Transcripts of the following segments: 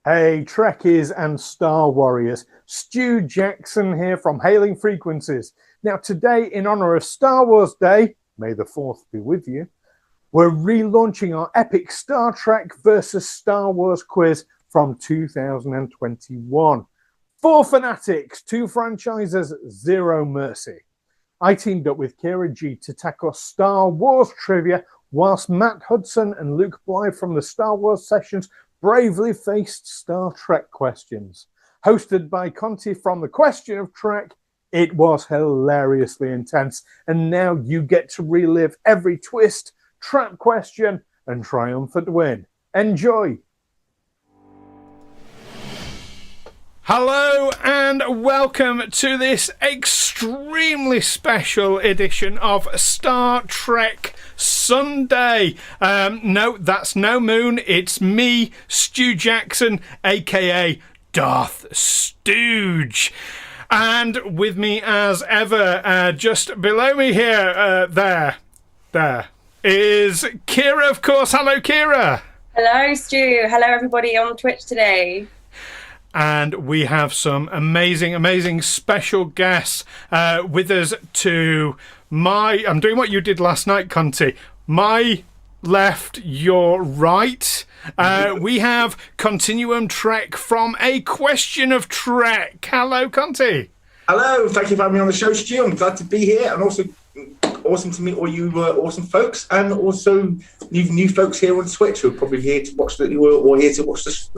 Hey, Trekkies and Star Warriors. Stu Jackson here from Hailing Frequencies. Now, today, in honor of Star Wars Day, may the 4th be with you, we're relaunching our epic Star Trek versus Star Wars quiz from 2021. 4 fanatics, 2 franchises, 0 mercy. I teamed up with Kiera G to tackle Star Wars trivia, whilst Matt Hudson and Luke Bligh from the Star Wars sessions bravely faced Star Trek questions. Hosted by Conti from The Question of Trek, it was hilariously intense, and now you get to relive every twist, trap question, and triumphant win. Enjoy! Hello and welcome to this extremely special edition of Star Trek Sunday. No, that's no moon. It's me, Stu Jackson, aka Darth Stooge. And with me as ever, just below me here, there, is Kiera, of course. Hello, Kiera. Hello, Stu. Hello, everybody on Twitch today. And we have some amazing special guests with us to I'm doing what you did last night, Conti. My left, your right. We have Continuum Trek from A Question of Trek. Hello, Conti. Hello, thank you for having me on the show, Stu. I'm glad to be here, and also awesome to meet all you awesome folks, and also new folks here on Twitch who are probably here to watch this.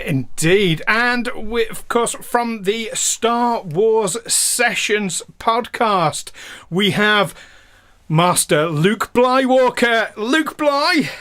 Indeed. And we, of course, from the Star Wars Sessions podcast, we have Master Luke Bligh Walker. Luke Bligh.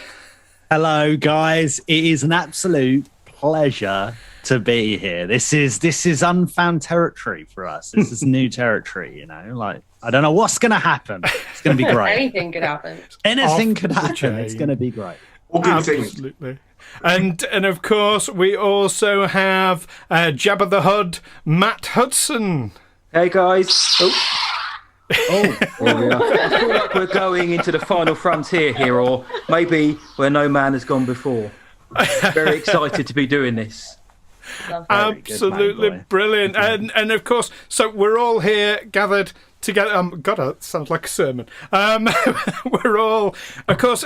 Hello, guys. It is an absolute pleasure to be here. This is unfound territory for us. This is new territory, you know. Like, I don't know what's going to happen. It's going to be great. Anything could happen. Anything could happen. It's going to be great. Absolutely. And of course, we also have Jabba the Hutt, Matt Hudson. Hey, guys. Oh, there we are. I feel like we're going into the final frontier here, or maybe where no man has gone before. Very excited to be doing this. Absolutely brilliant. And of course, so we're all here gathered together. God, that sounds like a sermon. We're all, of course,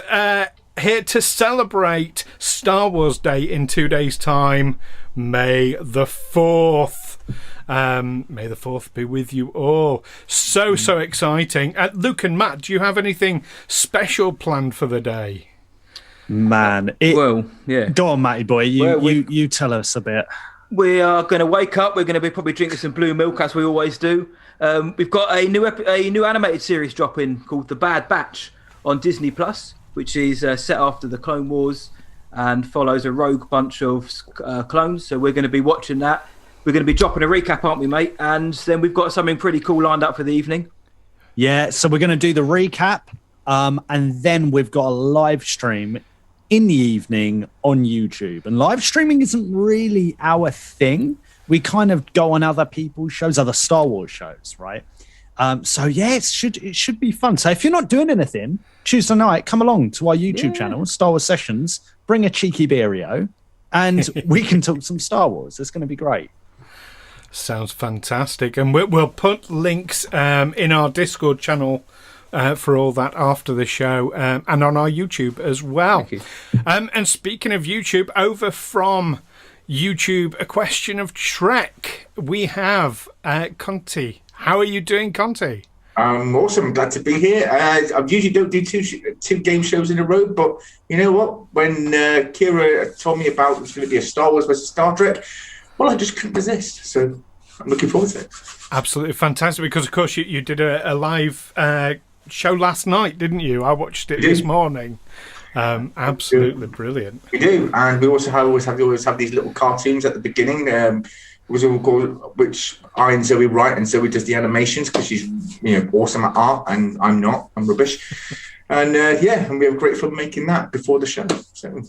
here to celebrate Star Wars Day in 2 days' time, May the 4th. May the 4th be with you all. So exciting. Luke and Matt, do you have anything special planned for the day? Man, well, yeah. Go on, Matty boy. You tell us a bit. We are going to wake up. We're going to be probably drinking some blue milk, as we always do. We've got a new animated series dropping called The Bad Batch on Disney Plus, which is set after the Clone Wars and follows a rogue bunch of clones. So we're going to be watching that. We're going to be dropping a recap, aren't we, mate? And then we've got something pretty cool lined up for the evening. Yeah, so we're going to do the recap, and then we've got a live stream in the evening on YouTube. And live streaming isn't really our thing. We kind of go on other people's shows, other Star Wars shows, right? So yeah, it should be fun. So if you're not doing anything, Tuesday night, come along to our YouTube channel, Star Wars Sessions, bring a cheeky beerio, and we can talk some Star Wars. It's going to be great. Sounds fantastic. And we'll put links in our Discord channel for all that after the show, and on our YouTube as well. And speaking of YouTube, over from YouTube, A Question of Trek, we have Conti. How are you doing, Conti? Awesome. Glad to be here. I usually don't do two game shows in a row, but you know what? When Kiera told me about it was going to be a Star Wars versus Star Trek, well, I just couldn't resist. So I'm looking forward to it. Absolutely fantastic, because, of course, you did a live show last night, didn't you? I watched it this morning. Absolutely brilliant. We do, and we also always have these little cartoons at the beginning. Which I and Zoe write, and Zoe does the animations because she's awesome at art, and I'm not. I'm rubbish. And and we have great fun making that before the show. So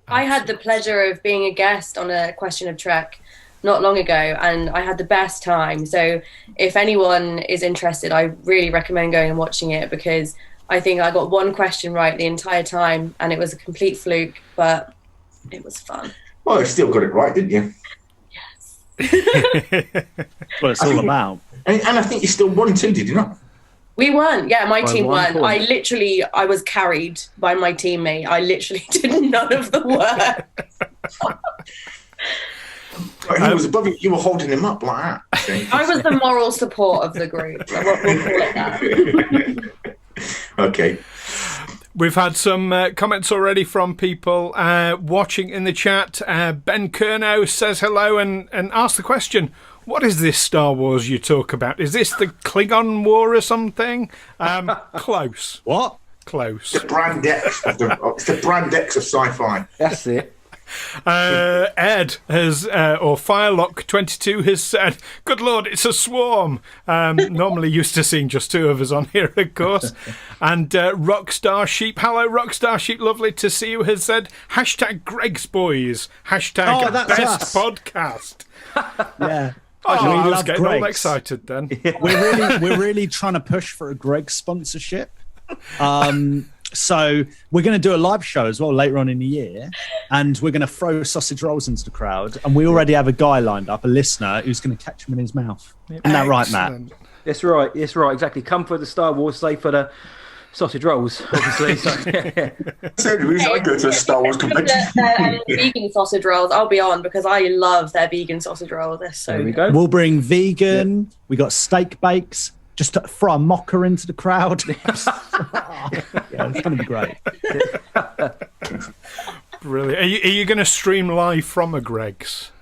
I had the pleasure of being a guest on A Question of Trek not long ago, and I had the best time. So if anyone is interested, I really recommend going and watching it, because I think I got one question right the entire time, and it was a complete fluke, but it was fun. Well, you still got it right, didn't you? Well, it's all about. And I think you still won too, did you not? We won. Yeah, my team won. point. I was carried by my teammate. I literally did none of the work. He was above you. You were holding him up like that. I was the moral support of the group. We'll call it that. Okay. We've had some comments already from people watching in the chat. Ben Kernow says hello and asks the question, what is this Star Wars you talk about? Is this the Klingon War or something? Close. What? Close. The brand X of it's the brand X of sci-fi. That's it. Ed has, or Firelock22 has said, good Lord, it's a swarm. Normally used to seeing just two of us on here, of course. And Rockstar Sheep, hello Rockstar Sheep, lovely to see you, has said, hashtag Greg's Boys, hashtag best podcast. Yeah. Oh, I was love getting all Greg's. excited then. We're really trying to push for a Greg sponsorship. So we're going to do a live show as well later on in the year, and we're going to throw sausage rolls into the crowd. And we already have a guy lined up, a listener, who's going to catch them in his mouth. Isn't that right, Matt? That's right. Yes, right. Exactly. Come for the Star Wars, stay for the sausage rolls, obviously. That's the only reason I go to a Star Wars convention. Vegan sausage rolls, I'll be on because I love their vegan sausage rolls. They're so There we good. go. We'll bring vegan. Yeah. We got steak bakes. Just to throw a mocker into the crowd. Yeah, it's going to be great. Brilliant. Are you going to stream live from a Greg's?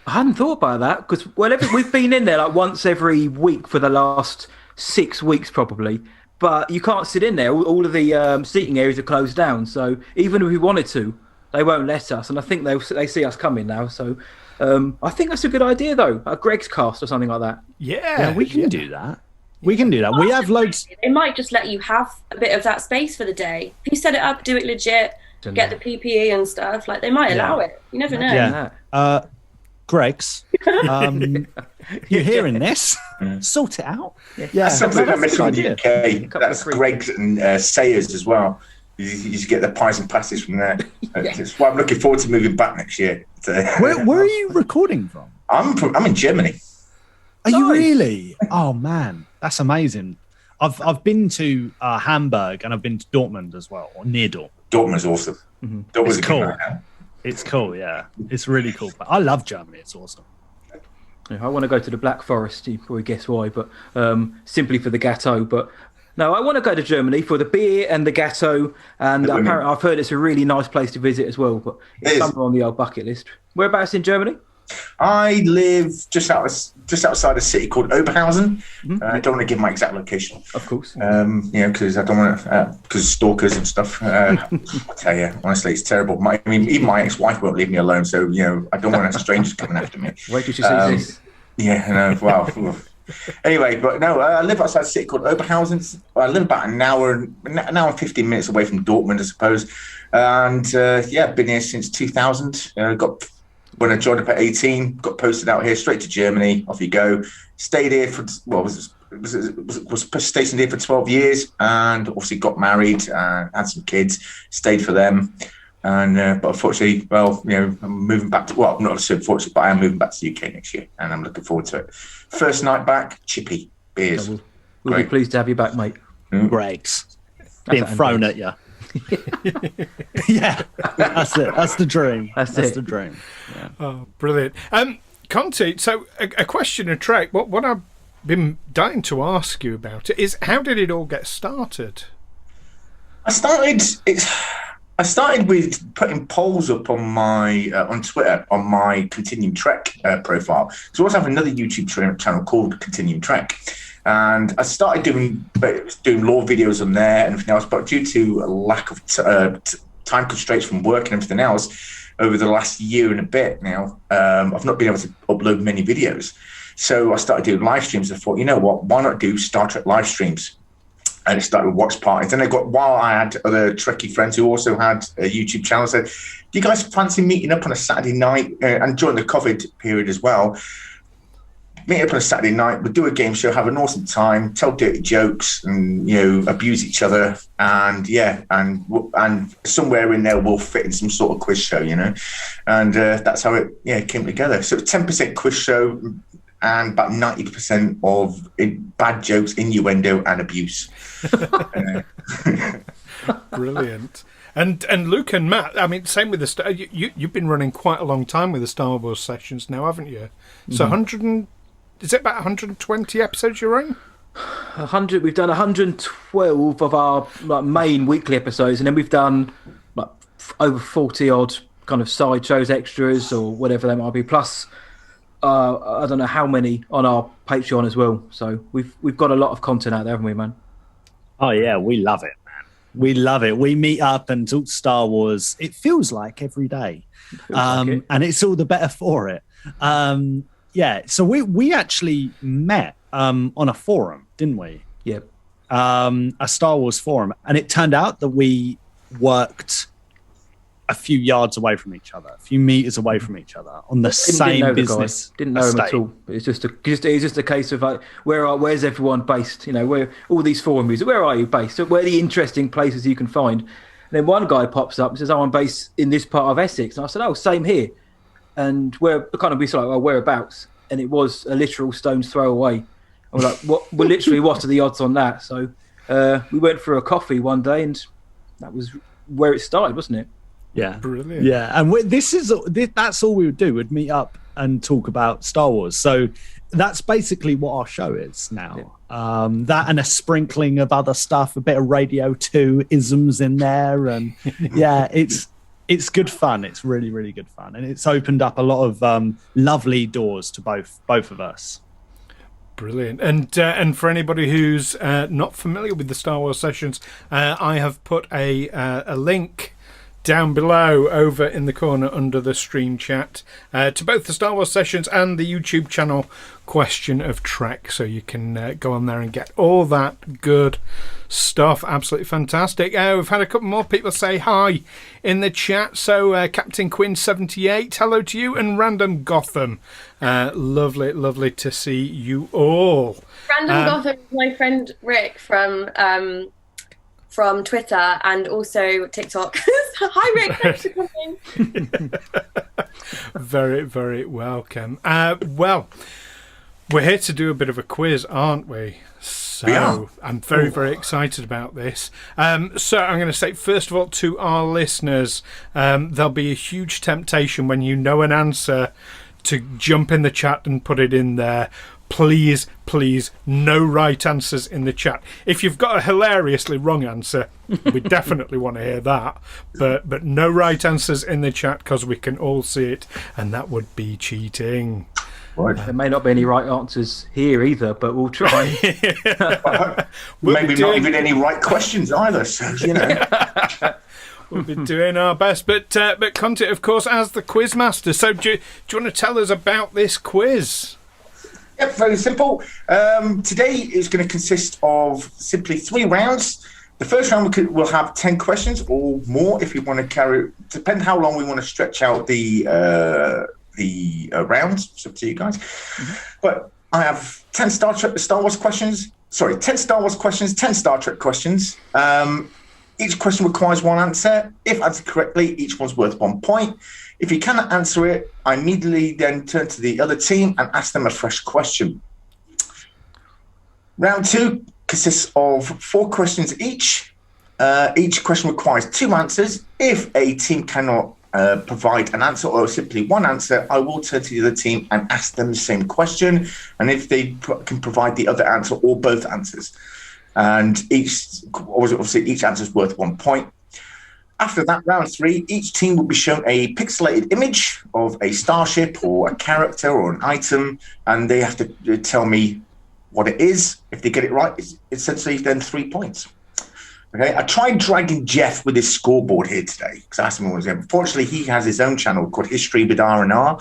I hadn't thought about that because we've been in there like once every week for the last 6 weeks probably, but you can't sit in there. All of the seating areas are closed down, so even if we wanted to, they won't let us. And I think they see us coming now, so I think that's a good idea though. A Greg's cast or something like that. Yeah, we can do that. We can do that. We have loads. They might just let you have a bit of that space for the day. If you set it up, do it legit, get the PPE and stuff, like they might allow it. You never know. Yeah. Greg's, you're hearing this? Sort it out. Yeah. That's something that missing in the UK. That's Greg's and Sayers as well. You just get the pies and pasties from there. That's why I'm looking forward to moving back next year. Where are you recording from? I'm in Germany. Are you really? Oh man, that's amazing. I've been to Hamburg and I've been to Dortmund as well, or near Dortmund. Dortmund's awesome. Mm-hmm. It's cool. It's cool, yeah. It's really cool. But I love Germany. It's awesome. Yeah, I want to go to the Black Forest. You probably guess why, but simply for the gatto. But no, I want to go to Germany for the beer and the gatto. And apparently, I've heard it's a really nice place to visit as well. But it's somewhere on the old bucket list. Whereabouts in Germany? I live just outside a city called Oberhausen. I don't want to give my exact location, of course. Because I don't want to, because stalkers and stuff. I tell you, honestly, it's terrible. Even my ex-wife won't leave me alone. So I don't want strangers coming after me. Wait till she sees this. Yeah, I know. Wow. Anyway, but no, I live outside a city called Oberhausen. I live about an hour and 15 minutes away from Dortmund, I suppose. And been here since 2000. When I joined up at 18, got posted out here straight to Germany. Off you go. Stayed here for was stationed here for 12 years, and obviously got married and had some kids. Stayed for them, and but unfortunately, I'm moving back to. Well, not so fortunate, but I am moving back to the UK next year, and I'm looking forward to it. First night back, chippy beers. We'll be pleased to have you back, mate. Greg's being thrown at you. Yeah, that's it. That's the dream. That's the dream. Yeah. Oh, brilliant. Conti, so a question of Trek. What I've been dying to ask you about it is, how did it all get started? I started with putting polls up on my on Twitter on my Continuum Trek profile. So I also have another YouTube channel called Continuum Trek. And I started doing lore videos on there and everything else, but due to a lack of time constraints from work and everything else, over the last year and a bit now, I've not been able to upload many videos. So I started doing live streams. I thought, you know what, why not do Star Trek live streams? And it started with watch parties. And while I had other Trekkie friends who also had a YouTube channel, I said, do you guys fancy meeting up on a Saturday night? And during the COVID period as well, meet up on a Saturday night, we'll do a game show, have an awesome time, tell dirty jokes, and abuse each other, and somewhere in there we'll fit in some sort of quiz show, and that's how it came together. So 10% quiz show and about 90% of bad jokes, innuendo, and abuse. Brilliant. And Luke and Matt, I mean, same with the you've been running quite a long time with the Star Wars sessions now, haven't you? So is it about 120 episodes you're in? 100. We've done 112 of our main weekly episodes, and then we've done over 40 odd kind of side shows, extras, or whatever they might be. Plus, I don't know how many on our Patreon as well. So we've got a lot of content out there, haven't we, man? Oh yeah, we love it. We love it. We meet up and talk Star Wars. It feels like every day, and it's all the better for it. So we actually met on a forum, didn't we? Yep. A Star Wars forum, and it turned out that we worked a few yards away from each other, a few meters away from each other on the same business. Didn't know him at all. It's just a case of where's everyone based? Where all these forums, where are you based? Where are the interesting places you can find? And then one guy pops up and says, "Oh, I'm based in this part of Essex." And I said, "Oh, same here." And we said, "Oh, whereabouts?" And it was a literal stone's throw away. And we're like, "What? Well, literally, what are the odds on that?" So we went for a coffee one day, and that was where it started, wasn't it? Yeah, brilliant. Yeah, and that's all we would do. We'd meet up and talk about Star Wars. So that's basically what our show is now. Yeah. That and a sprinkling of other stuff, a bit of Radio 2 isms in there, and it's good fun. It's really, really good fun, and it's opened up a lot of lovely doors to both of us. Brilliant. And for anybody who's not familiar with the Star Wars sessions, I have put a link down below over in the corner under the stream chat to both the Star Wars sessions and the YouTube channel Question of Trek, so you can go on there and get all that good stuff. Absolutely fantastic. We've had a couple more people say hi in the chat. So Captain Quinn 78, hello to you, and Random Gotham, lovely to see you all. Random Gotham is my friend Rick from Twitter and also TikTok. Hi Rick, thanks for coming. Very, very welcome. Well, we're here to do a bit of a quiz, aren't we? So I'm very, very excited about this. So I'm going to say, first of all, to our listeners, there'll be a huge temptation when you know an answer to jump in the chat and put it in there. Please, no right answers in the chat. If you've got a hilariously wrong answer, we definitely want to hear that. But no right answers in the chat, because we can all see it, and that would be cheating. Right. There may not be any right answers here either, but we'll try. Maybe not even any right questions either. So We'll be doing our best. But Conti, of course, as the quiz master. So do you want to tell us about this quiz? Yep, very simple. Today is going to consist of simply 3 rounds. The first round we'll have 10 questions or more if you want to carry. Depend how long we want to stretch out the rounds. It's up to you guys. Mm-hmm. But I have 10 Star Wars questions. 10 Star Wars questions, 10 Star Trek questions. Each question requires 1 answer. If answered correctly, each one's worth 1 point. If you cannot answer it, I immediately then turn to the other team and ask them a fresh question. Round 2 consists of 4 questions each. Each question requires 2 answers. If a team cannot provide an answer or simply 1 answer, I will turn to the other team and ask them the same question. And if they can provide the other answer or both answers, and each answer is worth 1 point. After that, round 3, each team will be shown a pixelated image of a starship or a character or an item, and they have to tell me what it is. If they get it right, it's essentially then 3 points. Okay, I tried dragging Jeff with his scoreboard here today because I asked him what was going. Unfortunately, he has his own channel called History with R&R,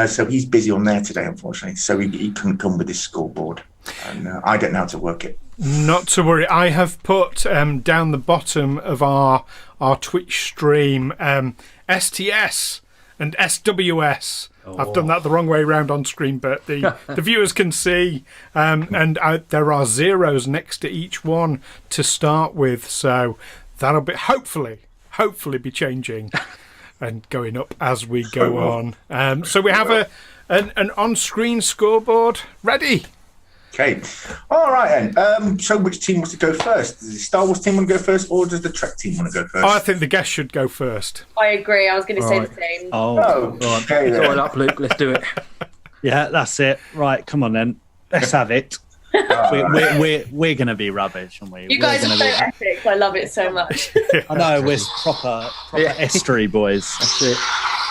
so he's busy on there today, unfortunately. So he couldn't come with his scoreboard, and I don't know how to work it. Not to worry. I have put down the bottom of our Twitch stream STS and SWS. I've done that the wrong way around on screen, but the viewers can see. And there are zeros next to each one to start with. So that'll be hopefully be changing and going up as we go on. So we have an on-screen scoreboard ready. Okay. All right, then. So which team wants to go first? Does the Star Wars team want to go first, or does the Trek team want to go first? Oh, I think the guest should go first. I agree. I was going to say the same. Okay. It's all up, Luke. Let's do it. Yeah, that's it. Right, come on then. Let's have it. We're going to be rubbish, aren't we? You guys are so epic. I love it so much. I know, we're proper estuary boys. That's it.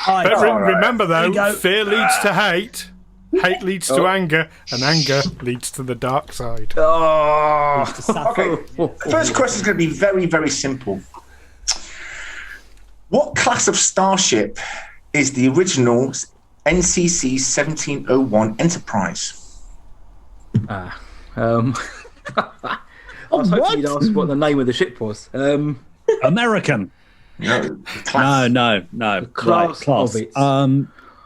But remember, though, fear leads to hate. Hate leads to anger, and anger leads to the dark side. Okay. The first question is going to be very, very simple. What class of starship is the original NCC 1701 Enterprise? I was hoping you'd ask what the name of the ship was. American. No. Class of it.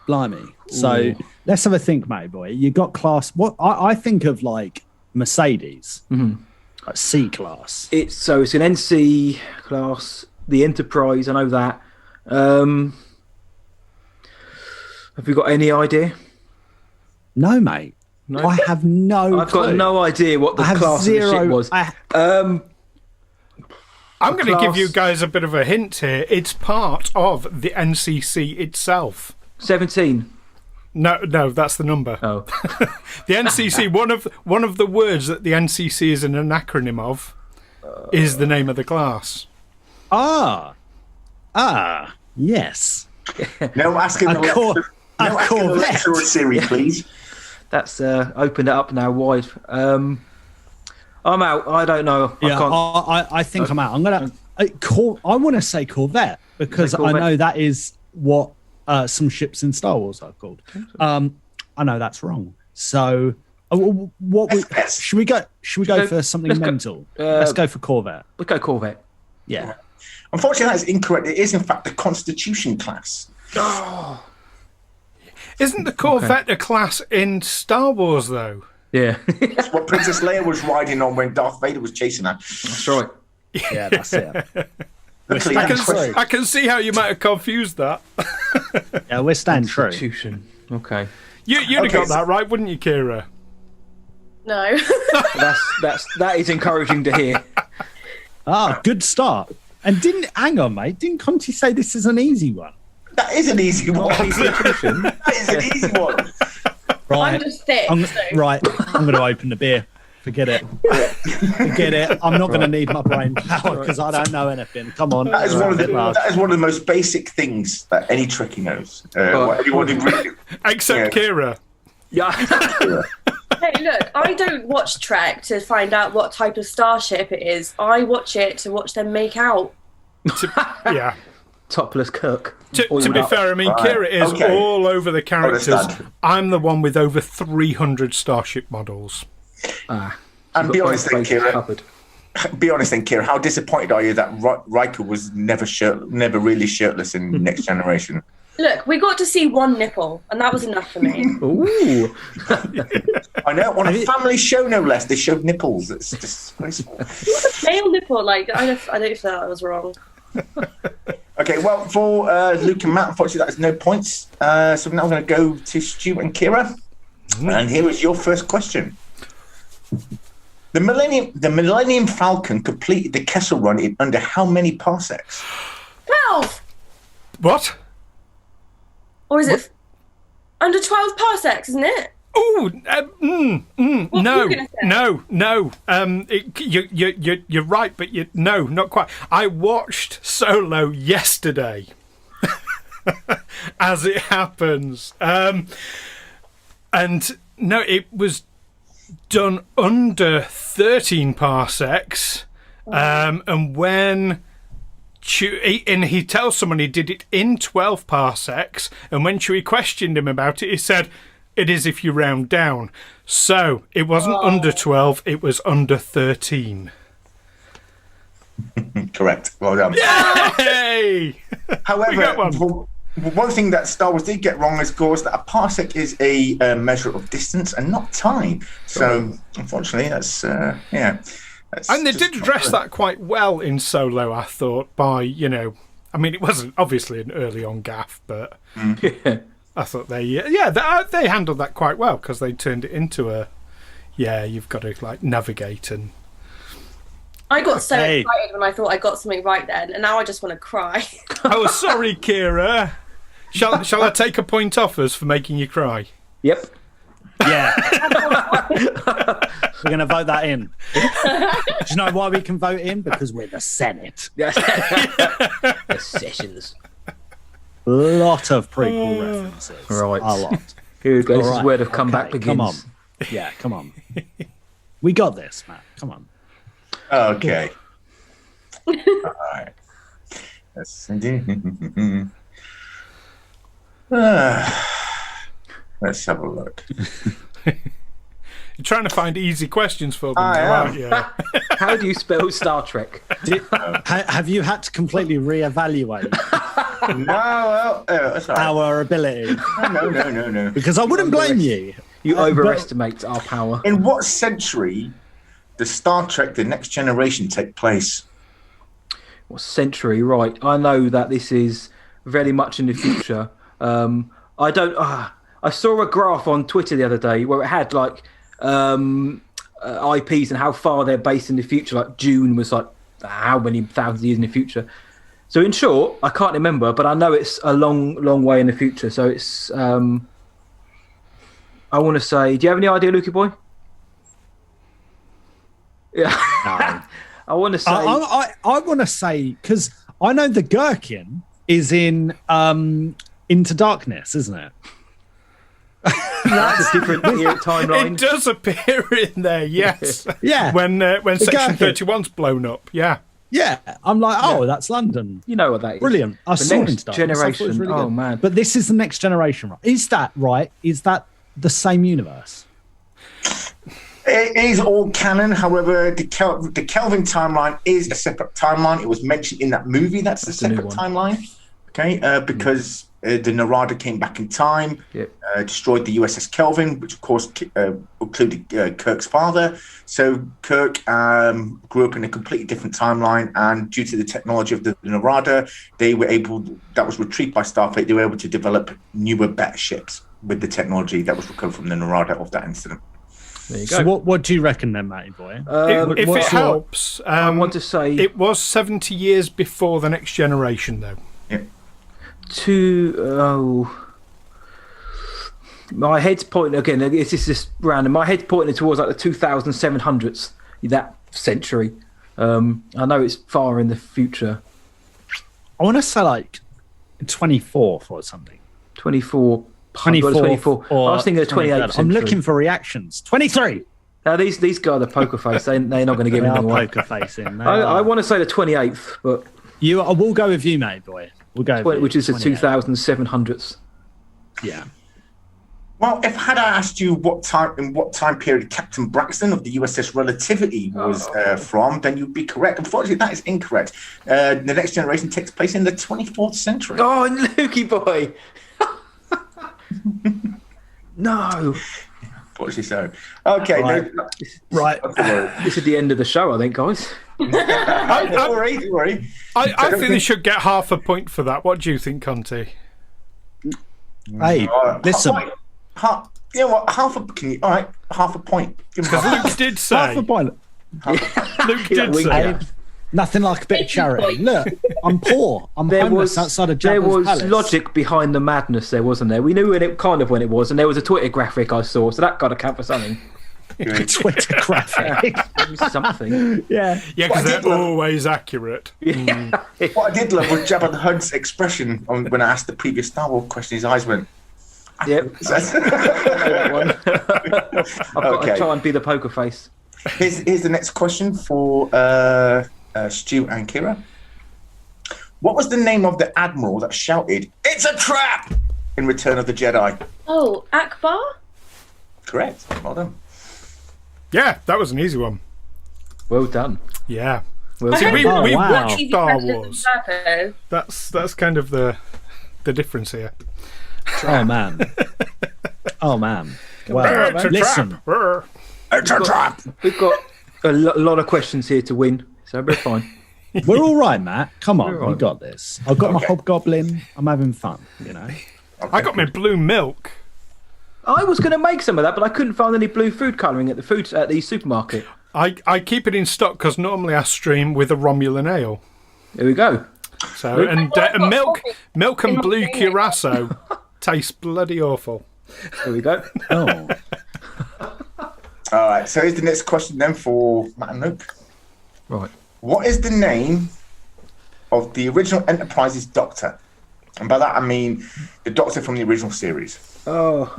Blimey. So let's have a think, mate, boy. You got class. What I think of like Mercedes, like C class. It's an NC class. The Enterprise. I know that. Have you got any idea? No, mate. No? I have no. I've got no idea what the class of the ship was. I'm going to give you guys a bit of a hint here. It's part of the NCC itself. 17. No, that's the number. Oh. The NCC, one of the words that the NCC is an acronym of is the name of the class. Yes. No asking the lecturer Siri, please. That's opened it up now wide. I'm out. I don't know. I think I'm out. I'm gonna. I want to say Corvette because I know that is what some ships in Star Wars are called. I know that's wrong. So, should we go? Should we go for something mental? Let's go for Corvette. We'll go Corvette. Yeah. Unfortunately, that is incorrect. It is in fact the Constitution class. Oh. Isn't the Corvette a class in Star Wars though? Yeah. That's what Princess Leia was riding on when Darth Vader was chasing her. That's right. Yeah, that's it. I can see how you might have confused that. Yeah, we're staying true. Constitution. Okay. You'd have got that right, wouldn't you, Kiera? No. That is encouraging to hear. Good start. And hang on, mate. Didn't Conti say this is an easy one? That is an easy one. That is an easy one. Right. I'm just thick. I'm going to open the beer. Forget it. I'm not going to need my brain power because I don't know anything. Come on. That is one of the most basic things that any Trekkie knows. Except Kiera. Yeah. Hey, look, I don't watch Trek to find out what type of starship it is. I watch it to watch them make out. Yeah. Topless cook. To be fair, I mean, Kiera is all over the characters. I'm the one with over 300 starship models. And be honest then, Kiera, how disappointed are you that Riker was never really shirtless in Next Generation? Look, we got to see one nipple, and that was enough for me. Ooh. I know, on a family show, no less, they showed nipples. It's disgraceful. Male nipple, like, I don't feel that was wrong. Okay, well, for Luke and Matt, unfortunately, that is no points. So now we're going to go to Stu and Kiera. And here is your first question. The Millennium Falcon completed the Kessel Run in under how many parsecs? 12! What? Or is it under 12 parsecs, isn't it? Oh, no. You're right, but no, not quite. I watched Solo yesterday, as it happens, and no, it was done under 13 parsecs, and when. And he tells someone he did it in 12 parsecs, and when Chewie questioned him about it, he said, it is if you round down. So it wasn't under 12, it was under 13. Correct. Well done. Yay! However, One thing that Star Wars did get wrong is, of course, that a parsec is a measure of distance and not time. So, unfortunately, that's And they did address that quite well in Solo, I thought, by, I mean, it wasn't obviously an early on gaff, but I thought they handled that quite well, because they turned it into you've got to, like, navigate and... I got so excited when I thought I got something right then, and now I just want to cry. Oh, sorry, Kiera. Shall I take a point off us for making you cry? Yep. Yeah. We're going to vote that in. Do you know why we can vote in? Because we're the Senate. The sessions. A lot of prequel references. Right. A lot. Here we go. This All is right. where the comeback begins. Come on. Yeah, come on. We got this, Matt. Come on. Okay. All right. Let's have a look. You're trying to find easy questions for them, aren't you? How do you spell Star Trek? Have you had to completely reevaluate our ability? No. Because I wouldn't blame you. You overestimate our power. In what century does Star Trek The Next Generation take place? What century? Right. I know that this is very much in the future. I don't... I saw a graph on Twitter the other day where it had, like, IPs and how far they're based in the future. Like, June was, like, how many thousands of years in the future. So, in short, I can't remember, but I know it's a long, long way in the future. So, it's... I want to say... Do you have any idea, Lukey boy? Yeah. No. I want to say... I want to say... Because I know the Gherkin is in Into Darkness, isn't it? That's a different timeline. It does appear in there, yes. Yeah. When Section 31's blown up, yeah. Yeah. I'm like, that's London. You know what that is. Brilliant. I The saw Next Into Darkness. I thought it was Generation. really Oh, good. man. But this is the Next Generation, right? Is that right? Is that the same universe? It is all canon. However, the Kelvin timeline is a separate timeline. It was mentioned in that movie. That's a separate timeline. Okay, because the Narada came back in time, destroyed the USS Kelvin, which of course included Kirk's father. So Kirk grew up in a completely different timeline, and due to the technology of the Narada, they were able. That was retrieved by Starfleet. They were able to develop newer, better ships with the technology that was recovered from the Narada of that incident. There you go. So what do you reckon then, Matty boy? If it helps, I want to say... It was 70 years before The Next Generation, though. Yep. My head's pointing, again, it's just random. My head's pointing towards like the 2700s, that century. I know it's far in the future. I want to say like 24th or something. 24. 24. I was thinking of 28th. I'm looking for reactions. 23. Now these guys are poker face. They're not going to give They me are away. poker facing. I want to say the 28th, but We'll go with you, mate, boy. We'll go. which is the 28th. 2700s. Yeah. Well, if had I asked you in what time period Captain Braxton of the USS Relativity was from, then you'd be correct. Unfortunately, that is incorrect. The Next Generation takes place in the 24th century. Oh, Lukey boy. No. Unfortunately so. Okay. Right. This is the end of the show, I think, guys. Don't worry. I think they should get half a point for that. What do you think, Conti? Hey, listen. You know what? Half a point. Because Luke did say. Half a point. Luke did say. Nothing like a bit of charity. Look, I'm poor. I'm homeless outside of There Jabba's was palace. logic behind the madness there, wasn't there? We knew when it was, and there was a Twitter graphic I saw, so that got to count for something. Twitter graphic. Something. Yeah. Yeah, because they're always accurate. Yeah. What I did love was Jabba the Hutt's expression when I asked the previous Star Wars question. His eyes went. Yep. I've got to try and be the poker face. Here's the next question for Stu and Kiera. What was the name of the admiral that shouted, "It's a trap!" in Return of the Jedi? Oh, Akbar? Correct. Well done. Yeah, that was an easy one. Well done. Yeah. Well See, done. we wow. watch Easy Star questions Wars. on purpose. That's kind of the the difference here. Oh man. Oh man. Well, listen. It's a trap. We've got a lot of questions here to win, so we're fine. We're all right, Matt. Come on, We're all we got this. I've got my hobgoblin. I'm having fun, you know. I got my blue milk. I was going to make some of that, but I couldn't find any blue food colouring at the supermarket. I keep it in stock because normally I stream with a Romulan ale. There we go. So and milk and blue curacao tastes bloody awful. There we go. Oh. All right, so here's the next question then for Matt and Luke. Right. What is the name of the original Enterprise's Doctor? And by that I mean the Doctor from the original series. They have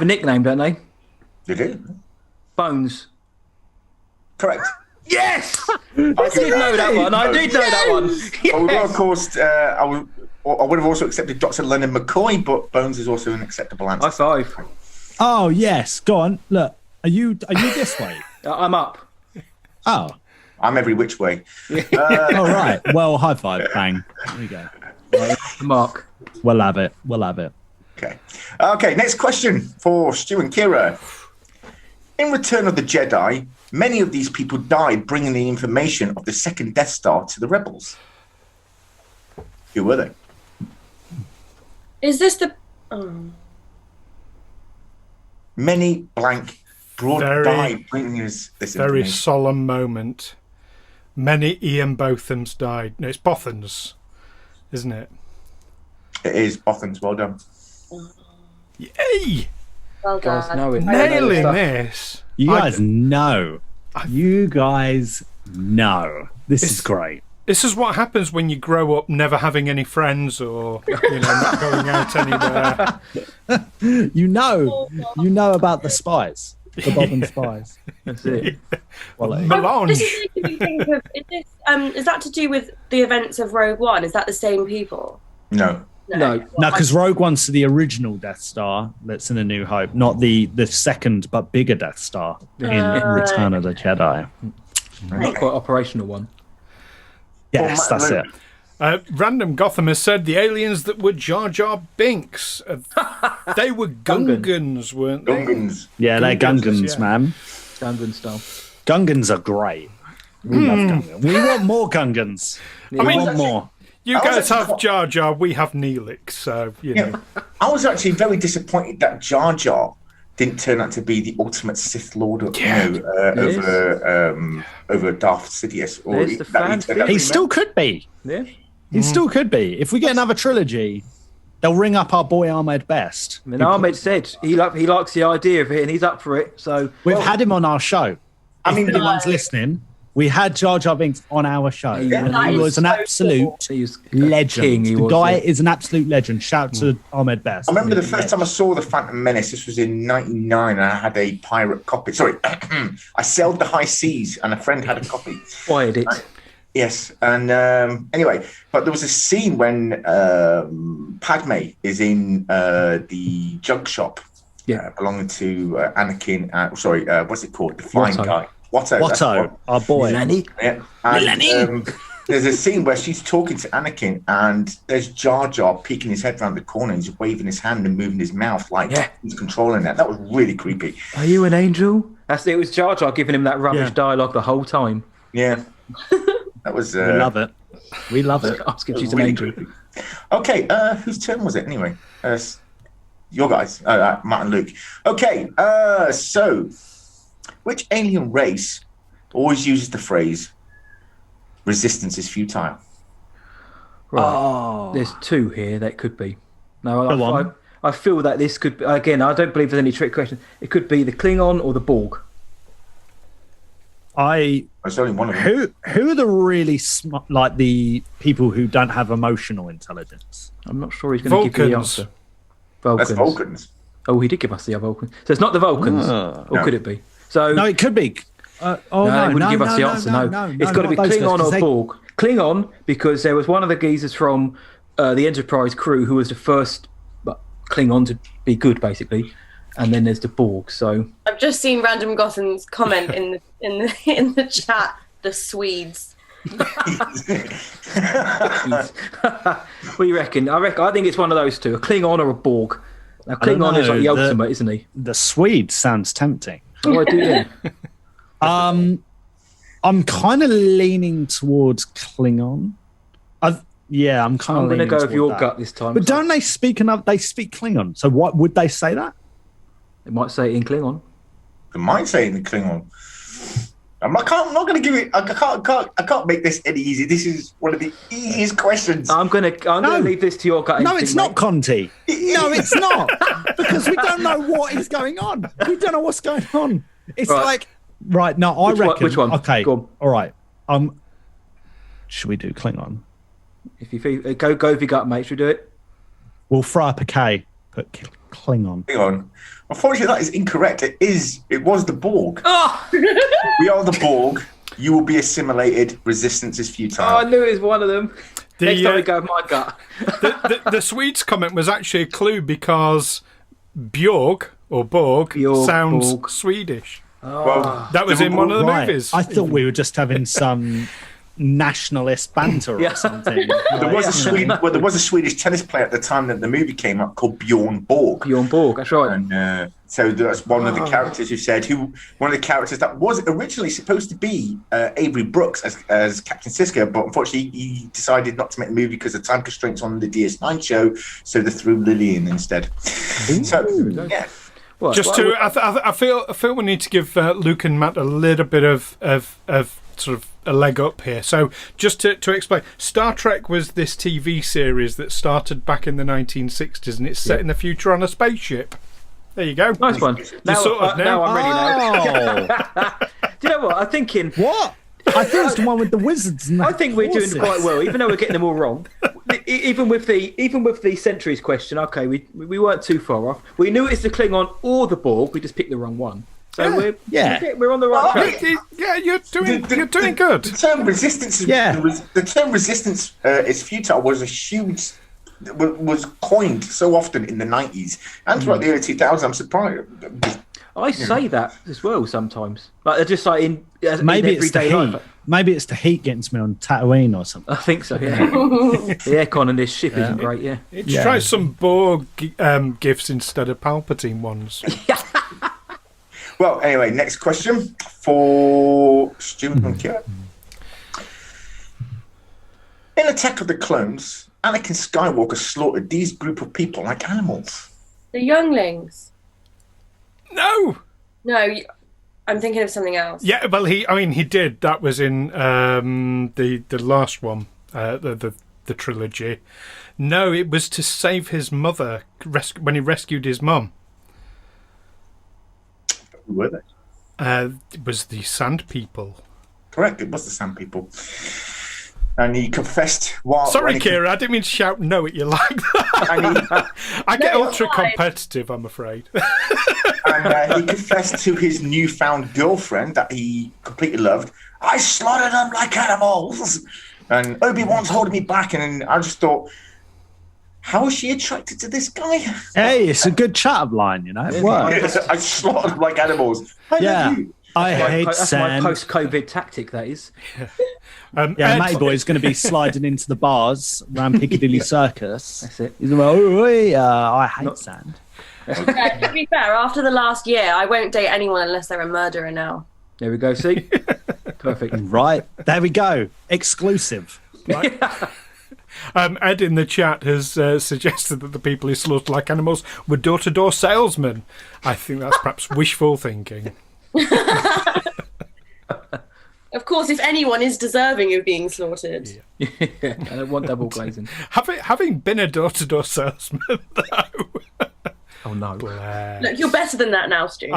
a nickname, don't they? They do. Bones. Correct. Yes! I did know that one. I did know that one. Well, we were, of course, I would have also accepted Dr. Leonard McCoy, but Bones is also an acceptable answer. High five. Oh yes. Go on. Look. Are you this way? I'm up. Oh. I'm every which way. All right. Well, high five. Bang. There you go. Mark. We'll have it. We'll have it. Okay. Okay, next question for Stu and Kiera. In Return of the Jedi, many of these people died bringing the information of the second Death Star to the rebels. Who were they? Is this the? Many blank died bringing us this Very information. solemn moment. Many Ian Bothams died. No, it's Bothans, isn't it? It is Bothans. Well done. Yay! Well Guys done. know it. Nailing this. You guys know. You guys know. This is great. This is what happens when you grow up never having any friends or not going out anywhere. You know about the spies, the Botham spies. That's it. Well, Melange. This is making me think of. Is that to do with the events of Rogue One? Is that the same people? No. No. no, because Rogue One's the original Death Star that's in A New Hope, not the second but bigger Death Star in Return of the Jedi. Not quite operational one. Yes, that's it. Random Gotham has said the aliens that were Jar Jar Binks, they were Gungans, weren't they? Gungans. Yeah, they're Gungans, yeah. man. Gungan style. Gungans are great. We love Gungans. We want more Gungans. I mean, want more. You guys have Jar Jar, we have Neelix, so, Yeah. I was actually very disappointed that Jar Jar didn't turn out to be the ultimate Sith Lord over Darth Sidious. Or There's the fan theory. He still could be. Yeah. He still could be. If we get another trilogy, they'll ring up our boy Ahmed Best. I mean, Ahmed said he likes the idea of it and he's up for it. So We've had him on our show. If anyone's listening, we had Jar Jar Binks on our show. Yeah. And he was an absolute he was legend. king, he the was, guy yeah. is an absolute legend. Shout to Ahmed Best. I remember the first time I saw The Phantom Menace, this was in 99, and I had a pirate copy. Sorry, I sailed the high seas, and a friend had a copy. Wired it. Yes, and anyway, but there was a scene when Padme is in the junk shop belonging to Anakin, what's it called? The flying Watto. guy. Watto, our boy. Lenny. Yeah. And, there's a scene where she's talking to Anakin, and there's Jar Jar peeking his head around the corner, and he's waving his hand and moving his mouth like he's controlling that. That was really creepy. Are you an angel? It was Jar Jar giving him that rubbish dialogue the whole time. Yeah. That was. We love it. We love it. Asking if she's an angel. Creepy. Okay, whose turn was it anyway? Your guys, Matt and Luke. Okay, so which alien race always uses the phrase "resistance is futile"? Right. There's two here that could be. No, I feel that this could be, again, I don't believe there's any trick question. It could be the Klingon or the Borg. It's only one of them. Who are the really smart, like the people who don't have emotional intelligence? I'm not sure he's going to give you the answer. Vulcans. That's Vulcans. Oh, he did give us the Vulcans. So it's not the Vulcans, or could it be? So no, it could be. He wouldn't give us the answer. No, it's got to be Klingon or Borg. Klingon, because there was one of the geezers from the Enterprise crew who was the first Klingon to be good, basically, and then there's the Borg. So I've just seen Random Gotham's comment in the chat the Swedes. What do you reckon? I think it's one of those two, a Klingon or a Borg. Now, Klingon is like the ultimate, isn't he? The Swede sounds tempting. What do I do then? I'm kind of leaning towards Klingon. I'm kind of. I'm going to go with your that. gut this time. But don't they speak enough? They speak Klingon. So what would they say that? They might say it in Klingon. They might say it in Klingon. I'm not going to give it. I can't make this any easy. This is one of the easiest questions. I'm going to leave this to your gut. No, it's not, Conti. No, it's not, because we don't know what is going on. We don't know what's going on. It's like right. No, I reckon. Which one? Okay. Go on. All right. Should we do Klingon? If you feel, go with your gut, mate. Should we do it? We'll throw up a K. Put Klingon. Hang on. Unfortunately, that is incorrect. It was the Borg. Oh! We are the Borg. You will be assimilated. Resistance is futile. Oh, I knew it was one of them. Next time we go with my gut. The Swedes comment was actually a clue because Bjorg or Borg sounds Borg. Swedish. Well, That was in one of the movies. I thought we were just having some nationalist banter or something. there was a Swedish tennis player at the time that the movie came up called Bjorn Borg. Bjorn Borg, that's right. And so that's one of the characters who said one of the characters that was originally supposed to be Avery Brooks as Captain Sisko, but unfortunately he decided not to make the movie because of time constraints on the DS9 show, so they threw Lily in instead. So yeah. I feel we need to give Luke and Matt a little bit of sort of a leg up here. So just to explain, Star Trek was this TV series that started back in the 1960s, and it's set in the future on a spaceship. There you go. Nice one. Now I'm ready now. Do you know what? I'm thinking... What? I think it's the one with the wizards. And I think we're doing quite well, even though we're getting them all wrong. Even with the centuries question, okay, we weren't too far off. We knew it's the Klingon or the Borg. We just picked the wrong one. So we're on the right track. Yeah, you're doing good. The term resistance, the term resistance is futile was coined so often in the 90s and throughout the early 2000s. I'm surprised. I say that as well sometimes. Like they're just like maybe in it's the everyday heat. life. Maybe it's the heat getting to me on Tatooine or something. I think so. Yeah. The aircon on this ship isn't great. Yeah. Try some Borg gifts instead of Palpatine ones. Well, anyway, next question for Stuart and Kiera. In Attack of the Clones, Anakin Skywalker slaughtered these group of people like animals. The younglings. No, I'm thinking of something else. Yeah, well, he did. That was in the last one, the trilogy. No, it was to save his mother when he rescued his mum. Who were they? It was the Sand People. Correct, it was the Sand People. And he confessed while... Sorry, Kiera, I didn't mean to shout no at you like that. I get ultra competitive, I'm afraid. And he confessed to his newfound girlfriend that he completely loved. I slaughtered them like animals. And Obi-Wan's holding me back. And I just thought, how is she attracted to this guy? Hey, it's a good chat-up line, you know. It works. I slaughtered them like animals. I love you. I hate that's sand. my post-COVID tactic, that is. Matty Boy is going to be sliding into the bars around Piccadilly Circus. That's it. He's like, I hate sand. To be fair, after the last year, I won't date anyone unless they're a murderer now. There we go, see? Perfect. Right, there we go. Exclusive. Right. Ed in the chat has suggested that the people who slaughtered like animals were door-to-door salesmen. I think that's perhaps wishful thinking. Of course, if anyone is deserving of being slaughtered. Yeah. I don't want double glazing. Having been a door-to-door salesman, though. Oh, no. Look, you're better than that now, Stu.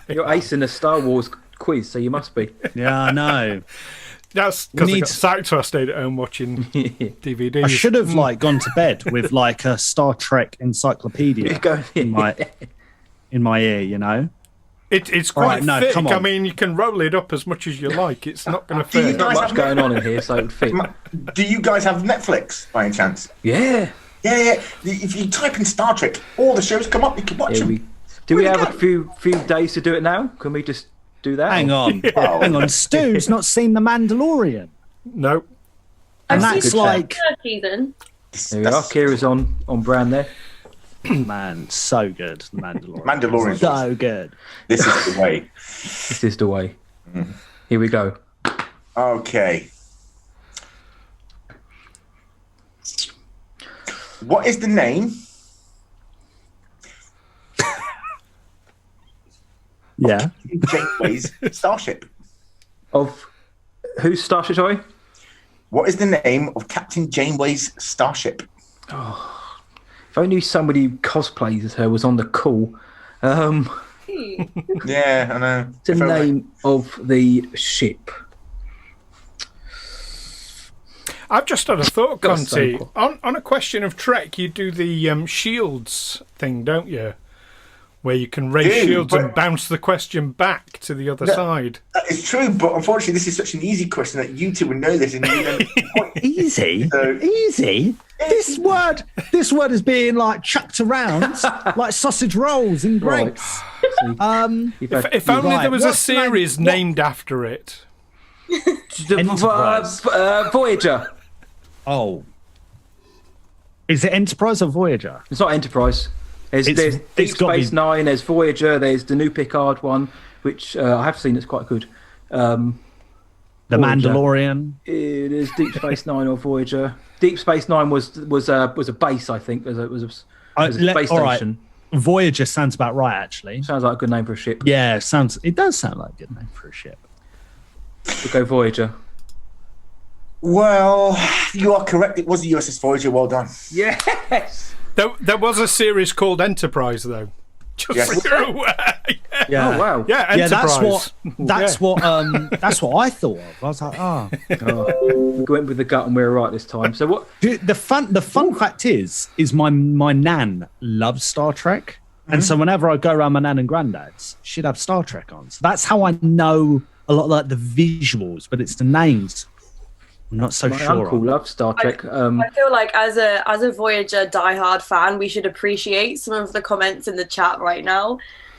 You're ace in a Star Wars quiz, so you must be. Yeah, I know. That's because I got sacked, so I stayed at home watching DVDs. I should have gone to bed with a Star Trek encyclopedia in my ear, you know. It's quite thick. I mean, you can roll it up as much as you like. It's not going to fit. There's not much going on in here, so it would fit. Do you guys have Netflix by any chance? Yeah. Yeah. If you type in Star Trek, all the shows come up. You can watch them. Do we have a few days to do it now? Can we just do that. Hang on. Oh. Hang on. Stu's not seen The Mandalorian. No. And I've that's seen like, the third season. There we are. Kiera's on brand there. man, so good. The Mandalorian. Mandalorian's So awesome. good. This is the way. This is the way. Here we go. Okay. What is the name Yeah. Janeway's starship? Of whose starship, sorry? What is the name of Captain Janeway's starship? If I knew somebody who cosplays as her was on the call. Yeah, I know. The name of the ship. I've just had a thought, Got Conti. so On a question of Trek, you do the shields thing, don't you? Where you can raise shields and bounce the question back to the other side. That is true, but unfortunately, this is such an easy question that you two would know this. And you don't point. Easy? So- Easy? This word is being like chucked around like sausage rolls in Right. grates. If only right. there was a What's the name- series named after it. Enterprise. Voyager. Oh. Is it Enterprise or Voyager? It's not Enterprise. There's It's Deep gotta Space be- Nine, there's Voyager, there's the new Picard one, which I have seen, it's quite good. The Voyager. Mandalorian. It is Deep Space Nine or Voyager. Deep Space Nine was a base, I think. Was a space all right. station. Voyager sounds about right, actually. Sounds like a good name for a ship. Yeah, it does sound like a good name for a ship. We'll go Voyager. Well, you are correct. It was the USS Voyager. Well done. Yes. There was a series called Enterprise, though. Just Yes. so you're aware. Yeah. Oh wow. Yeah, Yeah, Enterprise. that's what I thought of. I was like, We went with the gut and we were right this time. So what? Dude, the fun fact is my nan loves Star Trek, and so whenever I go around my nan and granddad's, she'd have Star Trek on. So that's how I know a lot of like the visuals, but it's the names. I'm not so My sure. uncle on. loves Star Trek. I feel like as a Voyager diehard fan, we should appreciate some of the comments in the chat right now.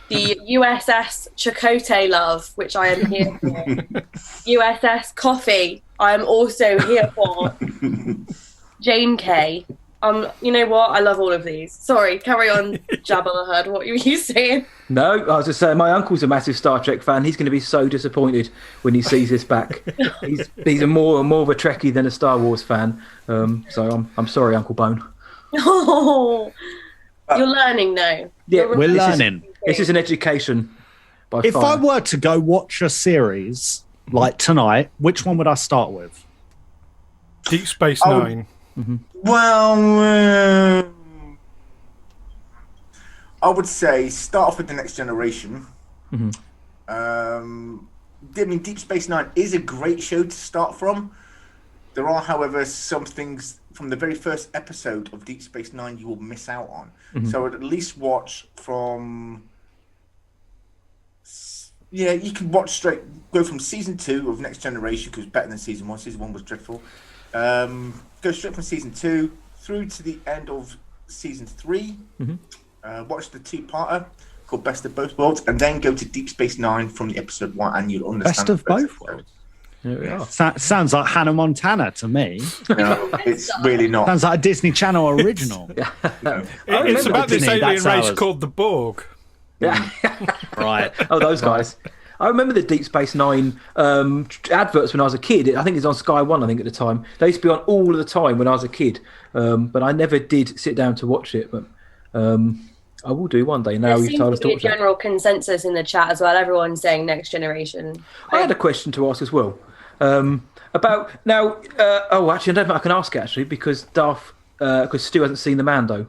The USS Chakotay love, which I am here for. USS Coffee, I am also here for. Jane K. You know what? I love all of these. Sorry, carry on, Jabba the Hutt. What were you saying? No, I was just saying my uncle's a massive Star Trek fan. He's going to be so disappointed when he sees this back. he's a more of a Trekkie than a Star Wars fan. So I'm sorry, Uncle Bone. Oh, you're learning though. Yeah, We're learning. This is an education. By If far. I were to go watch a series like tonight, which one would I start with? Deep Space Nine. Well, I would say start off with the Next Generation. I mean, Deep Space Nine is a great show to start from. There are, however, some things from the very first episode of Deep Space Nine you will miss out on. So I'd at least watch from. Yeah, you can go from season 2 of Next Generation because it's better than season 1. Season 1 was dreadful. Go straight from season 2 through to the end of season 3. Watch the 2-parter called Best of Both Worlds, and then go to Deep Space Nine from the episode 1, and you'll understand. Best of the first both episode. worlds. Here we are. Sounds like Hannah Montana to me. No, it's really not. Sounds like a Disney Channel original. No. It's about this Disney, alien that's race ours. called the Borg. Yeah. Right. Oh, those guys. I remember the Deep Space Nine adverts when I was a kid. I think it was on Sky One, I think, at the time. They used to be on all of the time when I was a kid. But I never did sit down to watch it. But I will do one day. Now There you've seems told to us to be a watch it. general consensus in the chat as well. Everyone's saying Next Generation. I had a question to ask as well. About now. Actually, I don't think I can ask it actually because Stu hasn't seen the Mando,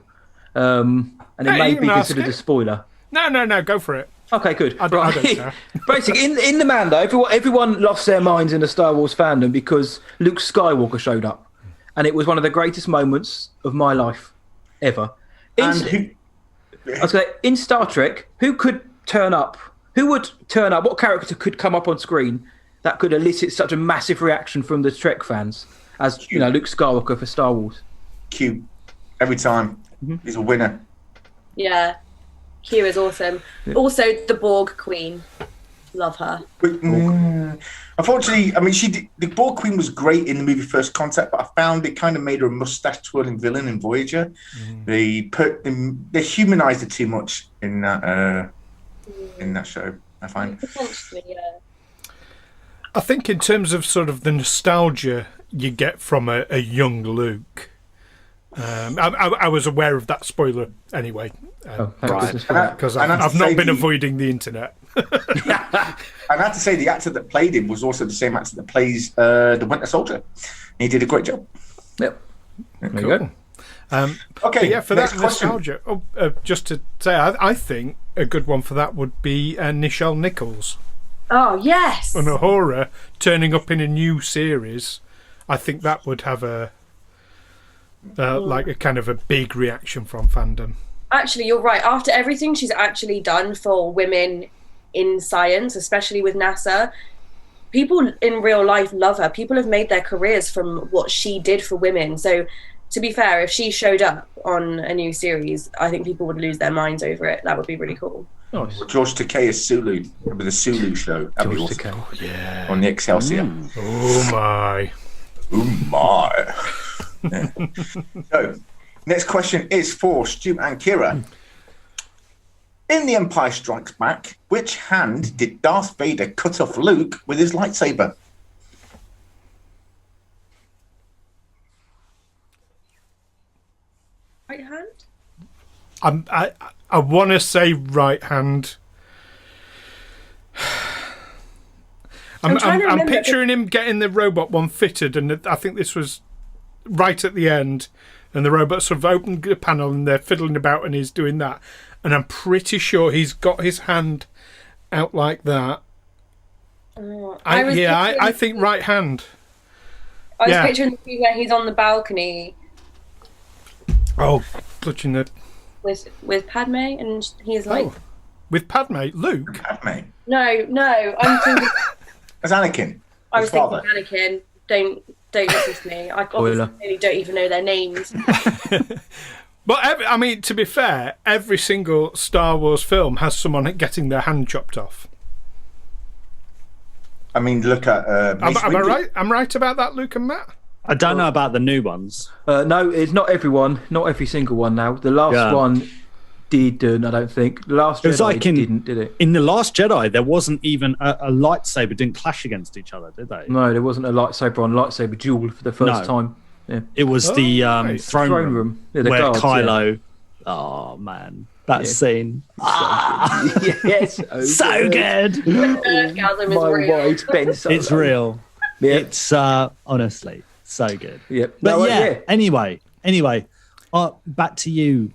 and it Hey, may you be can ask considered it. a spoiler. No, go for it. Okay, good. I don't care. Basically, in the Mando, everyone lost their minds in the Star Wars fandom because Luke Skywalker showed up, and it was one of the greatest moments of my life ever. And who, I was going in Star Trek, who could turn up? Who would turn up? What character could come up on screen that could elicit such a massive reaction from the Trek fans as Luke Skywalker for Star Wars? Q, every time he's a winner. Yeah, Q is awesome. Also, the Borg Queen. Love her. But, unfortunately, I mean, the Borg Queen was great in the movie First Contact, but I found they kind of made her a mustache twirling villain in Voyager. They humanized her too much in that show, I find. Potentially, yeah. I think in terms of sort of the nostalgia you get from a young Luke, I was aware of that spoiler anyway, because I've not been avoiding the internet. I have to say the actor that played him was also the same actor that plays the Winter Soldier. He did a great job. Yep. Cool. Good. Okay, yeah, for that question. nostalgia, just to say, I think a good one for that would be Nichelle Nichols. Oh, yes. And Uhura turning up in a new series. I think that would have a kind of a big reaction from fandom. Actually, you're right. After everything she's actually done for women in science, especially with NASA, people in real life love her. People have made their careers from what she did for women. So, to be fair, if she showed up on a new series, I think people would lose their minds over it. That would be really cool. Nice. George Takei's Sulu, with the Sulu show. That'd be awesome. Oh, yeah. On the Excelsior. Oh, my. Oh, my. Yeah. So, next question is for Stu and Kiera. In The Empire Strikes Back, which hand did Darth Vader cut off Luke with his lightsaber? Right hand? I want to say right hand. I'm picturing him getting the robot one fitted, and I think this was right at the end, and the robot sort of opened the panel and they're fiddling about and he's doing that, and I'm pretty sure he's got his hand out like that. I think right hand. I was picturing the scene where he's on the balcony. Oh, clutching the with Padme, and he's like with Padme, Luke. Padme. No, I'm thinking as Anakin. I was thinking Anakin. Don't listen to me. I obviously don't even know their names. But I mean, to be fair, every single Star Wars film has someone getting their hand chopped off. I mean, look at. Am I right? I'm right about that, Luke and Matt. I don't know about the new ones. No, it's not everyone, not every single one. Now the last one didn't. I don't think the last Jedi didn't, did it? In the Last Jedi, there wasn't even a lightsaber didn't clash against each other, did they? No, there wasn't a lightsaber on lightsaber duel for the first time. Yeah. It was the throne room where guards, Kylo. Oh man, that scene! Yes, so good. My wide Ben Solo. It's real. Yeah. It's honestly so good. Yep. But anyway, back to you,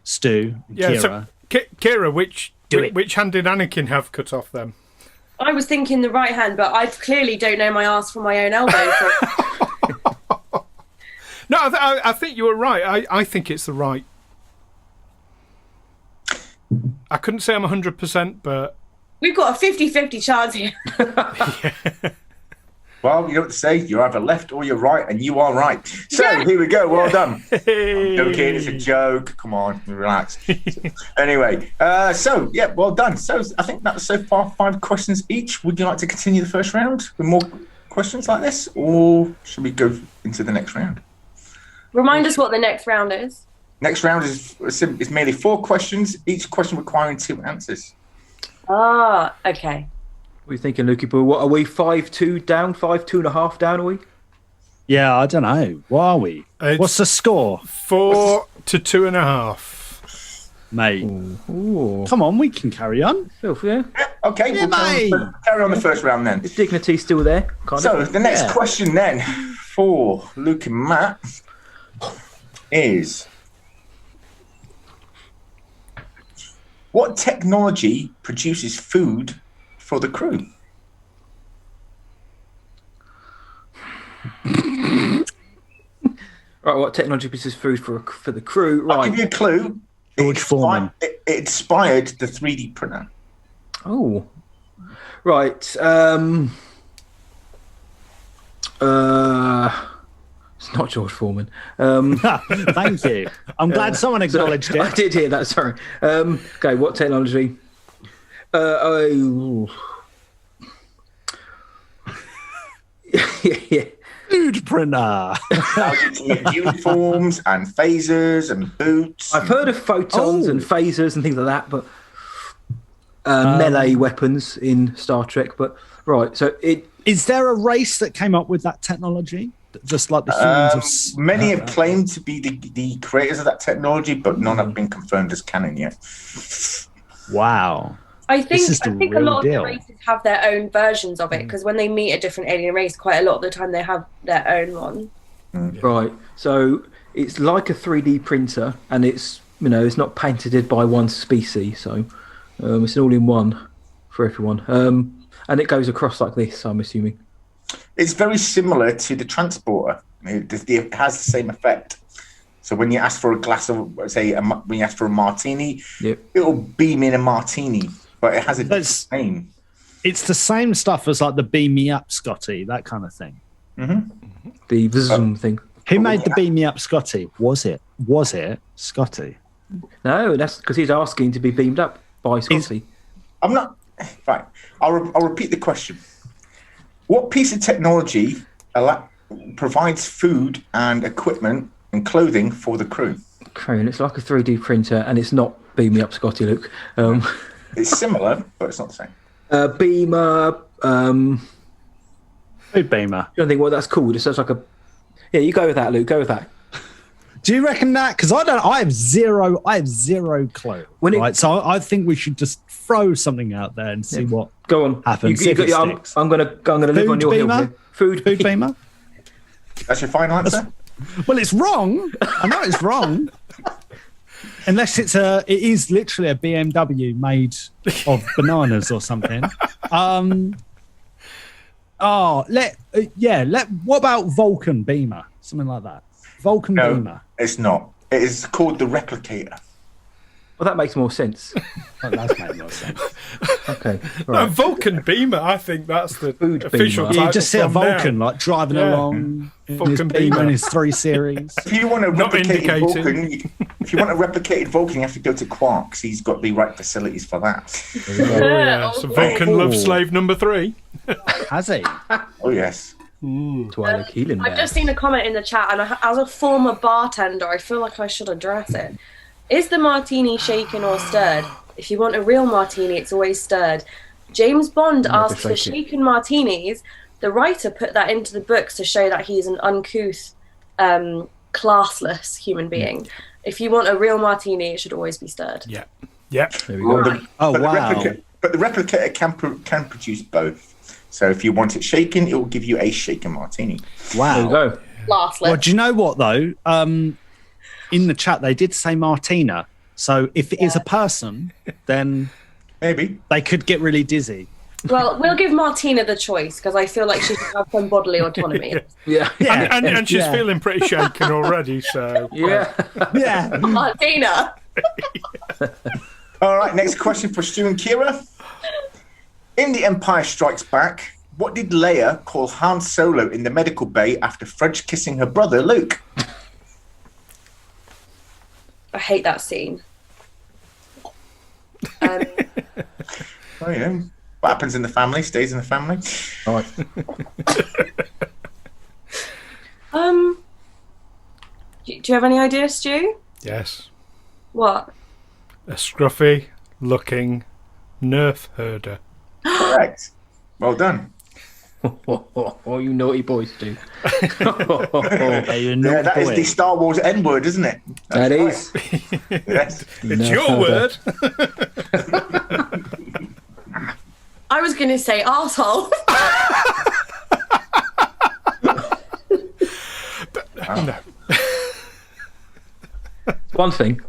Stu. Yeah, Kiera. So, Kiera, which hand did Anakin have cut off then? I was thinking the right hand, but I clearly don't know my ass from my own elbow. So. No, I think you were right. I think it's the right. I couldn't say I'm 100%, but we've got a 50-50 chance here. Well, you know what to say. You're either left or you're right, and you are right. So here we go. Well done. I'm joking. It's a joke. Come on, relax. Anyway, well done. So I think that's so far 5 questions each. Would you like to continue the first round with more questions like this, or should we go into the next round? Remind us what the next round is. Next round is merely 4 questions, each question requiring 2 answers. Ah, okay. What are you thinking, Lukey Boo? What are we? 5-2 down? 2.5 down? Are we? Yeah, I don't know. What are we? What's the score? 4 to 2.5. Mate, Ooh. Come on, we can carry on. Okay, we'll carry on the first round then. Is dignity still there? The next question then for Luke and Matt is: what technology produces food for the crew? Right, what technology produces food for the crew? Right. I'll give you a clue. George Foreman. It inspired the 3D printer. Oh. Right. It's not George Foreman. Thank you. I'm glad someone acknowledged it. I did hear that, sorry. Okay, what technology? yeah. Food printer. Allows you to make uniforms and phasers and boots. I've heard of photons and phasers and things like that, but melee weapons in Star Trek. But right, so is there a race that came up with that technology? Just like the humans many have claimed to be the creators of that technology, but none have been confirmed as canon yet. Wow. I think a lot of deal. the races have their own versions of it, because when they meet a different alien race, quite a lot of the time they have their own one. Right, so it's like a 3D printer, and it's it's not patented by one species, so it's an all-in-one for everyone, and it goes across like this. I'm assuming it's very similar to the transporter. It has the same effect. So when you ask for a glass of, say, when you ask for a martini, it'll beam in a martini, but it has a different name. It's the same stuff as like the Beam Me Up Scotty, that kind of thing. Mm-hmm. The Vzum thing. Who made the Beam Me Up Scotty? Was it Scotty? No, that's because he's asking to be beamed up by Scotty. I'm not. Right. I'll repeat the question. What piece of technology provides food and equipment and clothing for the crew? Okay, and it's like a 3D printer, and it's not Beam Me Up Scotty, Luke. It's similar, but it's not the same. Beamer. Food beamer. I don't think what that's called. It sounds like a. Yeah, you go with that, Luke. Go with that. Do you reckon that? Because I have zero clue. So I think we should just throw something out there and see what go on happens. I'm gonna live on your hill here. Food beamer. That's your final answer. Well, it's wrong. I know it's wrong. Unless it is literally a BMW made of bananas or something. What about Vulcan Beamer? Something like that. Vulcan Beamer. It's not. It is called the Replicator. Well, that makes more sense. That does make more sense. Okay. Right. Vulcan Beamer, I think that's the Food official beamer. title. You just see a from Vulcan now. like driving along in his Vulcan Beamer Beamer. in his 3 Series. If you want a Not replicated indicated. Vulcan, if you want a replicated Vulcan, you have to go to Quark's. He's got the right facilities for that. Oh, yeah. So Vulcan love slave number 3. Has he? Oh yes. I've just seen a comment in the chat, and as a former bartender, I feel like I should address it. Is the martini shaken or stirred? If you want a real martini, it's always stirred. James Bond asks for shaken martinis. The writer put that into the books to show that he's an uncouth, classless human being. If you want a real martini, it should always be stirred. Yeah. There we go. Oh, But wow. the replicator can produce both. So if you want it shaken, it will give you a shaken martini. Wow. There we go. Classless. Well, do you know what, though? In the chat, they did say Martina. So if it is a person, then Maybe. they could get really dizzy. Well, we'll give Martina the choice, because I feel like she should have some bodily autonomy. Yeah. And she's feeling pretty shaken already, so... Yeah. Yeah. Martina! All right, next question for Stu and Kiera. In The Empire Strikes Back, what did Leia call Han Solo in the medical bay after French kissing her brother, Luke? I hate that scene. Oh, yeah. What happens in the family stays in the family. All right. Do you have any ideas, Stu? Yes. What? A scruffy-looking Nerf herder. Correct. Well done. Oh, you naughty boys do. Yeah, that is the Star Wars N-word, isn't it? That is. Yes. It's your word. I was going to say arsehole. No. One thing.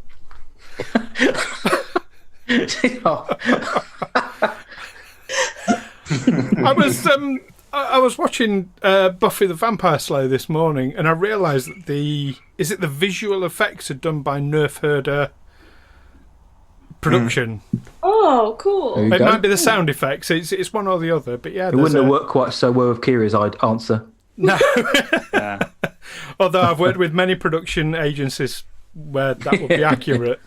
I was watching Buffy the Vampire Slayer this morning, and I realised that the visual effects are done by Nerf herder production. Oh, cool. There you It go. might be the sound effects. It's one or the other, but yeah, It wouldn't have worked quite so well with Kira's answer. No. Although I've worked with many production agencies where that would be accurate.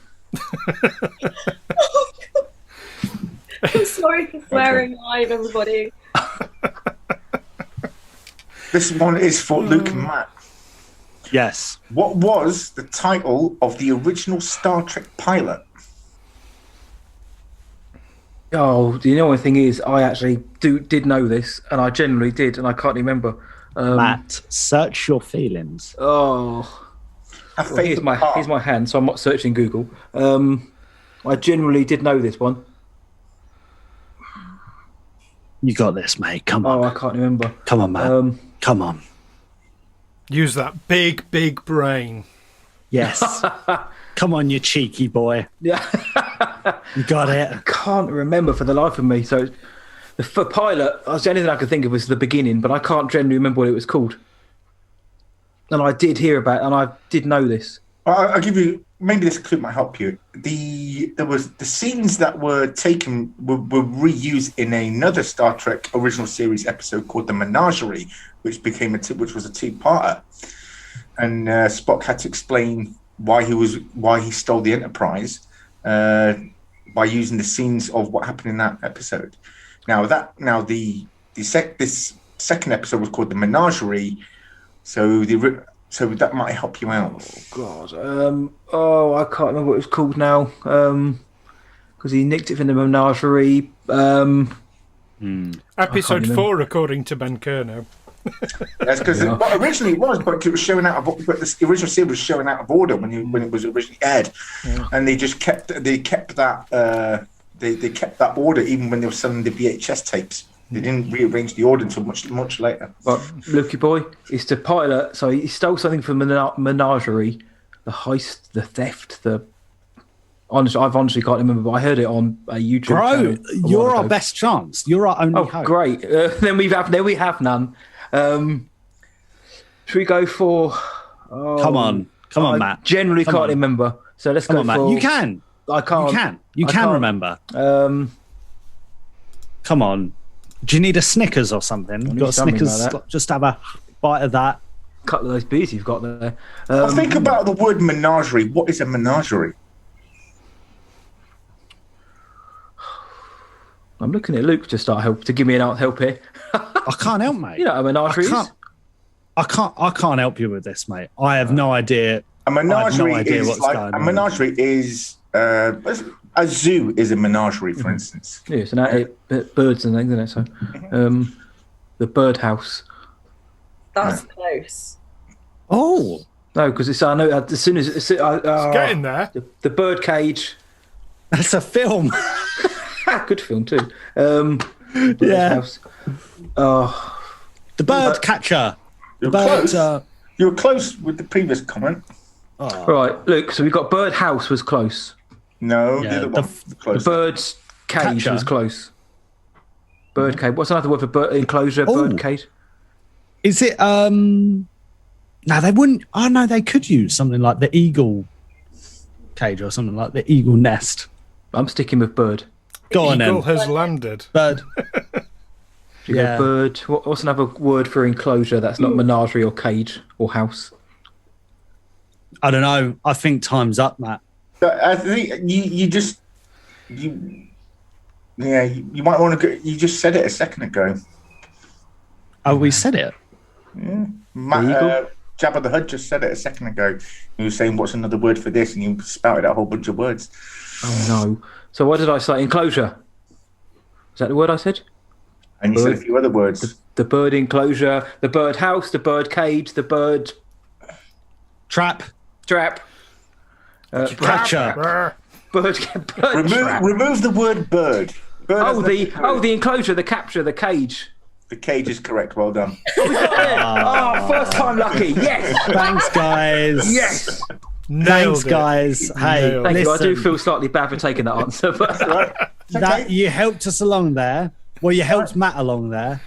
I'm sorry for swearing live, everybody. This one is for Luke and Matt. Yes. What was the title of the original Star Trek pilot? Oh, the only thing is, I actually did know this, and I generally did, and I can't remember. Matt, search your feelings. Oh, Have well, faith here's in my the heart. here's my hand, so I'm not searching Google. I generally did know this one. You got this, mate. Come on. Oh, I can't remember. Come on, Matt. Come on. Use that big brain. Yes. Come on, you cheeky boy. Yeah, You got it. I can't remember for the life of me. So the pilot, the only thing I could think of was the beginning, but I can't generally remember what it was called. And I did hear about it, and I did know this. I'll give you, maybe this clue might help you. There was the scenes that were taken were reused in another Star Trek original series episode called The Menagerie, which was a two-parter, and Spock had to explain why he stole the Enterprise by using the scenes of what happened in that episode. This second episode was called The Menagerie, so that might help you out. God. I can't remember what it was called now. Because he nicked it from the menagerie. Episode 4, according to Ben Kerno. That's because originally it was, but it was showing out of. But the original series was showing out of order when it was originally aired, and they kept that they kept that order even when they were selling the VHS tapes. They didn't rearrange the order until much later. But Lukey boy, it's the pilot. So he stole something from menagerie, the heist, the theft, I've honestly can't remember, but I heard it on a YouTube channel. Bro, you're our best chance. You're our only hope. Great. Then we have none. Should we go for? Come on, I Matt. Generally Come can't on. remember. So let's Come go on, Matt. for. You can. I can't. You I can can't. remember. Um, Come on. Do you need a Snickers or something? need Got a something Snickers? like that. Just have a bite of that. couple of those beers you've got there. Think about the word menagerie. What is a menagerie? I'm looking at Luke to give me an help here. I can't help, mate. You know what a menagerie is? I can't help you with this, mate. I have no idea. A menagerie what's going on. menagerie is a zoo is a menagerie, for instance. Yeah, it's birds and things, isn't it? So, the birdhouse. That's close. Oh, No, because I know as soon as it's Getting there. the bird cage. that's a film. Good film too. Yeah. Birdhouse. Oh, The bird catcher. You're Bird. close. You were close with the previous comment. right. Look, so we got birdhouse was close. No, Yeah, the other the one. The Close. bird's cage Catcher. was close. Bird cage. What's another word for bird enclosure? Oh. Bird cage. Is it? No, they wouldn't. Oh no, they could use something like the eagle cage or something like the eagle nest. I'm sticking with bird. Go on, Eagle then. has landed. Bird. You go Yeah. bird. What's another word for enclosure that's not menagerie or cage or house? I don't know. I think time's up, Matt. I think you might want to go. You just said it a second ago. Oh, we said it. Matt, Jabba the Hutt just said it a second ago. He was saying, "What's another word for this?" And you spouted out a whole bunch of words. Oh no. So what did I say? Enclosure. Is that the word I said? And you said a few other words. The bird enclosure, the bird house, the bird cage, the bird Trap. trap. Catcher. Bird trap. Remove the word bird. Bird has nothing to do with it. The enclosure, the capture, the cage. The cage is correct. Well done. First time lucky. Yes. Thanks, guys. Yes. Nailed Thanks, it. guys. Hey, Nailed it. Thank you. I do listen, feel slightly bad for taking that answer, but that you helped us along there. Well, you helped Matt along there.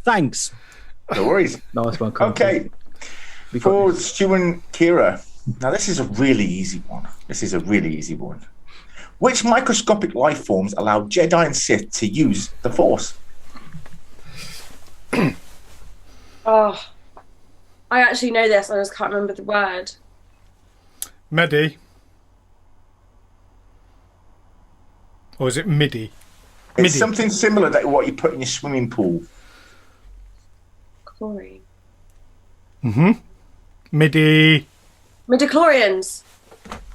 Thanks. No worries. nice one. Conti. Okay. For Stu and Kiera. Now, this is a really easy one. Which microscopic life forms allow Jedi and Sith to use the Force? Oh, I actually know this. I just can't remember the word. Medi. Or is it MIDI? It's something similar to what you put in your swimming pool. Chlorine. Midi. Midichlorians.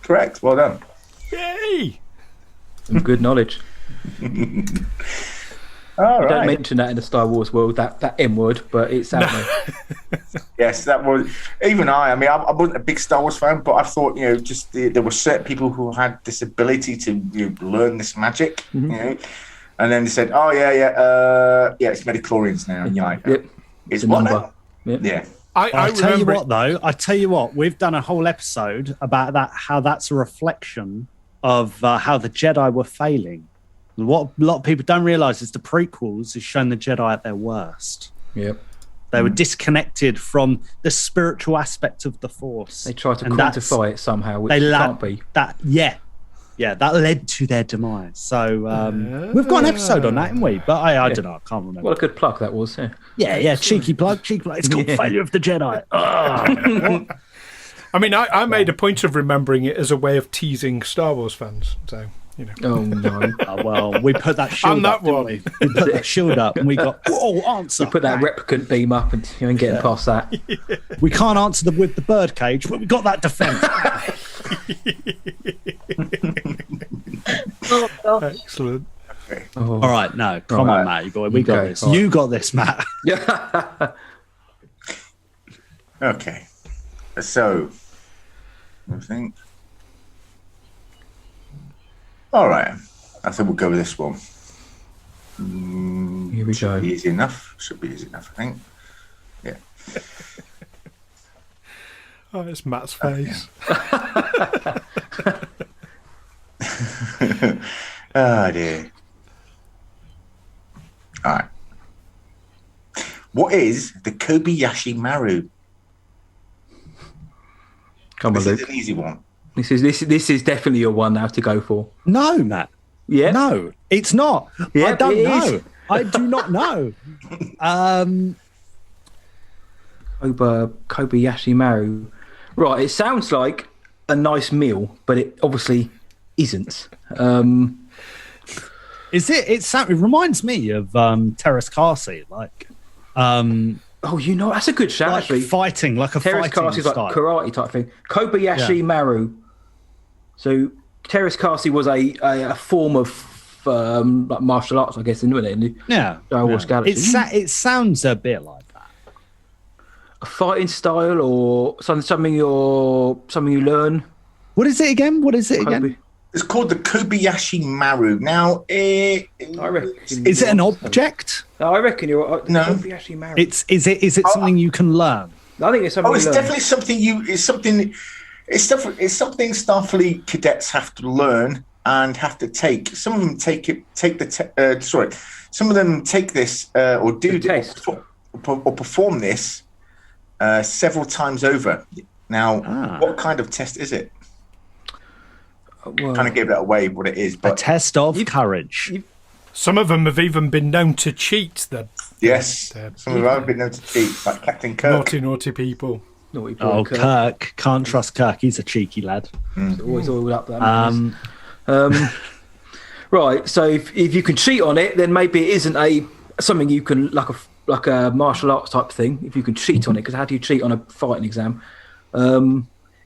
Correct. Well done. Yay! Some good knowledge. All Don't right. mention that in the Star Wars world, that M word, but it's out there. Yes, that was even I mean, I wasn't a big Star Wars fan, but I thought, just there were certain people who had this ability to learn this magic, and then they said, "Oh yeah, it's midichlorians now." Yeah, Yep. It's a what number. now? Yep. Yeah. I tell you remember what, though. I tell you what, we've done a whole episode about that. How that's a reflection of how the Jedi were failing. What a lot of people don't realize is the prequels has shown the Jedi at their worst. Yep. They were disconnected from the spiritual aspect of the Force. They try to And quantify it somehow, which they can't be. that. Yeah, that led to their demise. So we've got an episode on that, haven't we? But I don't know. I can't remember. What a good plug that was. Yeah, cheeky plug. It's called Failure of the Jedi. What? I mean, I made a point of remembering it as a way of teasing Star Wars fans. So, Oh no! Oh, well, we put that shield And that up, didn't one. we? We put that shield up, and we got answer. You put that replicant beam up, and you ain't getting past that. We can't answer them with the bird cage, but we got that defense. Oh, God. Excellent. Oh. All right, no, come on, Matt, boy, we got Okay, this. all right. You got this, Matt. Yeah. Okay. So, I think. All right. I think we'll go with this one. Here we go. Easy enough. Should be easy enough, I think. Yeah. Oh, it's Matt's face. Oh dear. All right. What is the Kobayashi Maru? Come on, This is Luke. an easy one. This is definitely your one now to go for. No, Matt. Yeah. No, it's not. Yeah, I don't it know. is. I do not know. Kobayashi Maru. Right, it sounds like a nice meal, but it obviously isn't. Is it? It reminds me of Terrace Carsey, like. Oh, that's a good shout, Like actually. fighting, like a Terrace fighting Carsey is like style. karate type thing. Kobayashi Maru. So Terrace Carsey was a form of like martial arts, I guess, isn't it? Yeah, Star Wars Galaxy. It sounds a bit like that. A fighting style or something you learn. What is it again? Kobe. It's called the Kobayashi Maru. Now, I reckon. Is it an object? I reckon you're right. No. Kobayashi Maru. Is it something you can learn? I think it's something. it's you learn. definitely something it's something Starfleet cadets have to learn and have to take. Some of them some of them take this or do The test. or perform this several times over. Now, what kind of test is it? Well, Kind of gave that away what it is, A but test of courage. Some of them have even been known to cheat. The yes, some of them have been known to cheat, like Captain Kirk. naughty people. naughty boy, Oh, Kirk. Can't trust Kirk. He's a cheeky lad. Always oiled up. That man is. Right. So if you can cheat on it, then maybe it isn't something you can like a martial arts type thing. If you can cheat on it, because how do you cheat on a fighting exam?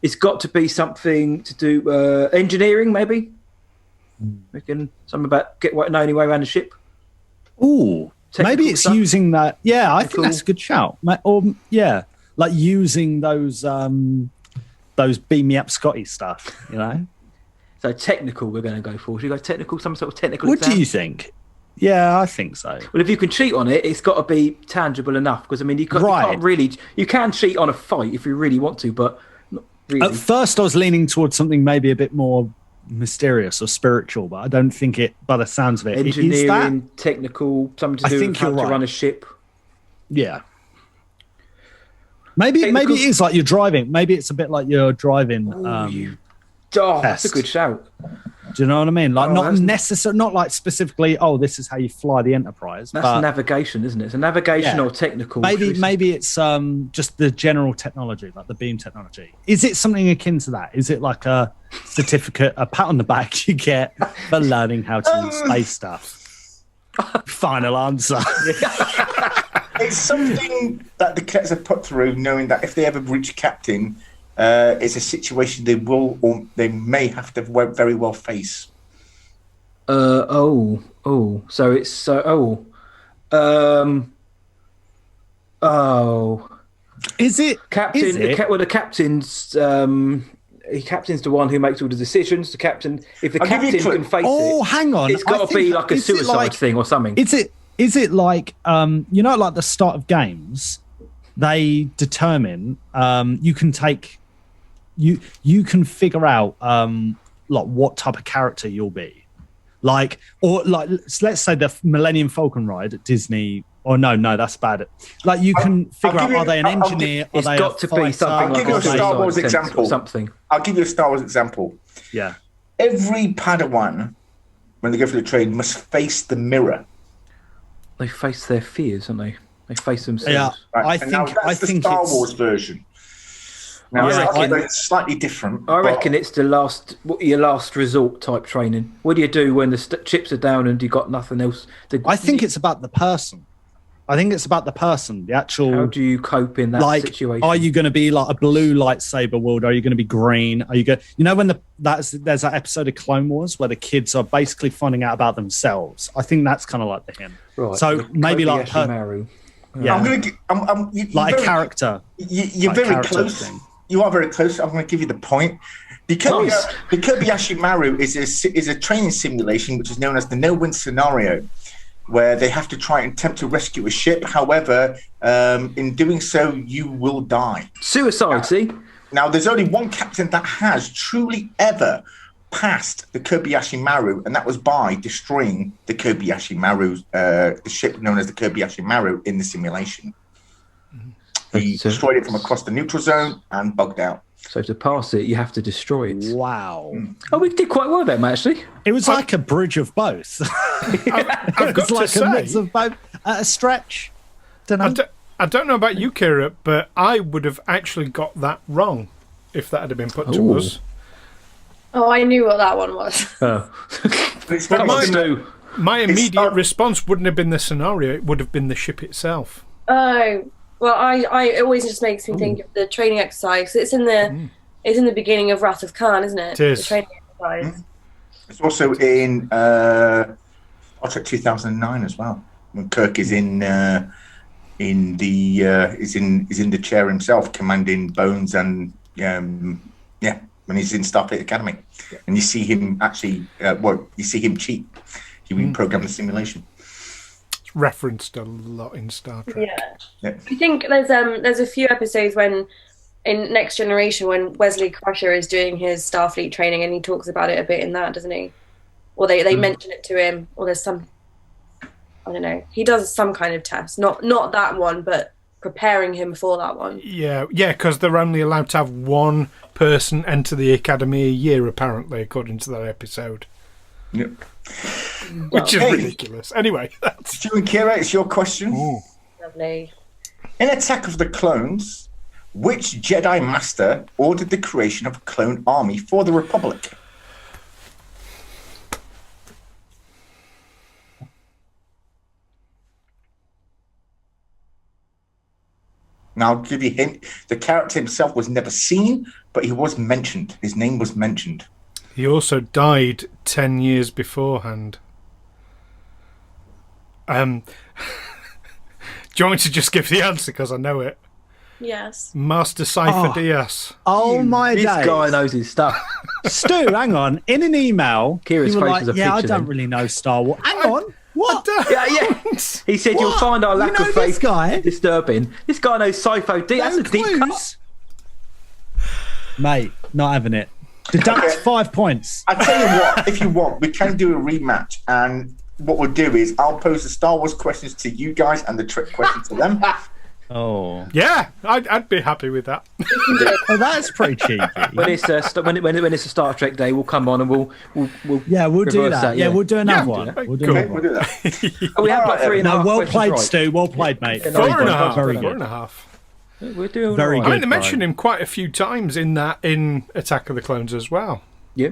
It's got to be something to do engineering, maybe. Reckon something about knowing your way around the ship. Ooh, maybe it's stuff? using that. Yeah, I think Cool. that's a good shout. Or like using those beam me up Scotty stuff. So technical, we're going to go for. Should we go technical? Some sort of technical. What exam? do you think? Yeah, I think so. Well, if you can cheat on it, it's got to be tangible enough. Because I mean, you can't really. You can cheat on a fight if you really want to, but not really. At first, I was leaning towards something maybe a bit more mysterious or spiritual, but I don't think it. By the sounds of it, Engineering, is that. technical, something to I do think with how you're to right. run a ship. Yeah. Maybe Technical- it is like you're driving. Maybe it's a bit like you're driving. That's a test. good shout. Do you know what I mean? Like Oh, not that's- necessarily, not like specifically. Oh, this is how you fly the Enterprise. That's but navigation, isn't it? It's a navigation Yeah. or technical. maybe it's just the general technology, like the beam technology. Is it something akin to that? Is it like a certificate, a pat on the back you get for learning how to use space stuff? Final answer. it's something that the cadets have put through, knowing that if they ever reach captain, it's a situation they will or they may have to very well face. So it's Is it captain? Is it? The captain's he captain's the one who makes all the decisions. The captain, if the I'll give you a captain clue. can face Oh, it, hang on. it's got to be like a is it suicide like- thing or something. Is it like like the start of games, they determine you can take you can figure out like what type of character you'll be, like, or like let's say the Millennium Falcon ride at Disney. Or no, that's bad. Like you can figure out, are they an engineer? It's are they got to be something I'll like give you a suicide Star Wars attempt example. or something. I'll give you a Star Wars example. Yeah. Every Padawan, when they go for the trade, must face the mirror. They face their fears, don't they? They face themselves. Yeah. Right? I think the Star it's- Wars version. Now, it's slightly different. I reckon it's your last resort type training. What do you do when the chips are down and you got nothing else? I think it's about the person. I think it's about the person, the actual. How do you cope in that situation? Are you going to be like a blue lightsaber wielder? Are you going to be green? Are you going? You know when there's that episode of Clone Wars where the kids are basically finding out about themselves. I think that's kind of like the him. Right, So maybe like Maru. yeah, I'm going to like a character. You're Like very character close. thing. You are very close. I'm going to give you the point. The Kobayashi Maru is a training simulation which is known as the no-win scenario, where they have to try and attempt to rescue a ship. However, in doing so, you will die. Suicide, see? Now, there's only one captain that has truly ever passed the Kobayashi Maru, and that was by destroying the Kobayashi Maru, the ship known as the Kobayashi Maru in the simulation. He destroyed it from across the neutral zone and bugged out. So to pass it, you have to destroy it. Wow. Oh, we did quite well there, Matt, actually. It was like a bridge of both. I've got It's like to a mix say, of both at a stretch. Don't know. I don't know about you, Kiera, but I would have actually got that wrong if that had been put to Ooh. us. Oh, I knew what that one was. Oh. It's very mine- similar. My It's immediate not- response wouldn't have been the scenario; it would have been the ship itself. Oh, well, I it always just makes me think of the training exercise. It's in the beginning of Wrath of Khan, isn't it? It is. The training exercise. It's also in Star Trek 2009 as well, when Kirk is in the chair himself, commanding Bones, and when he's in Starfleet Academy, and you see him actually, you see him cheat. He reprogrammed the simulation. It's referenced a lot in Star Trek. Yeah. I think there's a few episodes when in Next Generation when Wesley Crusher is doing his Starfleet training and he talks about it a bit in that, doesn't he? Or they mention it to him, or there's some, I don't know. He does some kind of test, not that one, but preparing him for that one. Yeah, because they're only allowed to have one person enter the academy a year, apparently, according to that episode. Yep. Which is Hey. ridiculous. Anyway, that's Stu and Kiera, it's your question. Lovely. In Attack of the Clones, which Jedi Master ordered the creation of a clone army for the Republic? Now, I'll give you a hint. The character himself was never seen, but he was mentioned. His name was mentioned. he also died 10 years beforehand. Do you want me to just give the answer because I know it? Yes. Master Cypher Oh. Diaz. Oh my This days. guy knows his stuff. Stu, hang on. In an email, Kira's you were face like, is a yeah, I picture don't then." really know Star Wars. Hang on. What? Yeah. He said you'll What? find our You lack know of this faith guy? disturbing. This guy knows Sifo D. That's No a deep cut. clues? Mate, not having it. Deduct Okay. 5 points. I tell you what, if you want, we can do a rematch, and what we'll do is I'll pose the Star Wars questions to you guys and the trick questions to them. Oh. Yeah, I'd be happy with that. Oh, that's pretty cheeky. When it's when it's a Star Trek day, we'll come on and we'll Yeah, we'll do reverse that. Yeah, we'll do another Yeah, one. okay, We'll do cool. another We'll one. do that. Oh, we have like 3.5 No, well questions played, right. Stu. Well played, mate. Yeah, Four Very and a good, half. very Four good. and a half. We're doing Very all I right. mean, they mentioned him quite a few times in Attack of the Clones as well. Yeah.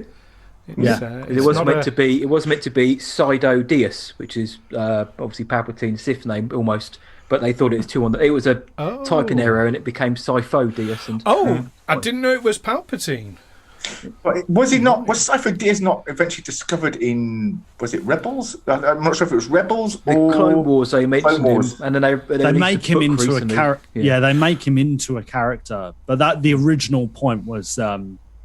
It's, It was meant to be. It was meant to be Sido Dias, which is obviously Palpatine's Sith name almost. but they thought it was two on the. It was a typing error, and it became Sifo-Dyas. And I didn't know it was Palpatine. But was he not? Was Sifo-Dyas not eventually discovered in? Was it Rebels? I'm not sure if it was Rebels or Clone Wars. They mentioned him, and then they make him into a character. Yeah, they make him into a character. But that the original point was, there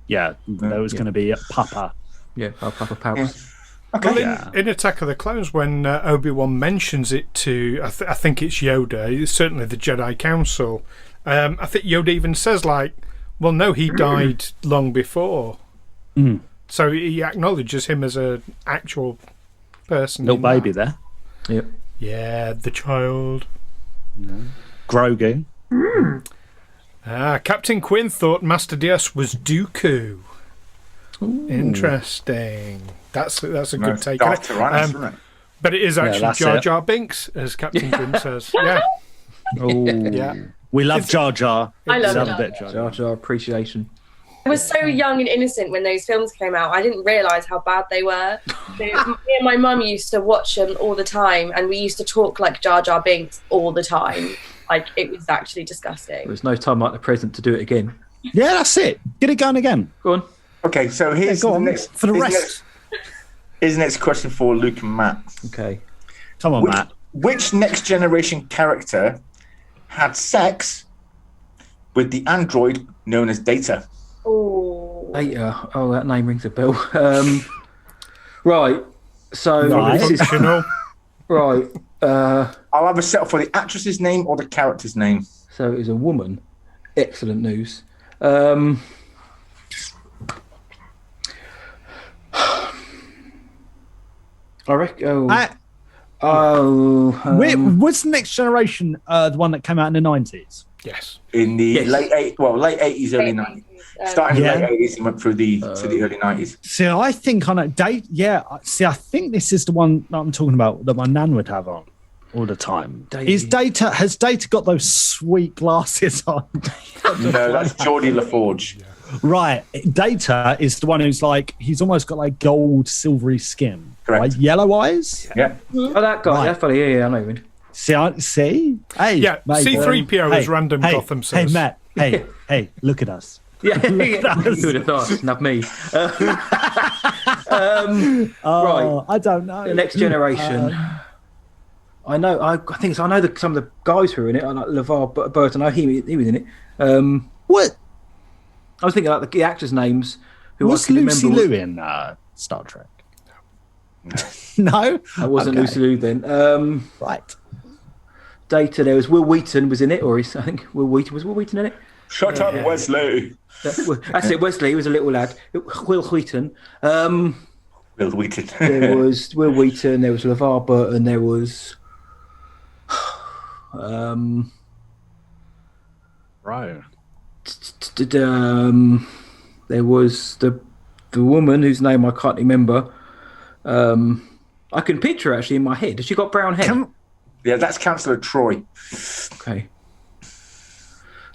was going to be a Papa. Yeah, Papa Palps. Okay. Well, in Attack of the Clones, when Obi-Wan mentions it to, I think it's Yoda, it's certainly the Jedi Council, I think Yoda even says, like, well, no, he died long before. Mm. So he acknowledges him as an actual person. Little baby there. Yep. Yeah, the child. No. Grogu. Captain Quinn thought Master Diaz was Dooku. Ooh. Interesting. That's a good take. But it is actually Jar Jar Binks, as Captain Quinn says. Yeah. Oh, yeah. We love Jar Jar. I love Jar Jar appreciation. I was so young and innocent when those films came out. I didn't realise how bad they were. So, me and my mum used to watch them all the time, and we used to talk like Jar Jar Binks all the time. Like, it was actually disgusting. There's no time like the present to do it again. Yeah, that's it. Get it going again. Go on. Okay, so here's the next for the rest. Here's the next question for Luke and Matt. Okay. Come on, Matt. Which next generation character had sex with the android known as Data? Oh. Data. Oh, that name rings a bell. Right. So this is right. I'll either settle for the actress's name or the character's name. So it was a woman. Excellent news. I reckon. Was Next Generation the one that came out in the 90s? Yes. In the late 80s, early 90s. Starting in the late 80s and went through to the early 90s. See, I think on a date, I think this is the one that I'm talking about that my nan would have on all the time. Has Data got those sweet glasses on? No, that's Geordie LaForge. Right. Data is the one who's like, he's almost got like gold, silvery skin. Correct. Right? Yellow eyes? Yeah. Oh, that guy. Right. That's funny. Yeah, I know him. See? Hey. Yeah, mate, C-3PO is random Gotham says. Hey, Matt. Hey, look at us. Yeah, you would have thought, not me. Right. I don't know. The Next Generation. I know. I think I know some of the guys who are in it. I like LeVar Burton. I know he was in it. What? I was thinking like the actors' names. Was Lucy Liu in Star Trek? No, that wasn't Lucy Liu then. Right. Data. There was Will Wheaton was in it, or I think Will Wheaton was Will Wheaton in it. Shut up, Wesley. That's it. Wesley. He was a little lad. Will Wheaton. Will Wheaton. There was Will Wheaton. There was LeVar Burton. There was. Right. There was the woman whose name I can't remember. I can picture her actually in my head. Has she got brown hair? Yeah, that's Councillor Troy. Okay.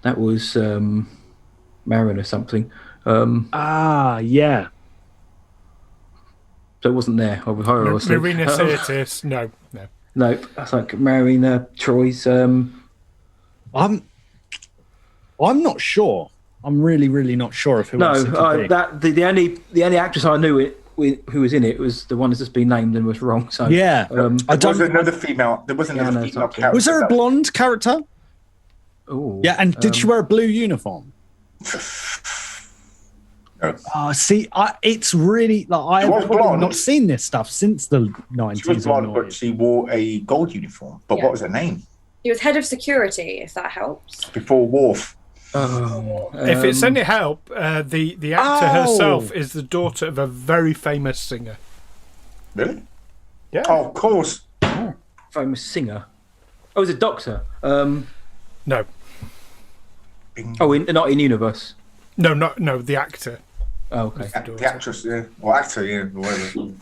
That was Marin or something. Yeah. So it wasn't there. Marina Sirtis. No. No, that's like Marina Troy's. I'm not sure. I'm really, really not sure of who. The only actress I knew who was in it was the one that's just been named and was wrong. So yeah, there wasn't another female character. Was there a blonde character? Oh, yeah, and did she wear a blue uniform? No. It's really like I've probably not seen this stuff since the 90s. She was blonde, but she wore a gold uniform. But what was her name? She was head of security, if that helps. Before Worf. If it's any help, the actor herself is the daughter of a very famous singer. Really? Yeah. Oh, of course. Famous singer. Oh, was a doctor. No. Oh, not in universe. No, the actor. Oh, okay. The actress, yeah. Or actor, yeah. Or whatever.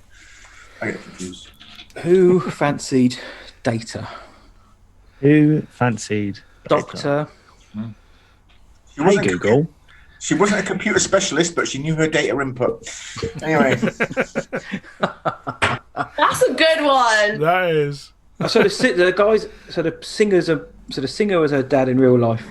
I get confused. Who fancied Data? Who fancied Doctor? Hey, Google. She wasn't a computer specialist, but she knew her data input. Anyway. That's a good one. That is. So the guys, so the singer was her dad in real life.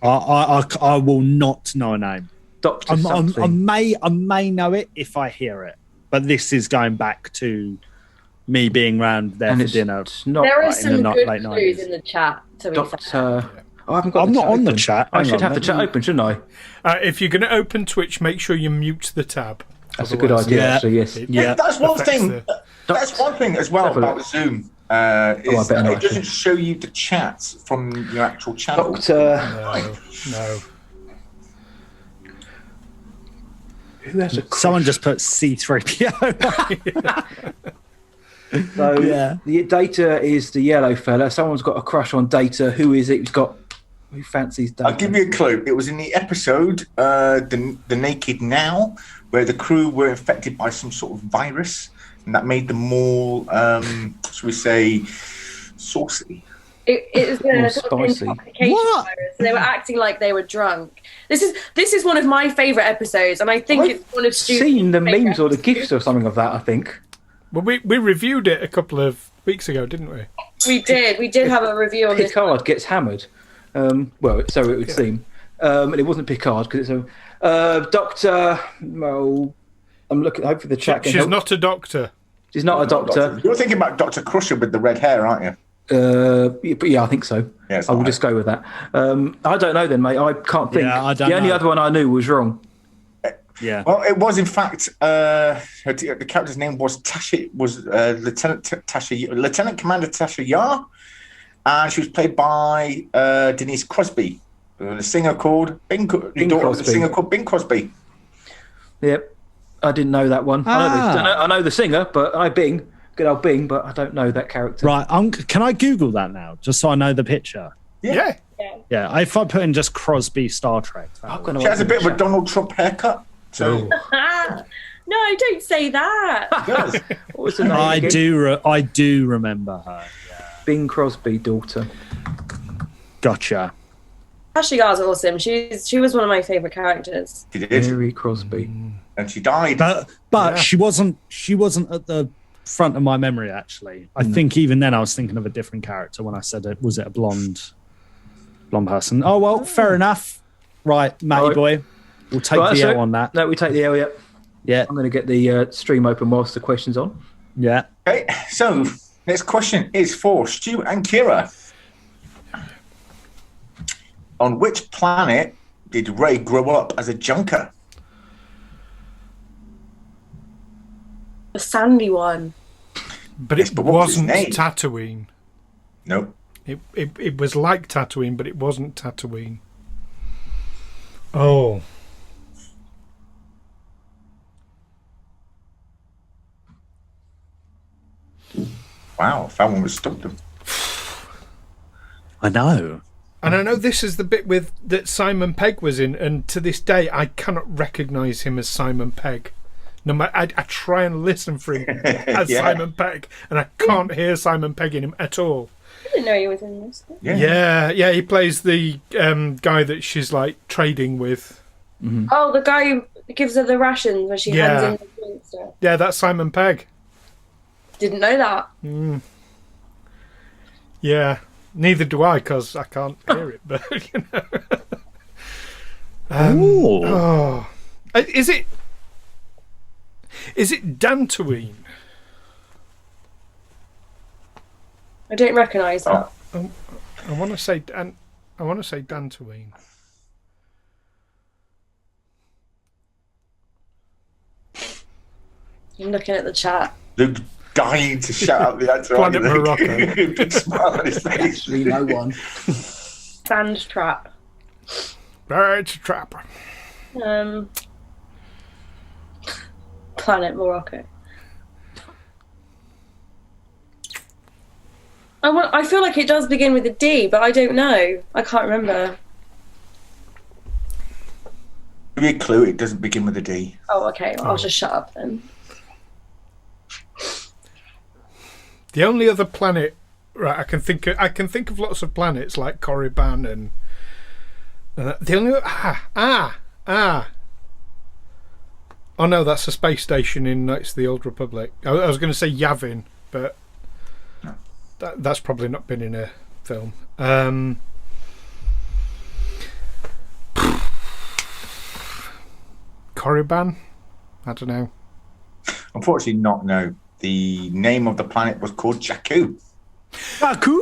I will not know a name. Doctor I something. may know it if I hear it, but this is going back to me being round there And for it's dinner. not There are right, in the some good late clues 90s. in the chat. To be fair. Doctor. Oh, I haven't got. I'm the not chat on the open. chat. I Hang should on, have the chat open, shouldn't I? If you're going to open Twitch, make sure you mute the tab. That's a good Otherwise, idea. Yeah. Actually, yes. Yeah. That's one affects thing. the- That's one thing as well Have a look. about Zoom. I Is better that not, it doesn't show you the chats from your actual channel. Doctor. No. Who has a Someone just put C3PO. So Yeah. the Data is the yellow fella. Someone's got a crush on Data. Who is it? Who fancies Data? I'll give you a clue. It was in the episode the Naked Now, where the crew were infected by some sort of virus, and that made them more, should we say, saucy. It was More the sort of spicy. intoxication What? virus. They were acting like they were drunk. This is one of my favourite episodes, and I think I've it's one of Stu's seen the favourite memes or the episodes. gifs or something of that. I think. Well, we reviewed it a couple of weeks ago, didn't we? We did have a review on this. Picard gets hammered. Well, so it would seem, and it wasn't Picard because it's a Doctor. Well, I'm looking. Hopefully the chat can She's help. not a doctor. She's not a doctor. You're thinking about Dr. Crusher with the red hair, aren't you? But yeah, I think so. Yeah, it's I will alright. just go with that. I don't know then, mate. I can't think. Yeah, I don't the only know. other one I knew was wrong. Yeah. Well, it was in fact the character's name was Lieutenant Commander Tasha Yar, and she was played by Denise Crosby, the singer called Bing Crosby. The singer called Bing Crosby. Yep, I didn't know that one. I know the singer, but good old Bing, but I don't know that character. Right. Can I Google that now, just so I know the picture? Yeah. Yeah. If I put in just Crosby Star Trek. I'm gonna She has a open bit the of a chat. Donald Trump haircut. So No, don't say that. does. What was the name I again? do. I do remember her. Bing Crosby daughter. Gotcha. Ashley Gar's awesome. She was one of my favourite characters. She did, Mary Crosby. and she died. But Yeah. she wasn't at the front of my memory. Actually, I think even then I was thinking of a different character when I said it. Was it a blonde person? Oh well, fair enough. Right, Matty Right. boy, we'll take Right, the so- L on that. No, we take the L. Yep. Yeah, I'm going to get the stream open whilst the question's on. yeah. Okay, so next question is for Stu and Kiera. On which planet did Ray grow up as a junker? The sandy one. But Yes, it but what was his wasn't name? Tatooine. Nope. It was like Tatooine, but it wasn't Tatooine. Oh. Wow, that one was stumped him. I know. And I know this is the bit with that Simon Pegg was in, and to this day I cannot recognise him as Simon Pegg. No matter, I try and listen for him as Yeah. Simon Pegg, and I can't hear Simon Pegg in him at all. I didn't know he was in this. Yeah, he plays the guy that she's like trading with. Oh, the guy who gives her the rations when she Yeah. hands in the drink stuff. Yeah, that's Simon Pegg. Didn't know that. Yeah, neither do I because I can't hear it. But you know, Ooh. oh, is it Dantooine? I don't recognise that. I want to say Dantooine. I'm looking at the chat. Luke dying to shout out the answer. Planet aren't you, Luke? Morocco. Big smile on his face. Actually, no one. Sand trap. It's a trap. Planet Morocco. I feel like it does begin with a D, but I don't know. I can't remember. Give me a clue. It doesn't begin with a D. Oh, okay. I'll just shut up then. The only other planet, right? I can think of lots of planets like Korriban and the only Oh no, that's a space station in Knights of the Old Republic. I was going to say Yavin, but that's probably not been in a film. Korriban? I don't know. Unfortunately, not. No, the name of the planet was called Jakku. Baku?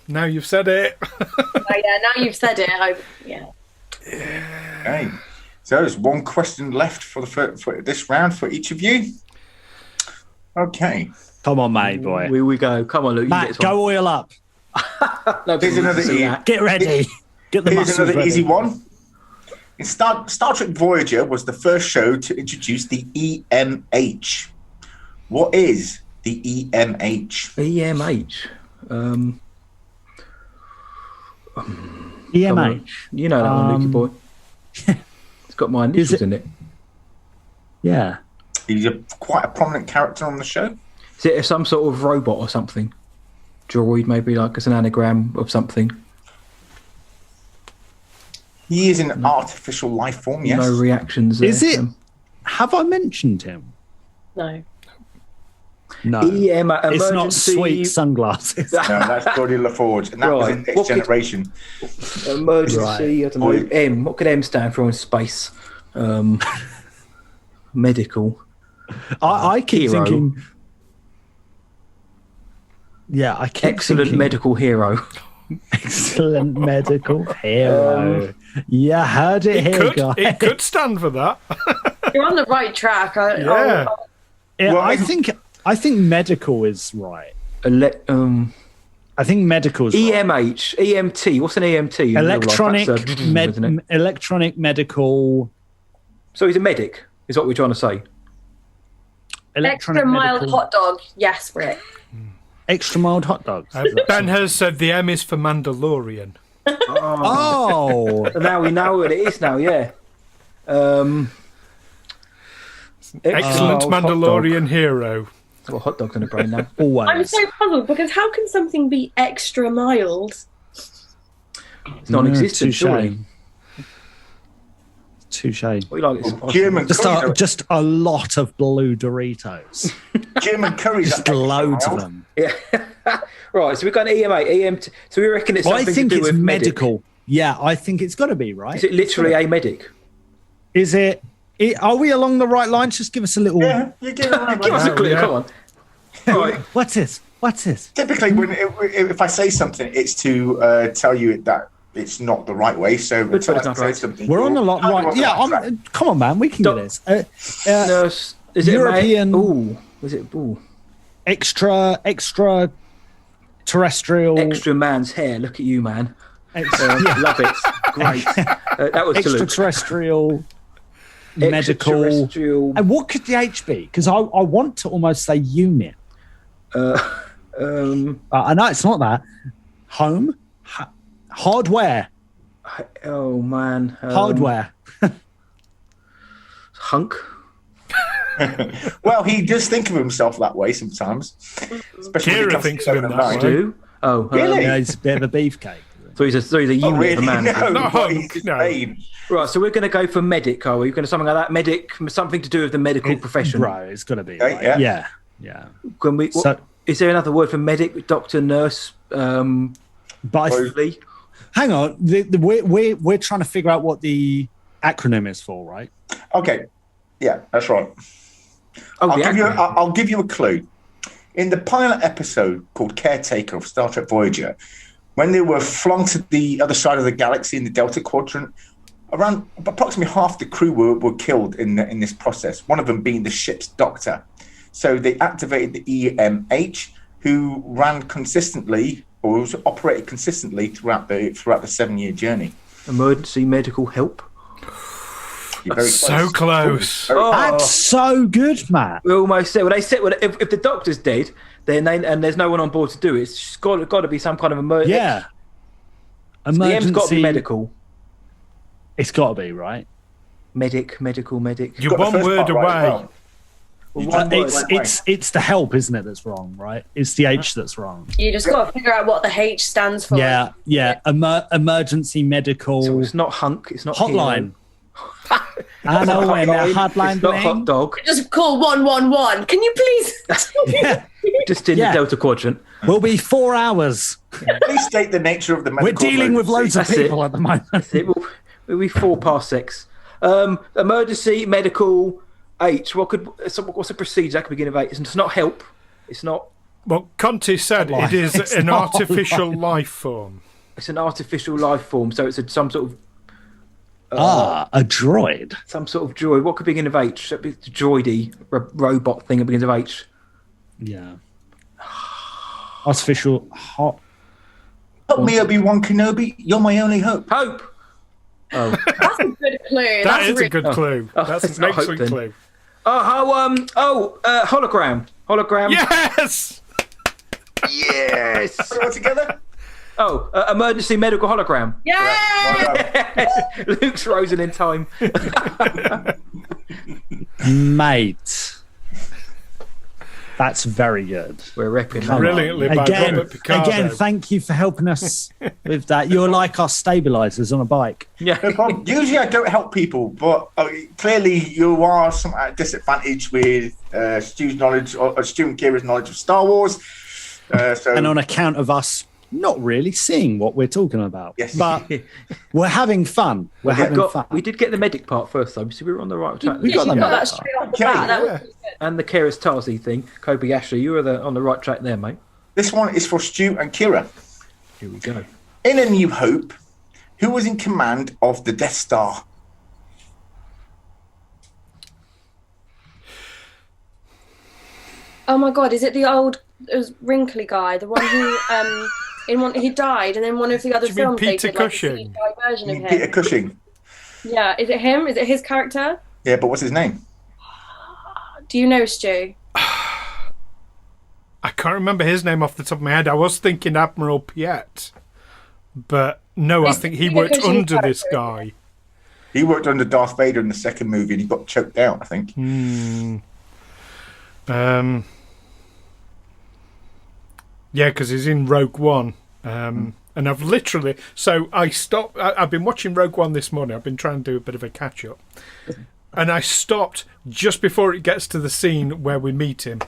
Now you've said it. Now you've said it. Okay. So there's one question left for this round for each of you. Okay. Come on, mate, boy. Here we go. Come on, Luke. Matt, go oil up. Here's another Get ready. Get the Here's muscles another ready. easy one. In Star Trek Voyager was the first show to introduce the EMH. What is the EMH? EMH. EMH. You know that one, Lukey boy. It's got my initials in it. Yeah. He's quite a prominent character on the show. Is it some sort of robot or something? Droid, maybe, like it's an anagram of something. He is an artificial life form, yes. No reactions there. Is it? Have I mentioned him? No. No. EM, It's not sweet sunglasses. No, that's Geordie LaForge, and that was in Next Generation. Emergency, I don't know. M. What could M stand for in space? Medical. I keep Hero. thinking. Yeah, I keep Excellent thinking, medical hero. Excellent medical hero. Yeah, heard it here, guys. It could stand for that. You're on the right track. Yeah. Yeah, Well, I think medical is right. I think medical is right. EMH, EMT. What's an EMT? in real life? Electronic, That's isn't it? electronic medical. So he's a medic, is what we're trying to say. Extra mild hot dog. Yes, Rick. Extra mild hot dogs. Ben has said the M is for Mandalorian. Oh, Now we know what it is now, yeah. Excellent Mandalorian hero. Got hot dogs in the brain now. always. I'm so puzzled because how can something be extra mild? It's non-existent, surely. Touche. What you like? It's German curry. Just a lot of blue Doritos. German curry. Just loads of them. Yeah. Right, so we've got an EMA, EMT. So we reckon it's Well, something I think to do it's with medical. Yeah, I think it's got to be, right? Is it literally a medic? Is it? Are we along the right lines? Just give us a little. Yeah, you give it right. Give us a clue, come on. Right. What's this? What's this? Typically, if I say something, it's to tell you that it's not the right way. So But until it's I not say right. something, We're on the you're lot, right? on the Yeah, track. come on, man. We can do this. Nurse. Is it European- Ooh, was it? Ooh. Extra terrestrial. Extra man's hair. Look at you, man. Yeah. Love it. Great. That was to Luke. Extraterrestrial. Medical. Extraterrestrial. And what could the H be? Because I want to almost say unit. I know it's not that. Home. Hardware. Oh man. Hardware. Hunk. Well, he does think of himself that way sometimes. Especially when it Kiera comes to thinks of him that 7 and 9. way. Do? Oh, Really? Yeah, he's a bit of a beefcake. So he's a unit Not of really, a man. no. Not but hunk, he's no. made. Right, so we're going to go for medic, are we? We're going to something like that. Medic, something to do with the medical profession. Right, it's got to be. Okay, Right. yeah. Yeah. Can we? Is there another word for medic? Doctor, nurse, But Lee? hang on, we're trying to figure out what the acronym is for, right? Okay, yeah, that's right. Oh, I'll give you a clue. In the pilot episode called Caretaker of Star Trek Voyager, when they were flung to the other side of the galaxy in the Delta Quadrant, around approximately half the crew were killed in this process, one of them being the ship's doctor. So they activated the EMH, who ran consistently, or was operated consistently throughout the 7-year journey. Emergency medical help. You're very So close. That's so good, Matt. We almost said. Well, they said, if the doctor's dead, then and there's no one on board to do it, it's got to be some kind of emergency. Yeah. So the M's got to be medical. It's got to be, right? Medical. You're one word away. It's the help, isn't it, that's wrong, right? It's the H that's wrong. You just got to figure out what the H stands for. Yeah. Emergency medical. So it's not hunk. It's not hotline. I know when a hotline It's not hot bling. dog. Just call 111. Can you please? Yeah. Just in Yeah. the Delta Quadrant. Will be 4 hours. Please state the nature of the medical We're dealing with loads of That's it. people at the moment. It will be 4 past 6. Emergency, medical, H. What's a procedure that could begin with H? It's not help. It's not. Well, Conti said it is It's an not artificial life form. It's an artificial life form, so it's some sort of A droid. droid. What could begin with H? That'd be the droidy robot thing that begins with H. Yeah. Artificial hot. Help me, Obi-Wan Kenobi. You're my only hope. Hope. Oh, That's a good clue. That is a good clue. Oh, That's it's an not hope excellent then. clue. Hologram. Hologram. Yes! Yes. Put it all together. Oh, emergency medical hologram. Yeah. Luke's frozen in time. Mate. That's very good. We're repping. Come on. Brilliantly by Robert Picardo. Again, thank you for helping us with that. You're like our stabilizers on a bike. Yeah. No problem. Usually I don't help people, but clearly you are some at a disadvantage with Stu's knowledge, or Stu and Kiera's knowledge of Star Wars. So And on account of us not really seeing what we're talking about. Yes. But we're having fun. We're having fun. We did get the medic part first, though, so we were on the right track. We got You them. got that straight off the bat. That was good. And the Kiera's Tarzi thing, Kobayashi, you were on the right track there, mate. this one is for Stu and Kiera. Here we go. In A New Hope, who was in command of the Death Star? Oh my god, is it the old wrinkly guy, the one who he died, and then one of the other Do you mean films they Peter did like a Cushing? CGI version of him. Peter Cushing. Yeah, is it him? Is it his character? Yeah, but what's his name? Do you know, Stu? I can't remember his name off the top of my head. I was thinking Admiral Piet. But no, I Is think he Peter worked Cushing's under this character? guy. He worked under Darth Vader in the second movie and he got choked out, I think. Yeah, because he's in Rogue One. And I've literally... So I've been watching Rogue One this morning. I've been trying to do a bit of a catch-up. And I stopped just before it gets to the scene where we meet him.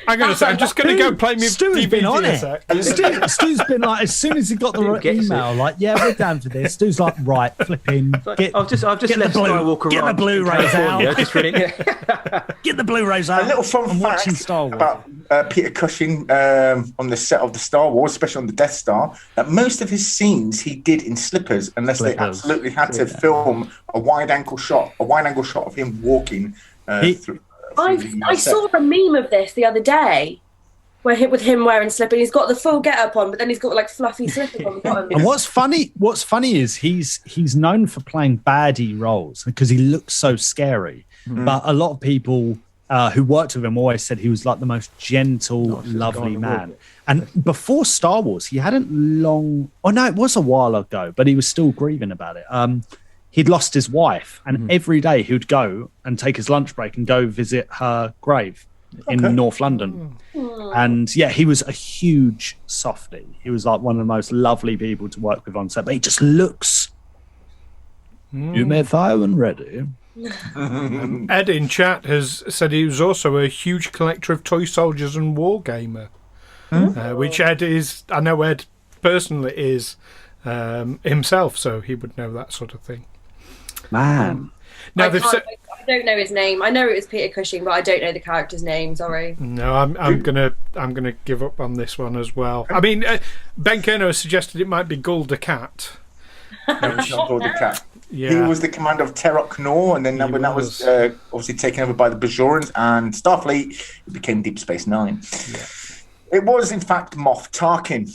I'm just going to go play me Stu's DVD been on a it. sec. Stu's been like, as soon as he got the Dude gets email, like, yeah, we're down for this. Stu's like, right, flipping. I've just get left the Skywalker get the Ranch in Blu-rays California, out. just reading, Get the Blu-rays out. A little fun I'm watching fact Star Wars. about Peter Cushing on the set of the Star Wars, especially on the Death Star, that most of his scenes he did in slippers, unless they absolutely had to film a wide angle shot of him walking through. I saw a meme of this the other day, with him wearing slippers. He's got the full get-up on, but then he's got like fluffy slippers on the bottom. And what's funny is he's known for playing baddie roles because he looks so scary. But a lot of people who worked with him always said he was like the most gentle, lovely man. And before Star Wars, he hadn't long. Oh no, it was a while ago, but he was still grieving about it. He'd lost his wife, and every day he would go and take his lunch break and go visit her grave in North London. And yeah, he was a huge softie. He was like one of the most lovely people to work with on set, but he just looks. You may fire when ready. Ed in chat has said he was also a huge collector of toy soldiers and wargamer, which Ed is. I know Ed personally is himself, so he would know that sort of thing. Man. Now I they've said, don't know his name. I know it was Peter Cushing, but I don't know the character's name. Sorry. no, I'm gonna give up on this one as well. I mean, Ben Kerno has suggested it might be Gulda Cat. It's not called the cat. Yeah. He was the commander of Terok Nor, and then when that was obviously taken over by the Bajorans and Starfleet, it became Deep Space Nine. It was, in fact, Moff Tarkin.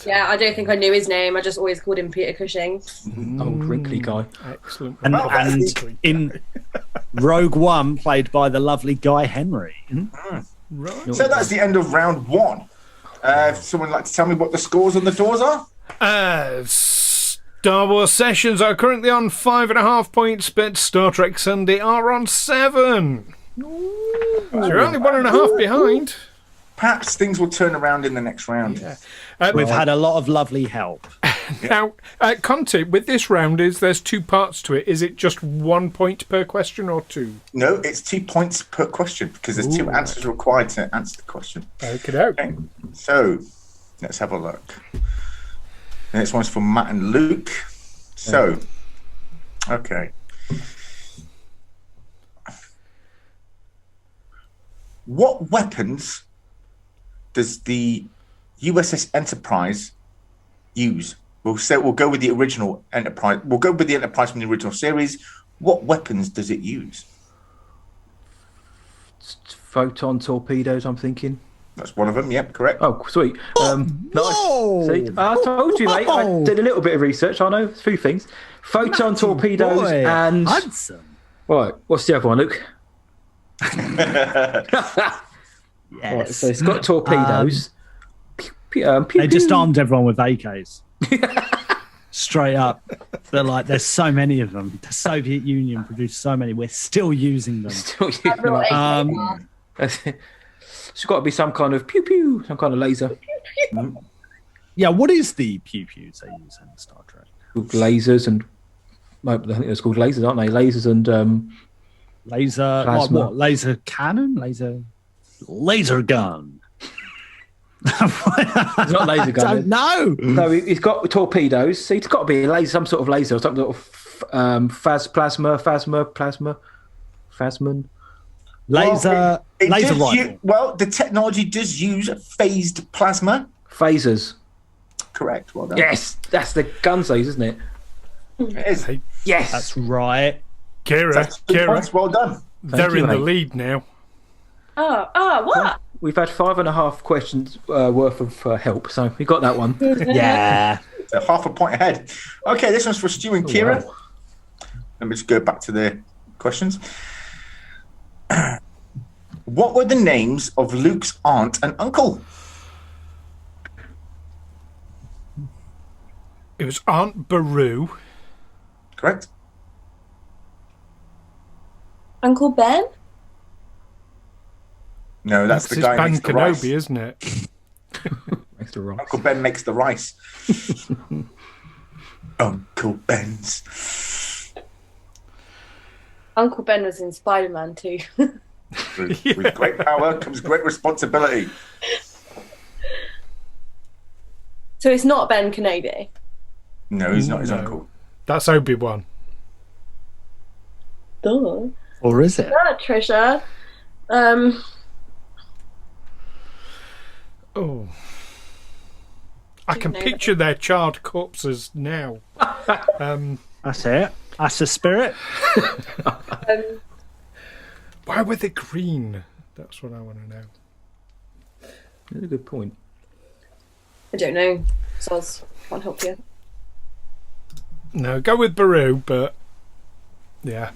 Yeah, I don't think I knew his name. I just always called him Peter Cushing. Old wrinkly guy. Excellent. And in Rogue One, played by the lovely Guy Henry. Right. So that's the end of round one. Someone like to tell me what the scores on the doors are? Star Wars Sessions are currently on 5.5 points, but Star Trek Sunday are on 7. So you're only 1.5 behind. Perhaps things will turn around in the next round. Yeah. We've had a lot of lovely help. Now, Conti, with this round, there's 2 parts to it. Is it just 1 point per question or 2? No, it's 2 points per question because there's 2 answers required to answer the question. Okay. So let's have a look. The next one's from Matt and Luke. So, okay. What weapons does the USS Enterprise use? We'll go with the original Enterprise. We'll go with the Enterprise from the original series. What weapons does it use? Photon torpedoes, I'm thinking. That's one of them. Yep, correct. Oh, sweet. Nice. See, I told you, mate. I did a little bit of research. I know a few things. Photon torpedoes and Hudson. Right. What's the other one, Luke? Yes. Right, so it's got torpedoes. Pew, They just pew. armed everyone with AKs. Straight up. They're like, there's so many of them. The Soviet Union produced so many. We're still using them. Still using them. It's got to be some kind of pew pew, some kind of laser. Yeah, what is the pew pews they use in Star Trek? With lasers and I think it's called lasers, aren't they? Lasers and Laser, Plasma. what? Laser cannon? Laser gun. it's not laser gun. No. No, it's got torpedoes. See, it's got to be a laser, some sort of laser, or some sort of phasman. Laser It laser does rifle. well, the technology does use phased plasma. Phasers. Correct. Well done. Yes, that's the guns they use, isn't it? It is. Yes. That's right. That's 2 points. Well done. They're you, in the mate. lead now. What? We've had 5.5 questions worth of help, so we got that one. Yeah. So half a point ahead. Okay, this one's for Stu and Kiera. wow. Let me just go back to the questions. What were the names of Luke's aunt and uncle? It was Aunt Beru. Correct. Uncle Ben? No, that's the It's guy who Ben makes the rice. Kenobi, isn't it? Makes the right. Uncle Ben makes the rice. Uncle Ben's. Uncle Ben was in Spider-Man too. With great power comes great responsibility. So it's not Ben Kenobi. No, he's not his No. uncle. That's Obi-Wan. Duh. Or is it? Trisha. Oh. I can know picture their charred corpses now. That's it. That's the spirit. Why were they green? That's what I want to know. That's a good point. I don't know. Soz, can't help you. No, go with Beru, but yeah.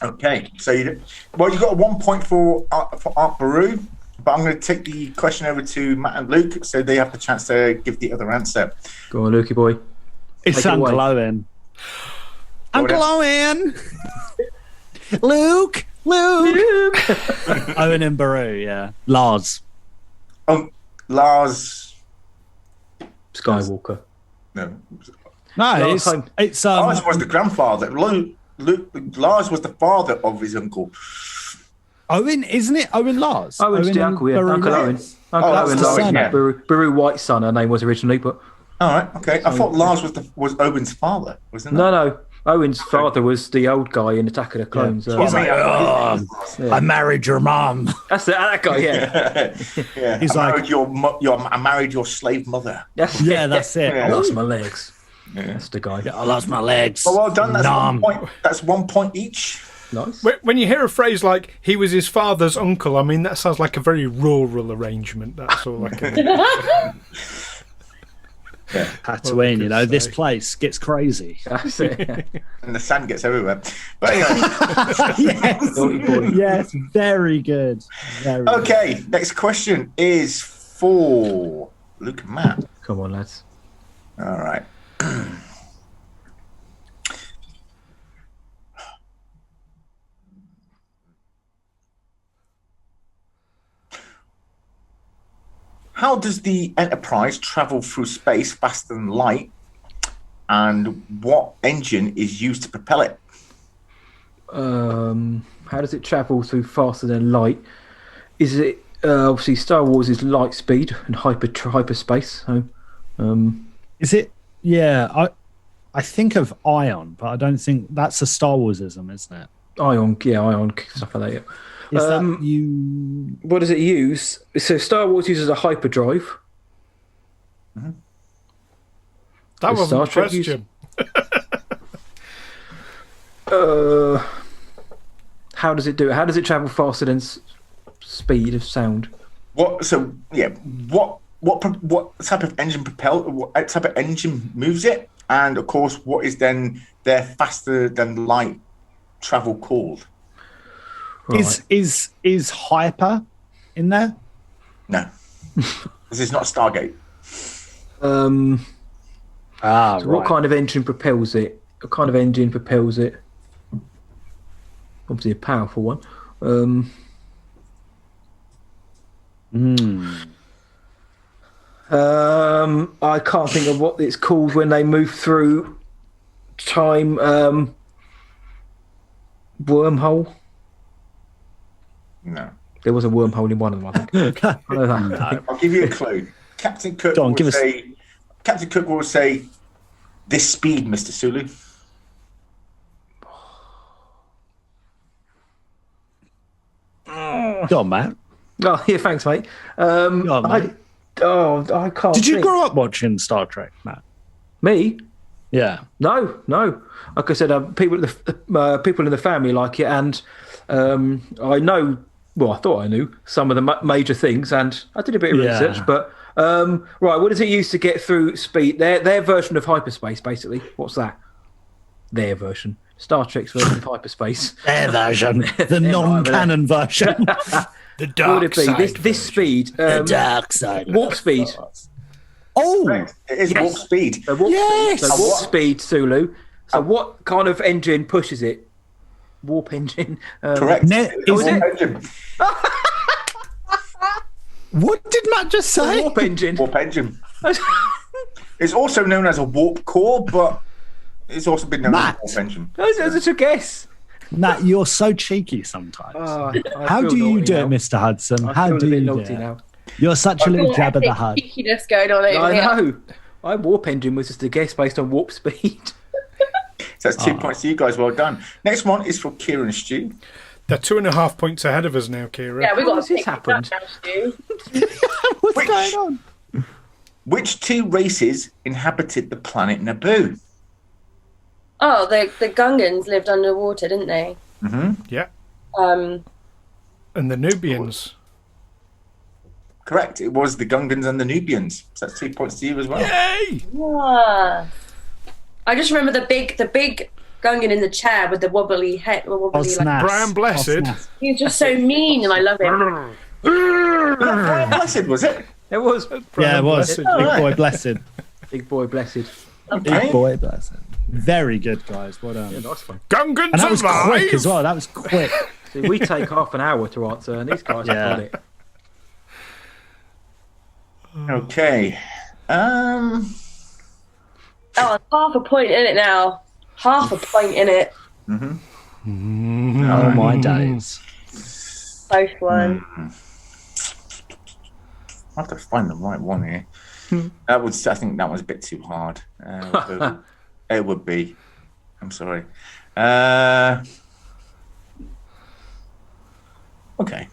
Okay, so you got a 1 point for Aunt Beru, but I'm going to take the question over to Matt and Luke, so they have the chance to give the other answer. Go on, Lukey boy. It's Take it Uncle away. Owen. Uncle Owen. Luke. Owen and Beru, yeah. Lars. Lars. Skywalker. No, No, Lars it's Lars was the grandfather. Lars was the father of his uncle. Owen, isn't it? Owen Lars. Owen's Owen the and uncle, yeah. Beru. Uncle Owen. Uncle that's Owen, the Lars, son, yeah. Beru White's son, her name was originally, but All right, okay. I thought Lars was Owen's father, wasn't it? no. Owen's father was the old guy in Attack of the Clones. Well, He's like, I married your mom. That's that guy, yeah. yeah. He's I like- married your slave mother. Yeah, that's it. Yeah. I lost my legs. Yeah. That's the guy. I lost my legs. Well done. That's Nom. 1 point. That's 1 point each. Nice. When you hear a phrase like "he was his father's uncle," I mean that sounds like a very rural arrangement. That's all I can. Tatooine, you know, this say. place gets crazy. That's it. And the sand gets everywhere. But anyway, Yes, Naughty boy. yes, very good. Very good. okay. Next question is for Luke and Matt. Come on, lads. All right. How does the Enterprise travel through space faster than light And what engine is used to propel it? How does it travel through faster than light? Is it obviously Star Wars is light speed and hyperspace? So, Is it? Yeah, I think of Ion, but I don't think that's a Star Warsism, isn't it? Ion stuff like that. Yeah. Is that you? What does it use? So Star Wars uses a hyperdrive. That Does wasn't Star a Trek question. How does it do it? How does it travel faster than speed of sound? What type of engine what type of engine moves it? And of course, what is then their faster than light travel called? Right. Is hyper in there? No, this is not Stargate. So Right. what kind of engine propels it? What kind of engine propels it? Obviously a powerful one. I can't think of what it's called when they move through time. Wormhole. No, There was a wormhole in one of them, I think. I know that. No. I'll give you a clue. Captain Cook Go on, give will us- say. Captain Cook will say, "This speed, Mr. Sulu." Go on, Matt. Oh, yeah, thanks, mate. Go on, mate. I can't. Did you think. grow up watching Star Trek, Matt? Me? Yeah. No. Like I said, people in the family like it, and I know. Well, I thought I knew some of the major things, and I did a bit of Yeah. research. But right, what does it use to get through speed? Their version of hyperspace, basically. What's that? Their version. Star Trek's version of hyperspace. Their version. The non-canon version. The What would dark it be? side. This speed. dark side. Warp speed. Oh, Correct. It is Yes. warp speed. So warp Yes! speed. So warp What- speed, Sulu. So what kind of engine pushes it? Warp engine. Correct. Ne- It is is warp it? engine. what did Matt just say? Warp engine. Warp engine. It's also known as a warp core, but it's also been known Matt. as a warp engine. That's a guess. Matt, you're so cheeky sometimes. I How feel do you naughty do now. it, Mr. Hudson? I How feel do a bit you do naughty it? now. You're such a little Cool jab of the epic hud. cheekiness going on over I here. know. My warp engine was just a guess based on warp speed. So that's 2 points to you guys. Well done. Next one is for Kiera and Stu. They're 2.5 points ahead of us now, Kiera. Yeah, we got has to this happened? What's Which- going on? Which two races inhabited the planet Naboo? Oh, the Gungans lived underwater, didn't they? Yeah. Um, And the Nubians. Correct. It was the Gungans and the Nubians. So that's 2 points to you as well. Yay! ah. I just remember the big Gungan in the chair with the wobbly head. Wobbly, like, Osnas. Brian Blessed. Osnas. he's just so mean, and I love him. Brian Blessed, was it? It was Yeah, it was. Blessed. Big boy blessed. big boy blessed. Okay. Big boy blessed. Very good, guys. Well done. Nice one. Gungans And that was alive! quick as well. That was quick. See, we take half an hour to answer, and these guys have Yeah. got it. Okay. Oh, half a point in it now. Half a point in it. Oh my days. Close one. I have to find the right one here. I think that was a bit too hard. It would be. I'm sorry. Okay.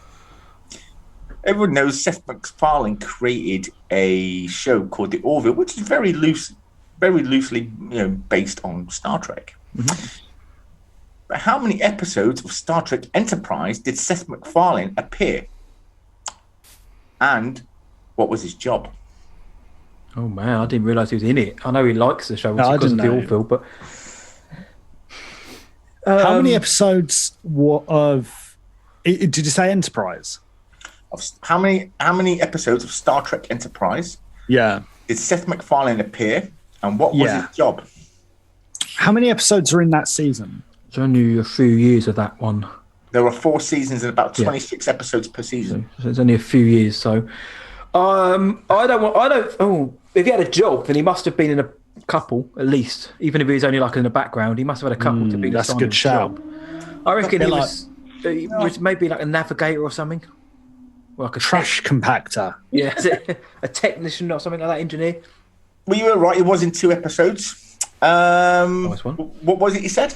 Everyone knows Seth MacFarlane created a show called The Orville, which is very loosely, based on Star Trek. But how many episodes of Star Trek Enterprise did Seth MacFarlane appear? And what was his job? Oh man, I didn't realise he was in it. I know he likes the show No, I because of the didn't know. Orville, but How many episodes of? Did you say Enterprise? How many episodes of Star Trek Enterprise Yeah. did Seth MacFarlane appear? And what was Yeah. his job? How many episodes are in that season? it's only a few years of that one. There were 4 seasons and about Yeah. 26 episodes per season. So it's only a few years. So, I don't. Oh, if he had a job, then he must have been in couple at least. Even if he was only like in the background, he must have had a couple to be. That's a good shout. I reckon They're he was maybe like a navigator or something. Or like a Trash compactor. Yeah, a technician or something like that, engineer. Well, you were right. It was in 2 episodes. Nice one. What was it you said?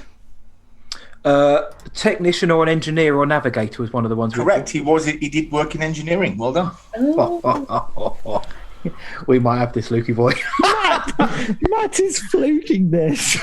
Technician or an engineer or navigator was one of the ones. Correct. He did work in engineering. Well done. We might have this, Lukey boy. Matt is fluking this.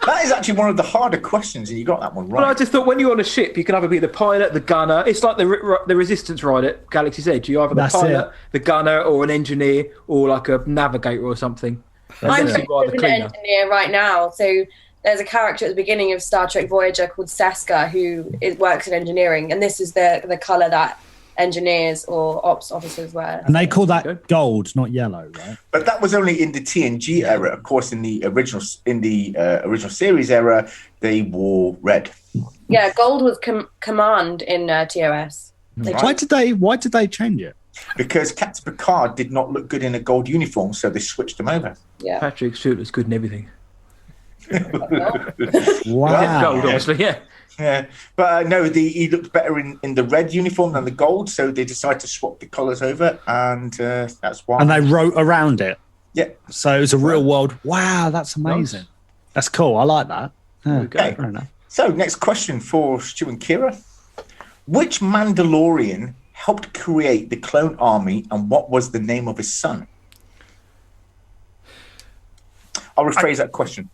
That is actually one of the harder questions, and you got that one right. Well, I just thought when you're on a ship, you can either be the pilot, the gunner. It's like the Resistance ride at Galaxy's Edge. You're either the pilot, the gunner, or an engineer, or like a navigator or something. I'm an engineer right now, so there's a character at the beginning of Star Trek Voyager called Seska who works in engineering, and this is the colour that engineers or ops officers wear. And they call that gold, not yellow, right? But that was only in the TNG era. Of course, in the original series era, they wore red. Yeah, gold was command in TOS. Why did they change it? Because Captain Picard did not look good in a gold uniform, so they switched him over. Yeah, Patrick Stewart was good in everything. Wow, gold, obviously, yeah. Yeah, but no, he looked better in the red uniform than the gold, so they decided to swap the colours over, and that's why. And they wrote around it. Yeah. So it was a real world. Wow, that's amazing. Nice. That's cool. I like that. Yeah, okay. Fair enough. So next question for Stu and Kiera. Which Mandalorian helped create the clone army, and what was the name of his son? I'll rephrase that question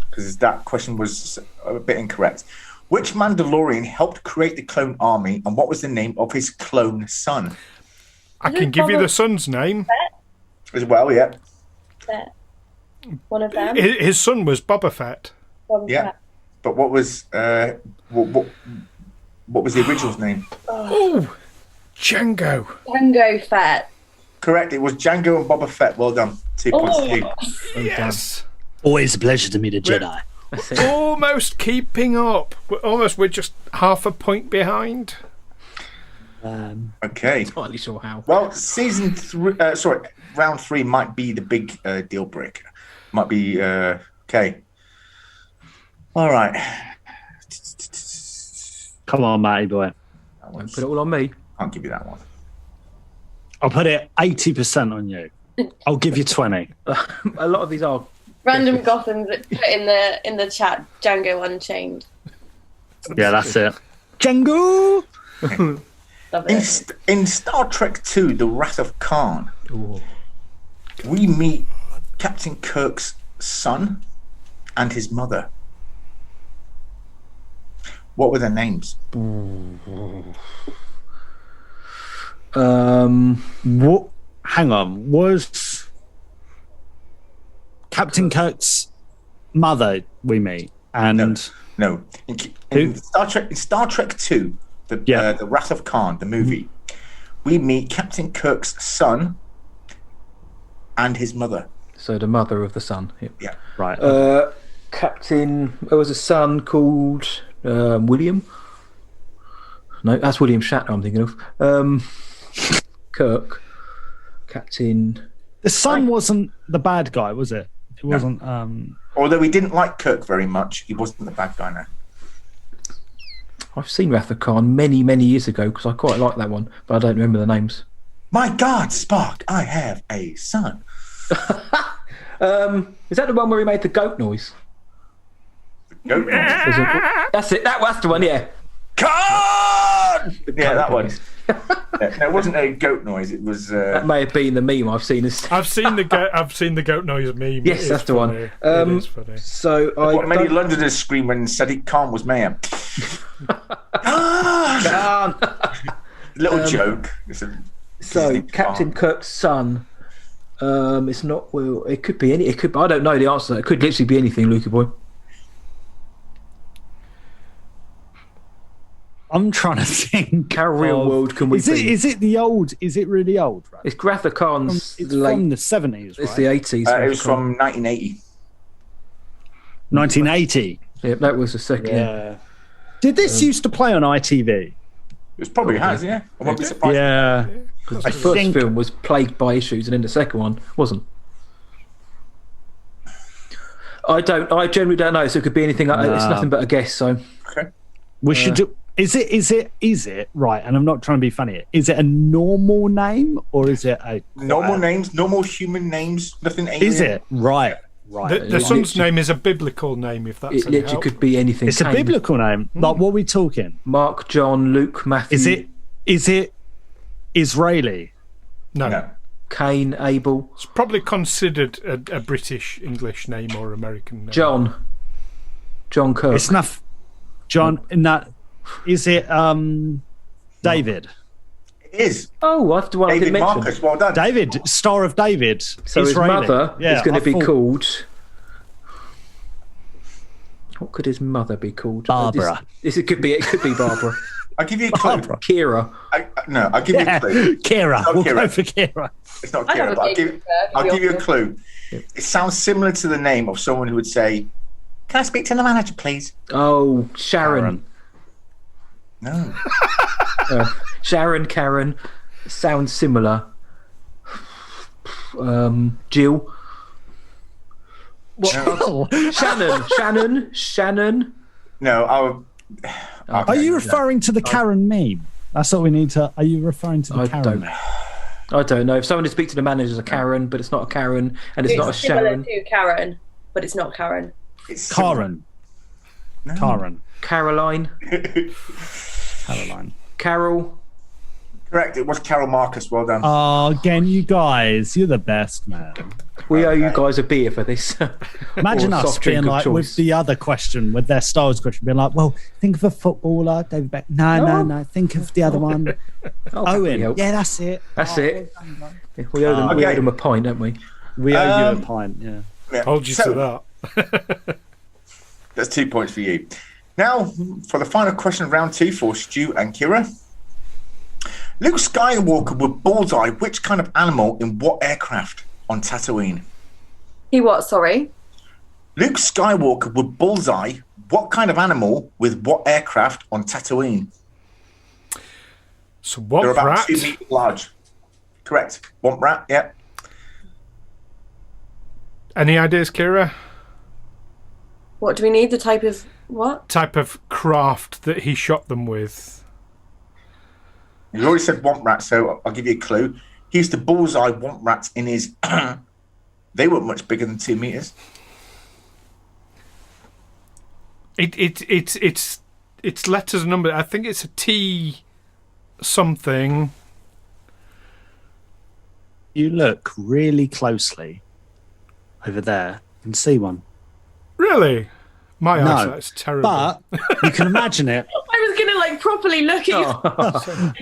because that question was a bit incorrect. Which Mandalorian helped create the clone army, and what was the name of his clone son? I can give you the son's name. As well, yeah. Fett. One of them. His son was Boba Fett. Yeah, but what was what was the original's name? Oh, Django. Django Fett. Correct. It was Django and Boba Fett. Well done. 2 points to you. Yes. Always a pleasure to meet a Jedi. We're almost keeping up. We're just half a point behind. Okay. Not entirely sure how. Well, round 3 might be the big deal breaker. Might be okay. All right. Come on, Matty boy. Don't put it all on me. I'll give you that one. I'll put it 80% on you. I'll give you 20. A lot of these are random Gothams that put in the chat Django Unchained. Yeah, that's it. Django. In Star Trek II, The Wrath of Khan, we meet Captain Kirk's son and his mother. What were their names? What? Hang on. Was Captain Kirk's mother we meet? And no. In Star Trek 2, the Wrath of Khan, the movie, we meet Captain Kirk's son and his mother. So the mother of the son. Yep. Yeah. Right. There was a son called William. No, that's William Shatner I'm thinking of. Kirk. Captain. The son wasn't the bad guy, was it? It wasn't. Although we didn't like Kirk very much, he wasn't the bad guy now. I've seen Wrath of Khan many, many years ago because I quite like that one, but I don't remember the names. My God, Spock, I have a son. Is that the one where he made the goat noise? The goat noise? That's it. That's the one, yeah. Khan! Yeah, that one. No, it wasn't a goat noise. It was. That may have been the meme I've seen. I've seen the goat noise meme. Yes, that's the one. It is funny. So what many Londoners scream when Sadiq Khan was mayor? Khan! Little joke. So Captain Kirk's son. It's not. Well, it could be any. It could. I don't know the answer. It could literally be anything, Lukey boy. I'm trying to think. How real world can we be? Is it the old? Is it really old? Right? It's Wrath of Khan's. It's from the 70s, right? It's the 80s. It was from 1980. 1980. Yeah, that was the second. Yeah. Did this used to play on ITV? It probably has, yeah. I won't be surprised. Yeah. The first film was plagued by issues, and then the second one wasn't. I generally don't know, so it could be anything. It's nothing but a guess. So Okay. We should do. Is it right? And I'm not trying to be funny. Is it a normal name or is it a Normal names, normal human names, nothing alien. Is it right? Right. The son's name is a biblical name, if that's it any literally help. could be anything. It's a biblical name. Like, what are we talking? Mark, John, Luke, Matthew. Is it Israeli? No. Cain, Abel. It's probably considered a British English name or American name. John Kirk. It's enough. John. Is it David? It is. Oh, I have to. David Marcus, well done. David, Star of David. So Israeli. his mother is going to be thought called. What could his mother be called? Barbara. It could be Barbara. I'll give you a clue. Barbara. Kiera. I'll give you a clue. Kiera. Not We'll Kiera. go for Kiera. It's not I have Kiera, a but big I'll give you a clue. It sounds similar to the name of someone who would say, "Can I speak to the manager, please?" Oh, Sharon. No. Sharon, Karen. Sounds similar. Jill. Jill. Shannon. No, Are you referring to the Karen meme? That's what we need to. Are you referring to the Karen meme? I don't know. If someone to speak to the manager is a Karen, but it's not a Karen, and it's not a Sharon. Similar to Karen, but it's not Karen. It's Karen. No. Karen. Caroline. Caroline. Carol. Correct. It was Carol Marcus. Well done. Oh, again, you guys, you're the best, man. We owe you guys a beer for this. Imagine Or us soft drink being of like choice. with the other question, with their Star Wars question, being like, well, think of a footballer, David Beckham. No. Think of the other one. Owen. help. Yeah, that's it. That's it. We owe them a pint, don't we? We owe you a pint, yeah. Yeah. Hold you So, to that. That's 2 points for you. Now, for the final question of round 2 for Stu and Kiera. Luke Skywalker would bullseye which kind of animal in what aircraft on Tatooine? He what? Sorry. Luke Skywalker would bullseye what kind of animal with what aircraft on Tatooine? So what They're about rat? 2 meters large. Correct. Womp rat, yeah. Any ideas, Kiera? What do we need? The type of what? Type of craft that he shot them with. You already said womp rat, so I'll give you a clue. He used to bullseye womp rats in his... They weren't much bigger than 2 meters. It's letters and numbers. I think it's a T something. You look really closely over there and see one. Really? My No, eyesight's terrible. But you can imagine it. I was gonna properly look at you.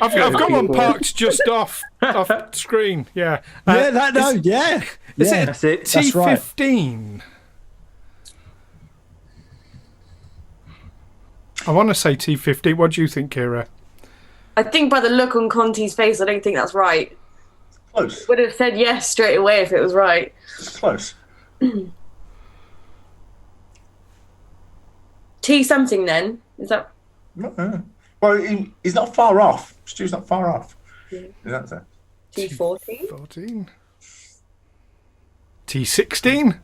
I've got one parked just off screen. Yeah. Yeah, Is yeah. it That's it. That's right. T15? I want to say T15. What do you think, Kiera? I think by the look on Conti's face, I don't think that's right. Close. Would have said yes straight away if it was right. It's close. T something then? Is that? Well, he's not far off. Stu's not far off. Yeah. Is that so? T14? 14. T16?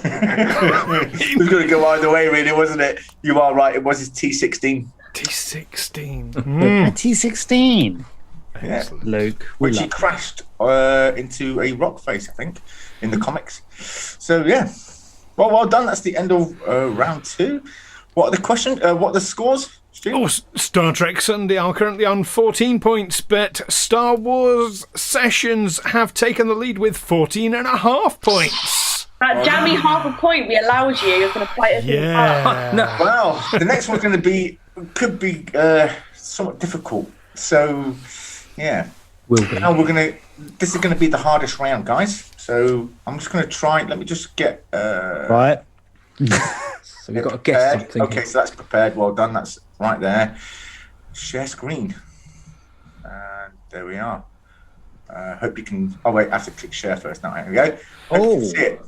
It was going to go either way, really, wasn't it? You are right. It was his T16. T16. T16. Yeah. Luke. Which he crashed into a rock face, I think, in the comics. So, yeah. Well done. That's the end of round 2. What are the questions? What are the scores, Stu? Oh, Star Trek Sunday are currently on 14 points, but Star Wars Sessions have taken the lead with 14.5 points. That jammy half a point we allowed you is going to bite us in the butt. Yeah. Well, the next one's going to be, could be somewhat difficult. So, yeah. Will be. Now this is going to be the hardest round, guys. So I'm just going to try. Let me just get. Right. So we've got to guess prepared. something. Okay, so that's prepared. Well done. That's right there. Share screen. And there we are. Hope you can. Oh wait, I have to click share first. Now here we go. Hope you can see it.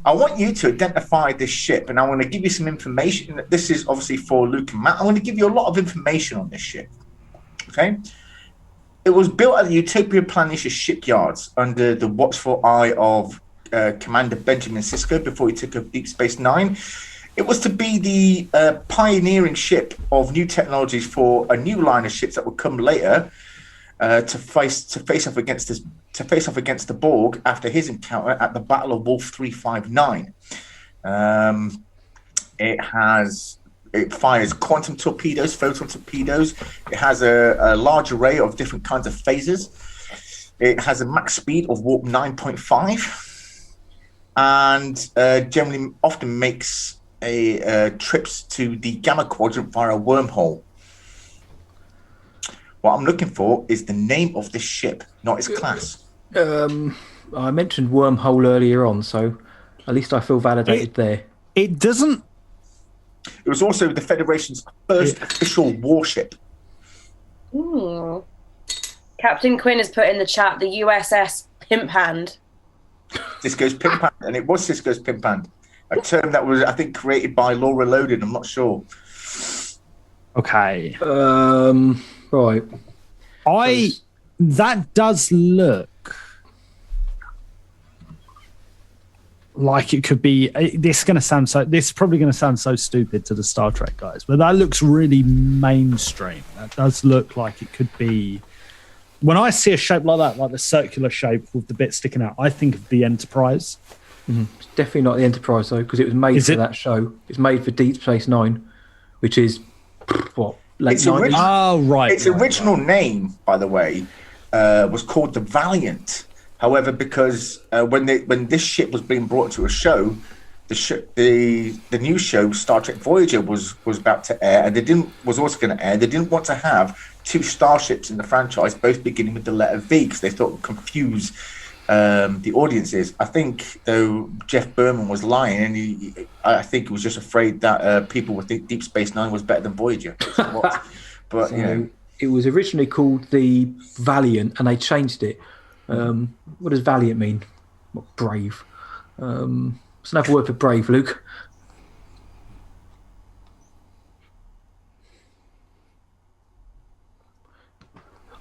I want you to identify this ship, and I'm going to give you some information. This is obviously for Luke and Matt. I'm going to give you a lot of information on this ship. Okay. It was built at the Utopia Planitia shipyards under the watchful eye of Commander Benjamin Sisko before he took over Deep Space Nine. It was to be the pioneering ship of new technologies for a new line of ships that would come later to face off against the Borg after his encounter at the Battle of Wolf 359. It fires quantum torpedoes, photon torpedoes. It has a large array of different kinds of phasers. It has a max speed of warp 9.5, and generally often makes trips to the Gamma Quadrant via a wormhole. What I'm looking for is the name of this ship, not its class. I mentioned wormhole earlier on, so at least I feel validated there. It doesn't. It was also the Federation's first official warship. Ooh. Captain Quinn has put in the chat the USS Pimp Hand. Cisco's Pimp Hand, and it was Cisco's Pimp Hand, a term that was, I think, created by Laura Loaded. I'm not sure. Okay. Right. That does look like it could be. This is probably going to sound so stupid to the Star Trek guys, but that looks really mainstream. That does look like it could be. When I see a shape like that, like the circular shape with the bit sticking out, I think of the Enterprise. Mm-hmm. It's definitely not the Enterprise though, because it was made for that show. It's made for Deep Space Nine, which is what, late 90s? Oh, right. Its original name, by the way, was called the Valiant. However, because when this ship was being brought to a show, the new show Star Trek Voyager was about to air, and was also going to air. They didn't want to have two starships in the franchise, both beginning with the letter V, because they thought it would confuse the audiences. I think though Jeff Berman was lying, and I think he was just afraid that people would think Deep Space Nine was better than Voyager. But so, it was originally called the Valiant, and they changed it. What does Valiant mean? What, brave? What's another word for brave, Luke?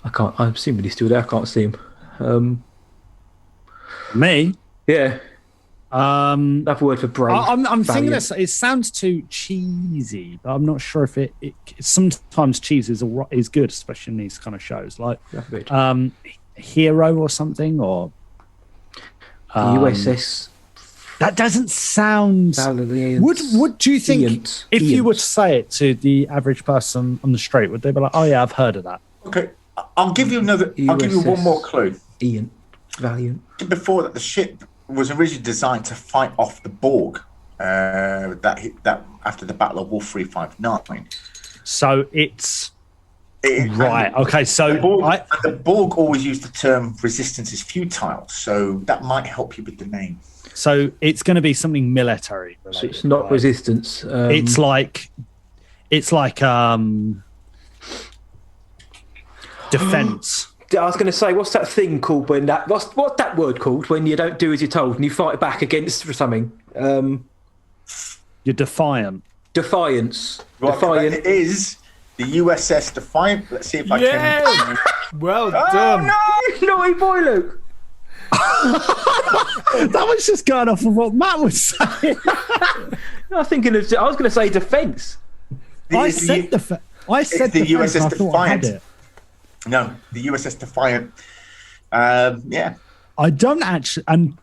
I can't. I'm assuming he's still there. I can't see him. Me? Yeah. Another word for brave. I'm thinking this. It sounds too cheesy, but I'm not sure if it sometimes cheese is good, especially in these kind of shows, like Hero or something, or USS. That doesn't sound. Would do you think if you were to say it to the average person on the street, would they be like, "Oh yeah, I've heard of that"? Okay, I'll give you another. I'll give you one more clue. Valiant. Before that, the ship was originally designed to fight off the Borg. That after the Battle of Wolf 359. So it's right. Okay, so the Borg always used the term "resistance is futile," so that might help you with the name. So it's going to be something military related. So it's not resistance. It's like defense. I was going to say, what's that thing called when what's that word called when you don't do as you're told and you fight back against for something? You're defiant. Defiance. Well, Defiant. it is the USS Defiant. Let's see if I can. Well done. No, naughty boy, Luke. That was just going off of what Matt was saying. I was going to say defence. I said the USS Defiant. No, the USS Defiant. Yeah. I don't actually, and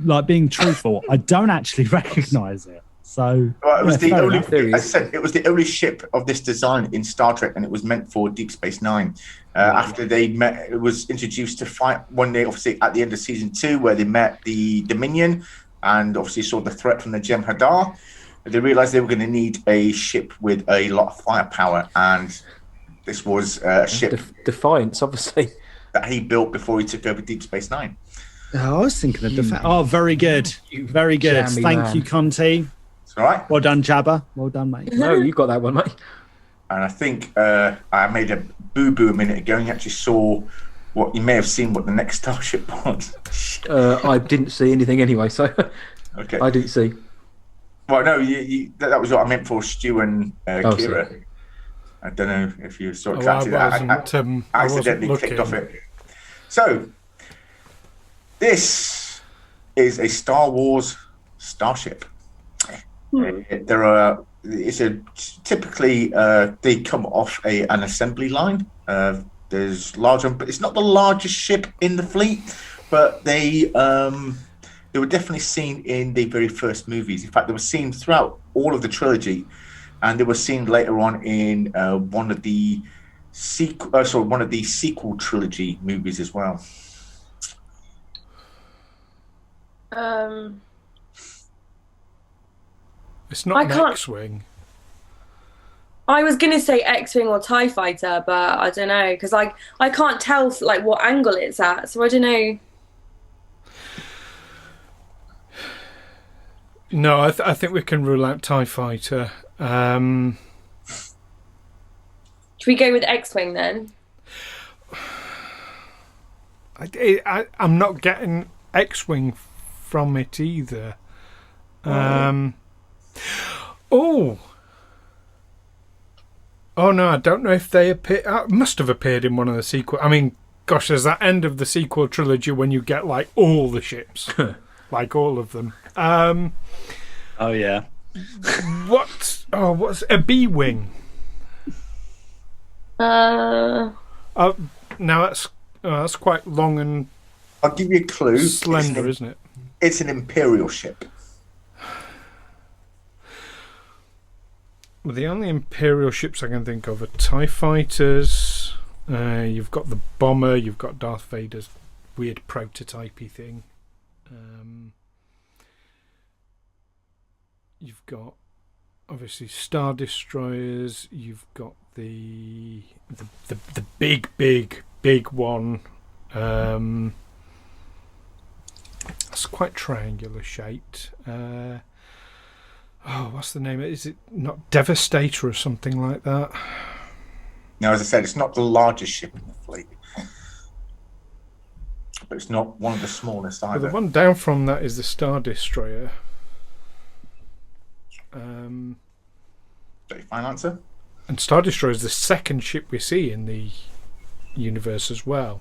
like being truthful, I don't actually recognise it. So it was the only. As I said, it was the only ship of this design in Star Trek, and it was meant for Deep Space Nine. After they met, it was introduced to fight one day, obviously at the end of season 2, where they met the Dominion, and obviously saw the threat from the Jem'Hadar. They realised they were going to need a ship with a lot of firepower, and this was a ship Defiance, obviously, that he built before he took over Deep Space Nine. I was thinking of defense. Oh, very good, very good. Thank you, Conti. It's all right. Well done, Jabba. Well done, mate. No, you got that one, mate. And I think I made a boo-boo a minute ago, and you actually saw what you may have seen what the next starship was. I didn't see anything anyway, so okay. I didn't see. Well, no, that was what I meant for Stu and Kiera. Sorry. I don't know if you saw it. I accidentally clicked off it. So, this is a Star Wars starship. Typically they come off an assembly line. There's larger, but it's not the largest ship in the fleet, but they were definitely seen in the very first movies. In fact, they were seen throughout all of the trilogy, and they were seen later on in one of the sequel trilogy movies as well. It's not an X-wing. I was gonna say X-wing or TIE fighter, but I don't know because I can't tell like what angle it's at, so I don't know. No, I think we can rule out TIE fighter. Should we go with X-wing then? I'm not getting X-wing from it either. Oh no, I don't know if they appear. Must have appeared in one of the sequel. I mean, gosh, there's that end of the sequel trilogy when you get like all the ships, like all of them. Oh yeah. What's a B-wing? Now that's quite long and. I'll give you a clue. Slender, isn't it? It's an Imperial ship. Well, the only Imperial ships I can think of are TIE fighters. You've got the bomber. You've got Darth Vader's weird prototypey thing. You've got obviously Star Destroyers. You've got the big one. It's quite triangular shaped. What's the name? Is it not Devastator or something like that? Now, as I said, it's not the largest ship in the fleet, but it's not one of the smallest either. Well, the one down from that is the Star Destroyer. Is that your final answer? And Star Destroyer is the second ship we see in the universe as well.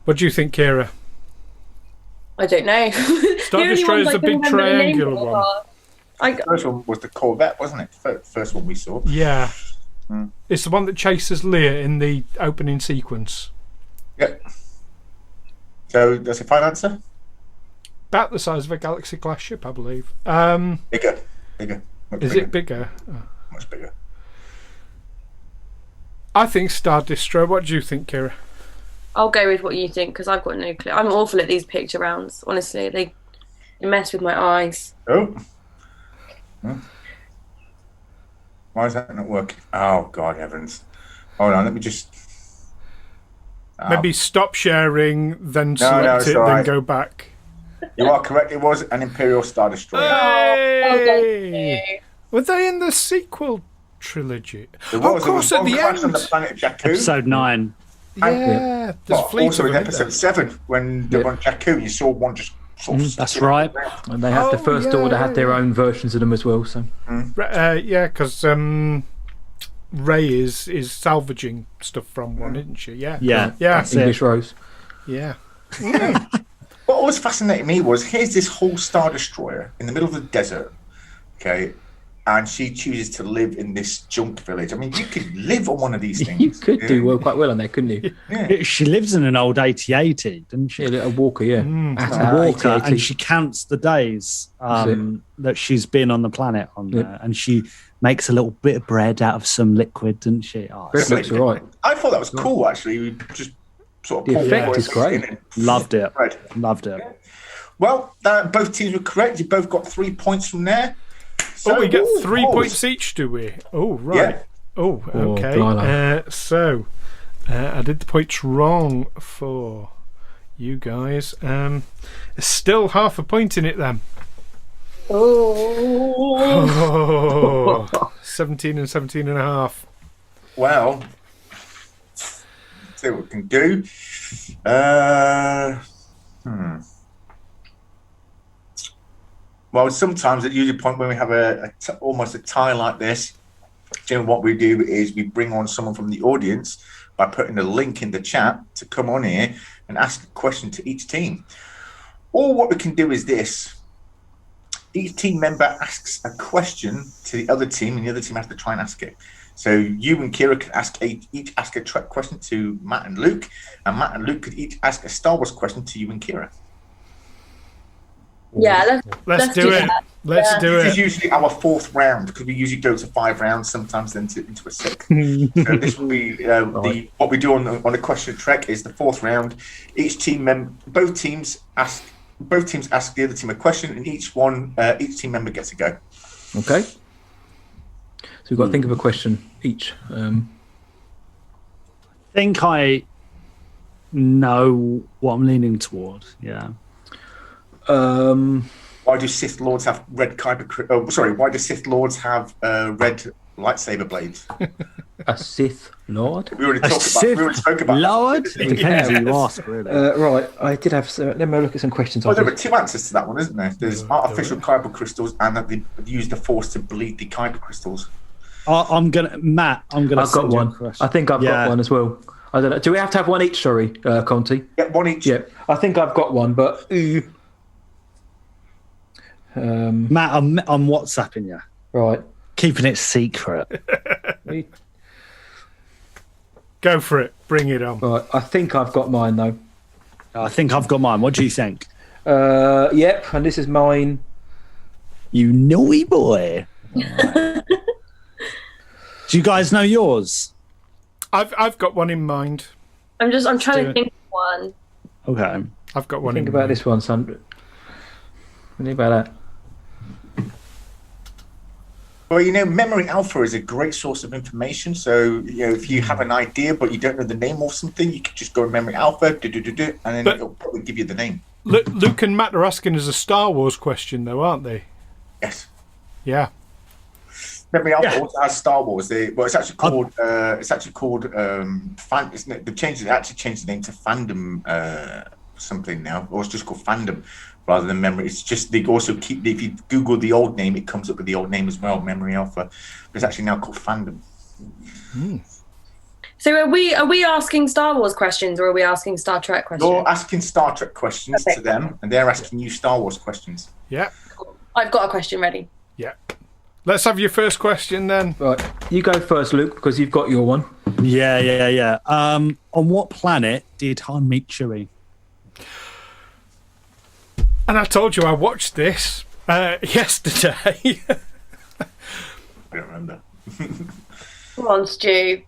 What do you think, Kiera? I don't know. Star Destroyer is the big triangular one. The first one was the Corvette, wasn't it? First one we saw. Yeah. It's the one that chases Leia in the opening sequence. Yep. So that's your final answer? About the size of a Galaxy class ship, I believe. Bigger. Is it bigger? Oh. Much bigger. I think Star Destroyer. What do you think, Kiera? I'll go with what you think because I've got no clue. I'm awful at these picture rounds. Honestly, they mess with my eyes. Oh. Why is that not working? Oh, God heavens. Hold on, let me just... Maybe stop sharing, then select it, then go back. You are correct. It was an Imperial Star Destroyer. Hey! Were they in the sequel trilogy? Of course, at the end. On the planet Jakku. Episode 9. Yeah, also in episode 7 when they were on Jakku, you saw one just sort of that's right. And they have the First Order had their own versions of them as well. So yeah, because Rey is salvaging stuff from one, isn't she? Yeah. English Rose. Yeah. What always fascinated me was here's this whole Star Destroyer in the middle of the desert, okay, and she chooses to live in this junk village. I mean, you could live on one of these things. You could do quite well on there, couldn't you? Yeah. She lives in an old AT-AT, doesn't she? Yeah, a Walker, yeah. A Walker, and she counts the days that she's been on the planet on there, and she makes a little bit of bread out of some liquid, doesn't she? Oh, bread looks all right. I thought that was cool, actually. We just sort of the effect is great. Loved it. Loved it. Yeah. Well, both teams were correct. You both got 3 points from there. So, we get 3 points each, do we? Oh, right. Yeah. Oh, okay. So, I did the points wrong for you guys. Still half a point in it then. Oh. 17 and 17 and a half. Well, let's see what we can do. Well, sometimes at usually point when we have almost a tie like this, what we do is we bring on someone from the audience by putting a link in the chat to come on here and ask a question to each team. Or what we can do is this. Each team member asks a question to the other team, and the other team has to try and ask it. So you and Kiera could each ask a Trek question to Matt and Luke, and Matt and Luke could each ask a Star Wars question to you and Kiera. Yeah, let's do it. that. Let's do This it. is usually our 4th round, because we usually go to 5 rounds, sometimes then into a 6th. So this will be what we do on a question of Trek is the 4th round. Both teams ask the other team a question, and each team member gets a go. Okay. So we've got to think of a question each. Think I know what I'm leaning toward. Yeah. Why do Sith Lords have red why do Sith Lords have red lightsaber blades? A Sith Lord? We already spoke about Lord? that. Depends who you ask, really. Right, I did have. Let me look at some questions. Well, there were 2 answers to that one, isn't there? There's artificial kyber crystals, and that they use the Force to bleed the kyber crystals. Matt, I've got one. I think I've got one as well. I don't know. Do we have to have one each? Sorry, Conti. Yeah, one each. Yeah, I think I've got one, but. Matt, I'm WhatsApping you. Right. Keeping it secret. Go for it. Bring it on. Right. I think I've got mine, though. I think I've got mine. What do you think? Yep, and this is mine. You naughty boy. Do you guys know yours? I've got one in mind. I'm trying to think of one. Okay. I've got one Think in about mind. this one, Sandra. Think about that. Well, Memory Alpha is a great source of information. So, if you have an idea but you don't know the name of something, you can just go to Memory Alpha, and then it'll probably give you the name. Luke and Matt are asking us a Star Wars question, though, aren't they? Yes. Yeah. Memory Alpha also has Star Wars. It's actually called. Isn't it? They actually changed the name to Fandom something now, or it's just called Fandom rather than Memory. It's just they also keep. If you Google the old name, it comes up with the old name as well, Memory Alpha. But it's actually now called Fandom. So are we asking Star Wars questions, or are we asking Star Trek questions? You're asking Star Trek questions to them, and they're asking you Star Wars questions. Yeah. I've got a question ready. Yeah. Let's have your first question then. Right, you go first, Luke, because you've got your one. Yeah. On what planet did I meet Chewie? And I told you I watched this yesterday. I don't remember. Come on, Stu.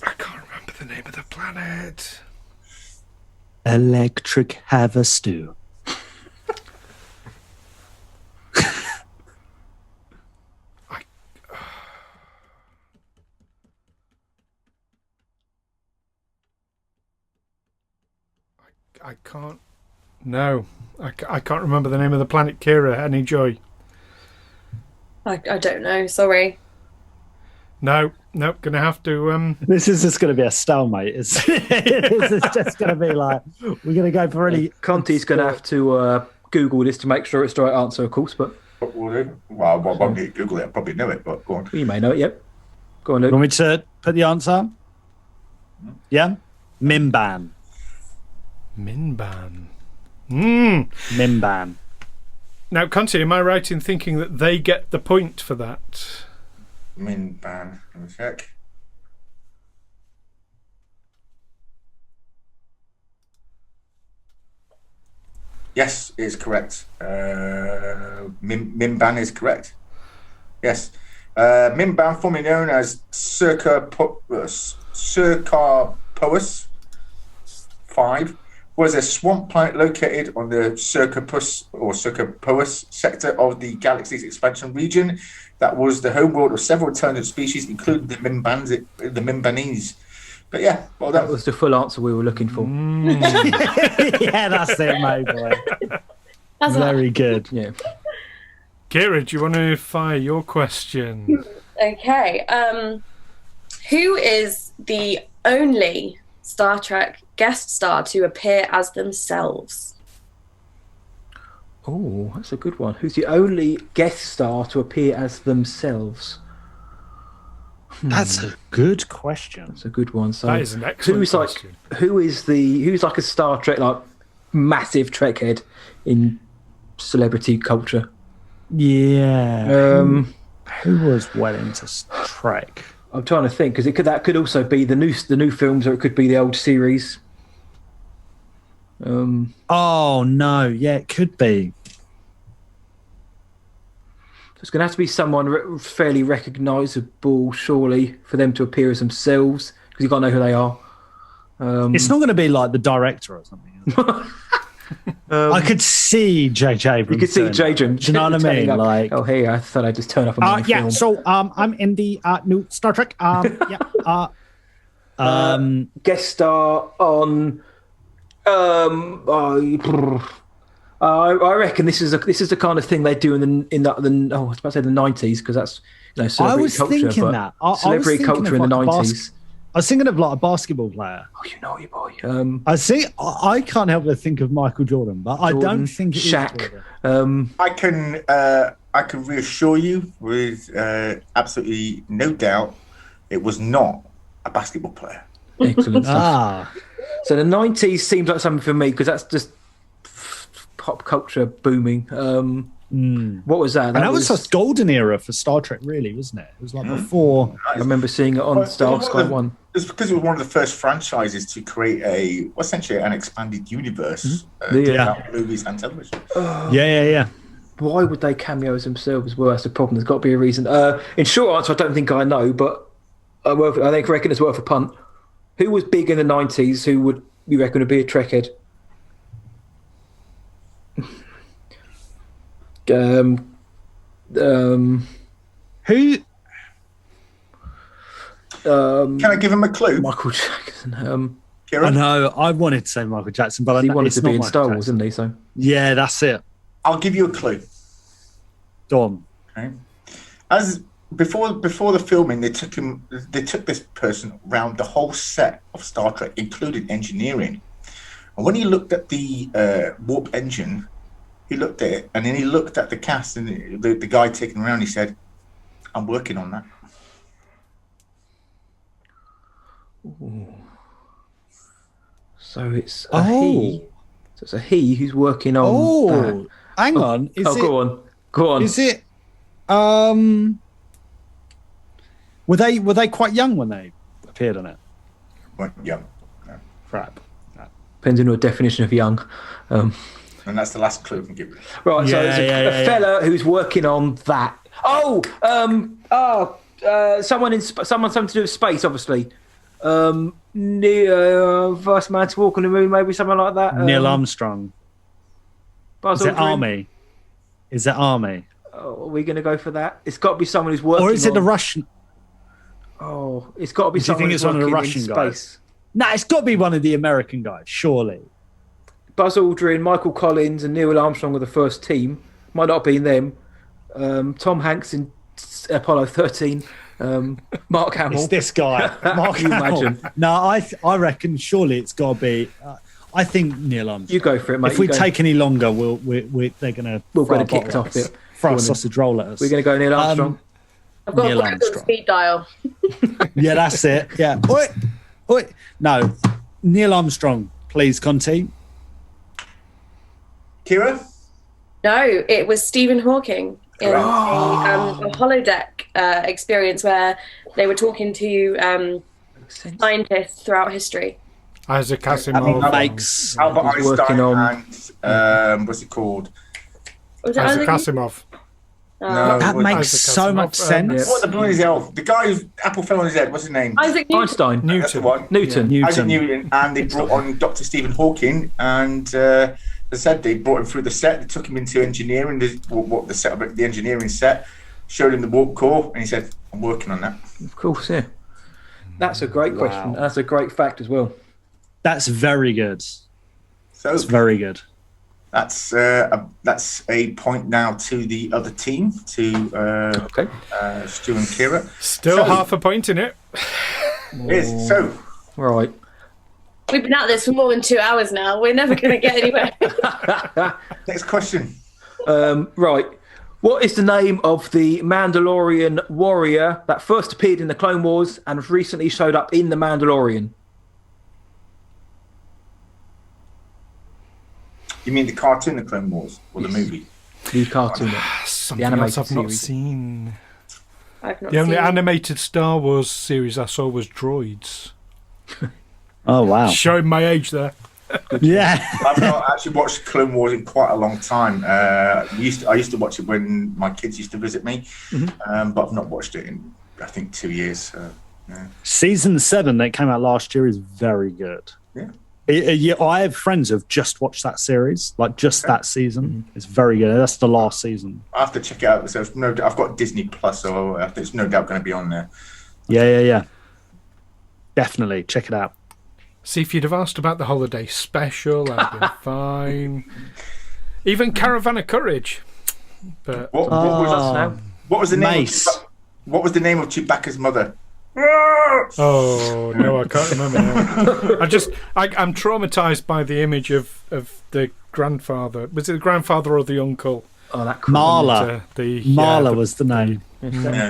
I can't remember the name of the planet. Electric Havastu. I can't. No, I can't remember the name of the planet. Kiera, any joy? I don't know. Sorry. No, gonna have to. This is just going to be a stalemate. This is just going to be like, we're going to go for really. Conti's going to have to Google this to make sure it's the right answer, of course, but. Well, I won't need to Google it. I probably know it, but go on. You may know it, yep. Go on, Luke. You want me to put the answer? Yeah? Mimban. Minban. Mimban. Now, Conti, am I right in thinking that they get the point for that? Minban. Let me check. Yes, it is correct. Minban is correct. Yes. Minban, formerly known as Circapous 5, was a swamp planet located on the Circapous sector of the galaxy's expansion region. That was the homeworld of several intelligent species, including the Mimbanese. But yeah, well, that was the full answer we were looking for. Yeah, that's it, mate. That's very good. Yeah. Kiera, do you want to fire your question? Okay. Who is the only Star Trek guest star to appear as themselves? Oh, that's a good one. Who's the only guest star to appear as themselves? That's a good question. That's a good one. So That is an excellent question. Who's like a Star Trek, like massive Trek head in celebrity culture. Yeah. Who was well into Trek? I'm trying to think because that could also be the new films, or it could be the old series. Oh no, yeah, it could be. It's going to have to be someone fairly recognisable, surely, for them to appear as themselves, because you've got to know who they are. It's not going to be like the director or something. I could see J.J. Abrams. You could see J.J. Do you know what I mean? Up, like, oh, hey, I thought I'd just turn up on yeah. film. So, I'm in the new Star Trek. Yeah. Guest star on. I reckon this is the kind of thing they do in the I was about to say the 90s, because that's celebrity I was culture, thinking that celebrity culture in the 90s. I was thinking of like a basketball player. Oh, you naughty boy. I can't help but think of Michael Jordan, but I don't think it's Shaq. I can reassure you with absolutely no doubt, it was not a basketball player. Excellent stuff. So the 90s seems like something for me, because that's just pop culture booming. What was that? That was a golden era for Star Trek, really, wasn't it? It was like before. I remember seeing it on Star Sky One. It's because it was one of the first franchises to create essentially an expanded universe. Movies and television. Yeah. Why would they cameo as themselves? Well, that's the problem. There's got to be a reason. In short answer, I don't think I know, but I reckon it's worth a punt. Who was big in the 90s? Who would you reckon would be a Trekhead? Who? Can I give him a clue? Michael Jackson. Kiera? I know. I wanted to say Michael Jackson, but he wanted to be in Michael Star Wars, Jackson. didn't he? So yeah, that's it. I'll give you a clue. Go on. Okay. As before the filming, they took this person around the whole set of Star Trek, including engineering. And when he looked at the warp engine, he looked at it, and then he looked at the cast and the guy taking around. He said, "I'm working on that." Ooh. So it's a he. So it's a he who's working on that. Hang on. Go on. Is it? Were they quite young when they appeared on it? Well, yeah. No. Crap. Depends on your definition of young. And that's the last clue I can give you. Right. So it's a fella who's working on that. Something to do with space, obviously. First man to walk on the moon, maybe something like that. Neil Armstrong. Buzz Is it Aldrin. Army? Oh, are we going to go for that? It's got to be someone who's working. Or is it the Russian? Oh, it's got to be Do you someone think who's it's one of the working Russian in guys? space. No, it's got to be one of the American guys, surely. Buzz Aldrin, Michael Collins, and Neil Armstrong were the first team. Might not have been them. Tom Hanks in Apollo 13. Mark Hamill. It's this guy. Mark Can you Hamill. imagine? No, I reckon surely it's got to be. I think Neil Armstrong. You go for it, mate. If we take any longer, they're going to get kicked off it. Throw a sausage roll at us. We're going to go Neil Armstrong. I've got Neil a on Armstrong. speed dial. Yeah, that's it. Yeah. Oi. No, Neil Armstrong, please, Conti. Kiera? No, it was Stephen Hawking in a holodeck experience where they were talking to scientists throughout history. Isaac That Asimov. makes Albert He's working Einstein and what's it called? Was it Isaac Isaac? Asimov. No, that makes Isaac so Asimov, much sense. What the bloody hell? The guy whose apple fell on his head. What's his name? Isaac Newton. Einstein. That's the one. Newton. Isaac Newton, and they brought on Dr. Stephen Hawking, and as I said, they brought him through the set. They took him into engineering, the set of the engineering set, showed him the warp core, and he said, "I'm working on that." Of course, yeah. That's a great question. That's a great fact as well. That's very good. So That's very good. that's a point now to the other team, to Okay. Stu and Kiera. Still So- half a point in it. Yes. So Right. We've been at this for more than 2 hours now. We're never going to get anywhere. next question. Right. What is the name of the Mandalorian warrior that first appeared in the Clone Wars and recently showed up in the Mandalorian? You mean the cartoon, The Clone Wars, or the movie? The cartoon. Something The else animated I've not series. seen. I've not The only seen it. animated Star Wars series I saw was Droids. Oh wow. Showing my age there. Yeah. I've not actually watched Clone Wars in quite a long time. I used to watch it when my kids used to visit me, but I've not watched it in, I think, 2 years. So, yeah. Season 7 that came out last year is very good. Yeah. I have friends who've just watched that series, like just that season. It's very good. That's the last season. I have to check it out. So I've got Disney Plus, so there's no doubt going to be on there. Yeah. Definitely check it out. See, if you'd have asked about the holiday special, I'd been fine. Even Caravan of Courage. But What was the name? What was the name of Chewbacca's mother? oh no, I can't remember now. I'm traumatized by the image of the grandfather. Was it the grandfather or the uncle? Oh, that Marla. Marla was the name.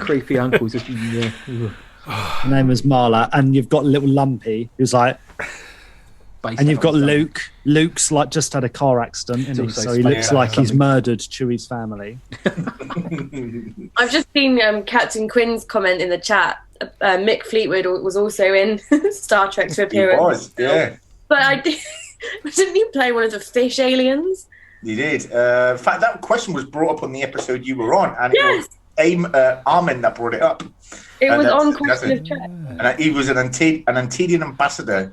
creepy uncle. Just, Her name was Marla, and you've got little Lumpy, who's like, and you've got Luke. Luke's like just had a car accident, isn't he? So he looks like he's murdered Chewie's family. I've just seen Captain Quinn's comment in the chat. Mick Fleetwood was also in Star Trek's appearance. He was, yeah. But didn't he play one of the fish aliens? He did. In fact, that question was brought up on the episode you were on, and it was Armin that brought it up. It was on Question of Trek. And he was an Antedian ambassador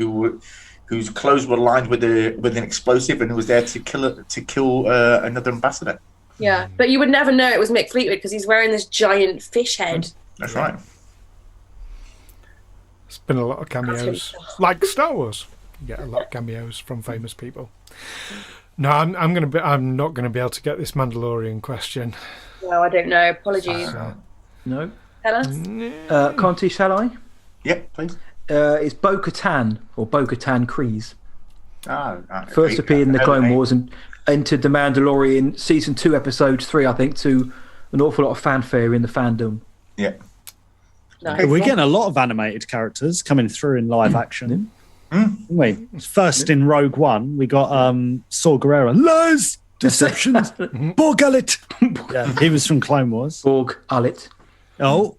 whose clothes were lined with an explosive, and who was there to kill another ambassador. Yeah, but you would never know it was Mick Fleetwood because he's wearing this giant fish head. That's right. It's been a lot of cameos, like Star Wars. You get a lot of cameos from famous people. No, I'm not going to be able to get this Mandalorian question. No, I don't know. Apologies. no. Tell us. Conti, shall I? Yep, please. It's Bo-Katan or Bo-Katan Kryze. First Okay. appeared in the Clone Wars and entered the Mandalorian season 2, episode 3, I think, to an awful lot of fanfare in the fandom. Yeah. No. We're getting a lot of animated characters coming through in live action. We first in Rogue One, we got Saw Gerrera. Lies, deceptions, Borg Gullet. He was from Clone Wars. Borg Gullet. Oh.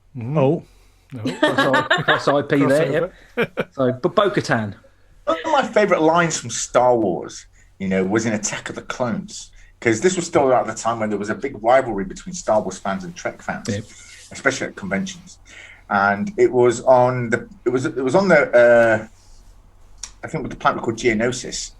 Cross IP there. Yep. So, but Bo-Katan. One of my favourite lines from Star Wars, was in Attack of the Clones, because this was still at the time when there was a big rivalry between Star Wars fans and Trek fans, especially at conventions. And it was on the I think with the planet called Geonosis,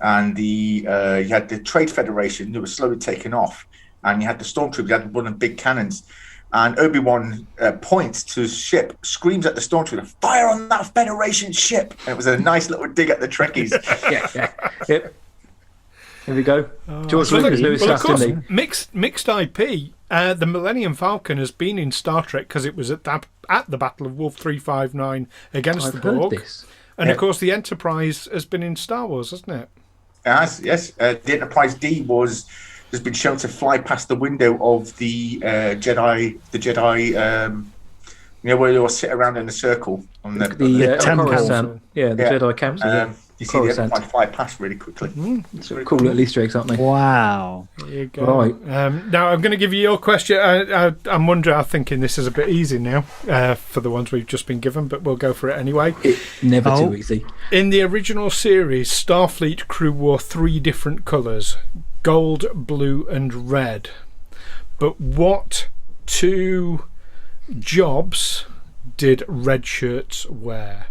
and you had the Trade Federation that was slowly taking off, and you had the Stormtroopers, you had one of the big cannons, and Obi-Wan points to his ship, screams at the Stormtrooper, "Fire on that Federation ship!" And it was a nice little dig at the Trekkies. Yep. Here we go. George Lucas knew his stuff, didn't he? Mixed IP. The Millennium Falcon has been in Star Trek because it was at the Battle of Wolf 359 against the Borg. This. And of course, the Enterprise has been in Star Wars, hasn't it? Yes. The Enterprise D has been shown to fly past the window of the Jedi. Where they all sit around in a circle on the temple. Coruscant. Yeah, the Jedi camps. You see the Enterprise fly past really quickly. Cool little Easter eggs, aren't they? Wow. There you go. Right. Now I'm going to give you your question. I'm wondering. I'm thinking this is a bit easy now for the ones we've just been given, but we'll go for it anyway. Never too easy. In the original series, Starfleet crew wore 3 different colours: gold, blue, and red. But what 2 jobs did red shirts wear?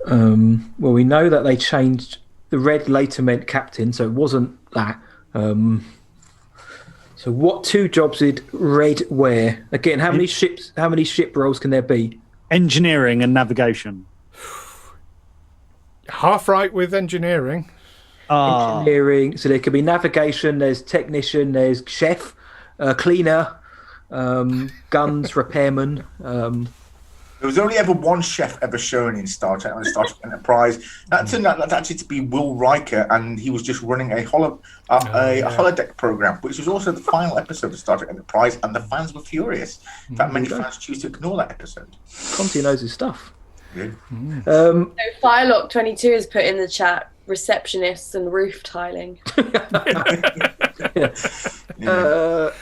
Well, we know that they changed. The red later meant captain, so it wasn't that. So what 2 jobs did red wear? Again, how many ship roles can there be? Engineering and navigation. Half right with engineering. Engineering. So there could be navigation. There's technician. There's chef, cleaner, guns, repairman. There was only ever one chef ever shown in Star Trek, on the Star Trek Enterprise. That turned out actually to be Will Riker, and he was just running a holodeck program, which was also the final episode of Star Trek Enterprise, and the fans were furious. In fact, many fans choose to ignore that episode. Conti knows his stuff. Yeah. So Firelock 22 has put in the chat, receptionists and roof tiling.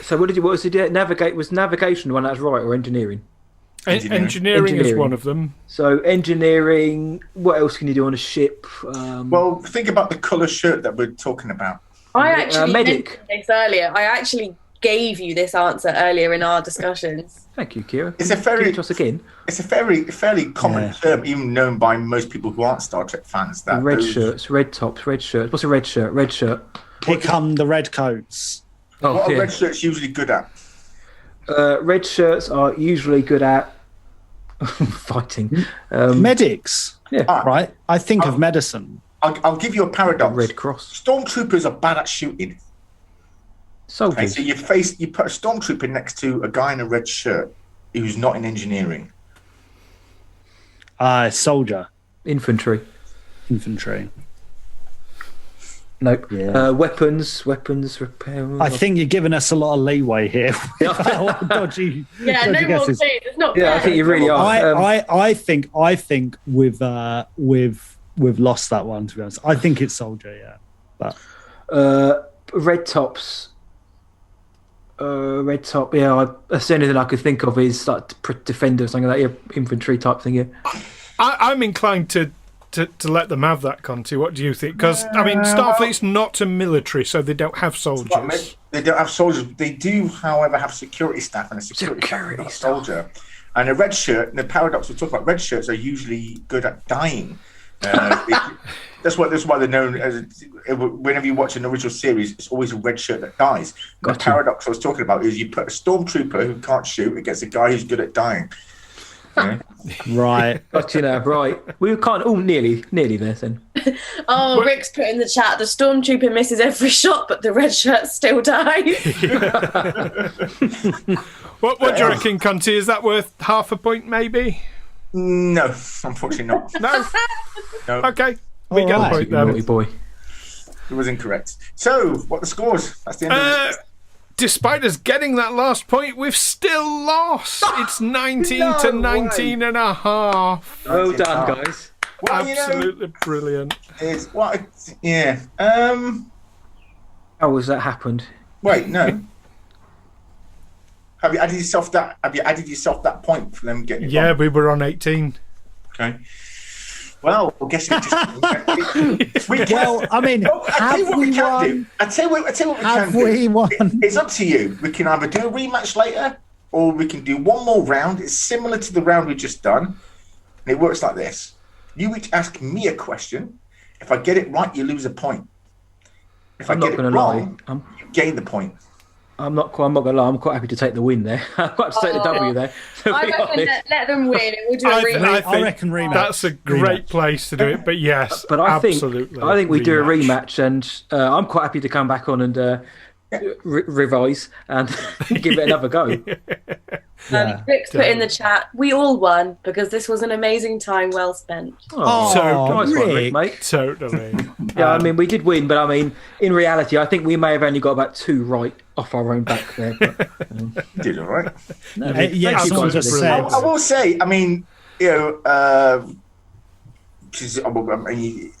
So what was it? Was navigation the one that was right, or engineering? Engineering is one of them. So engineering. What else can you do on a ship? Well, think about the colour shirt that we're talking about. I actually medic. mentioned this earlier. I actually gave you this answer earlier in our discussions. Thank you, Kiera. It's a very, Give it to us again. It's a fairly common term, even known by most people who aren't Star Trek fans. That Red shirts, red tops, red shirts. What's a red shirt? Red shirt. Pick on the red coats. What are red shirts usually good at? Red shirts are usually good at fighting. Medics. Yeah. Right. I think of medicine. I'll give you a paradox. Red Cross. Stormtroopers are bad at shooting. Soldiers. Okay, so you put a stormtrooper next to a guy in a red shirt who's not in engineering. Soldier. Infantry. Nope. Yeah. Weapons repair. I think you're giving us a lot of leeway here. dodgy No more guesses. clues. It's not Yeah, I fair. think you really are. I think we've lost that one, to be honest. I think it's soldier, yeah. But Red tops. Red top. Yeah, that's the only thing I could think of is like defender or something like that. Yeah, infantry type thing. Yeah. I'm inclined to let them have that, Conti. What do you think? Because I mean, Starfleet's not a military, so they don't have soldiers. They don't have soldiers. They do, however, have security staff and a security staff, not a soldier. And a red shirt. And the paradox we talk about, red shirts are usually good at dying. That's why they're known as. Whenever you watch an original series, it's always a red shirt that dies. The paradox I was talking about is you put a stormtrooper who can't shoot against a guy who's good at dying. Yeah. right. But right. We can't. Oh, nearly there then. Rick's put in the chat, the stormtrooper misses every shot, but the red shirt still dies. What do you reckon, Conti? Is that worth half a point, maybe? No, unfortunately not. No. Okay. We All get right. a point there. Naughty boy. It was incorrect. So, what are the scores? That's the end of it. Despite us getting that last point, we've still lost. It's 19 to 19 and a half. Well done, guys. Well, Absolutely brilliant. It's what? Yeah. How has that happened? Wait, no. Have you added yourself that point for them getting? Yeah, we were on 18. Okay. Well, I guess it just. Well, I mean, have we won? I tell you what we can do. Have we won? It's up to you. We can either do a rematch later, or we can do one more round. It's similar to the round we've just done, and it works like this: you each ask me a question. If I get it right, you lose a point. If I get it wrong, you gain the point. I'm not gonna lie. I'm quite happy to take the win there. I'm quite happy to take the W there. I reckon let them win and we'll do a rematch. I reckon rematch. That's a great place to do it. But yes, but I absolutely. think we do a rematch, and I'm quite happy to come back on and revise and give it another go. Rick's put in the chat, we all won because this was an amazing time well spent. Totally. Nice one, Rick, mate. Totally. Yeah, I mean, we did win, but I mean, in reality, I think we may have only got about 2 right off our own back there. But, You did all right. Someone just said. I will say, I mean,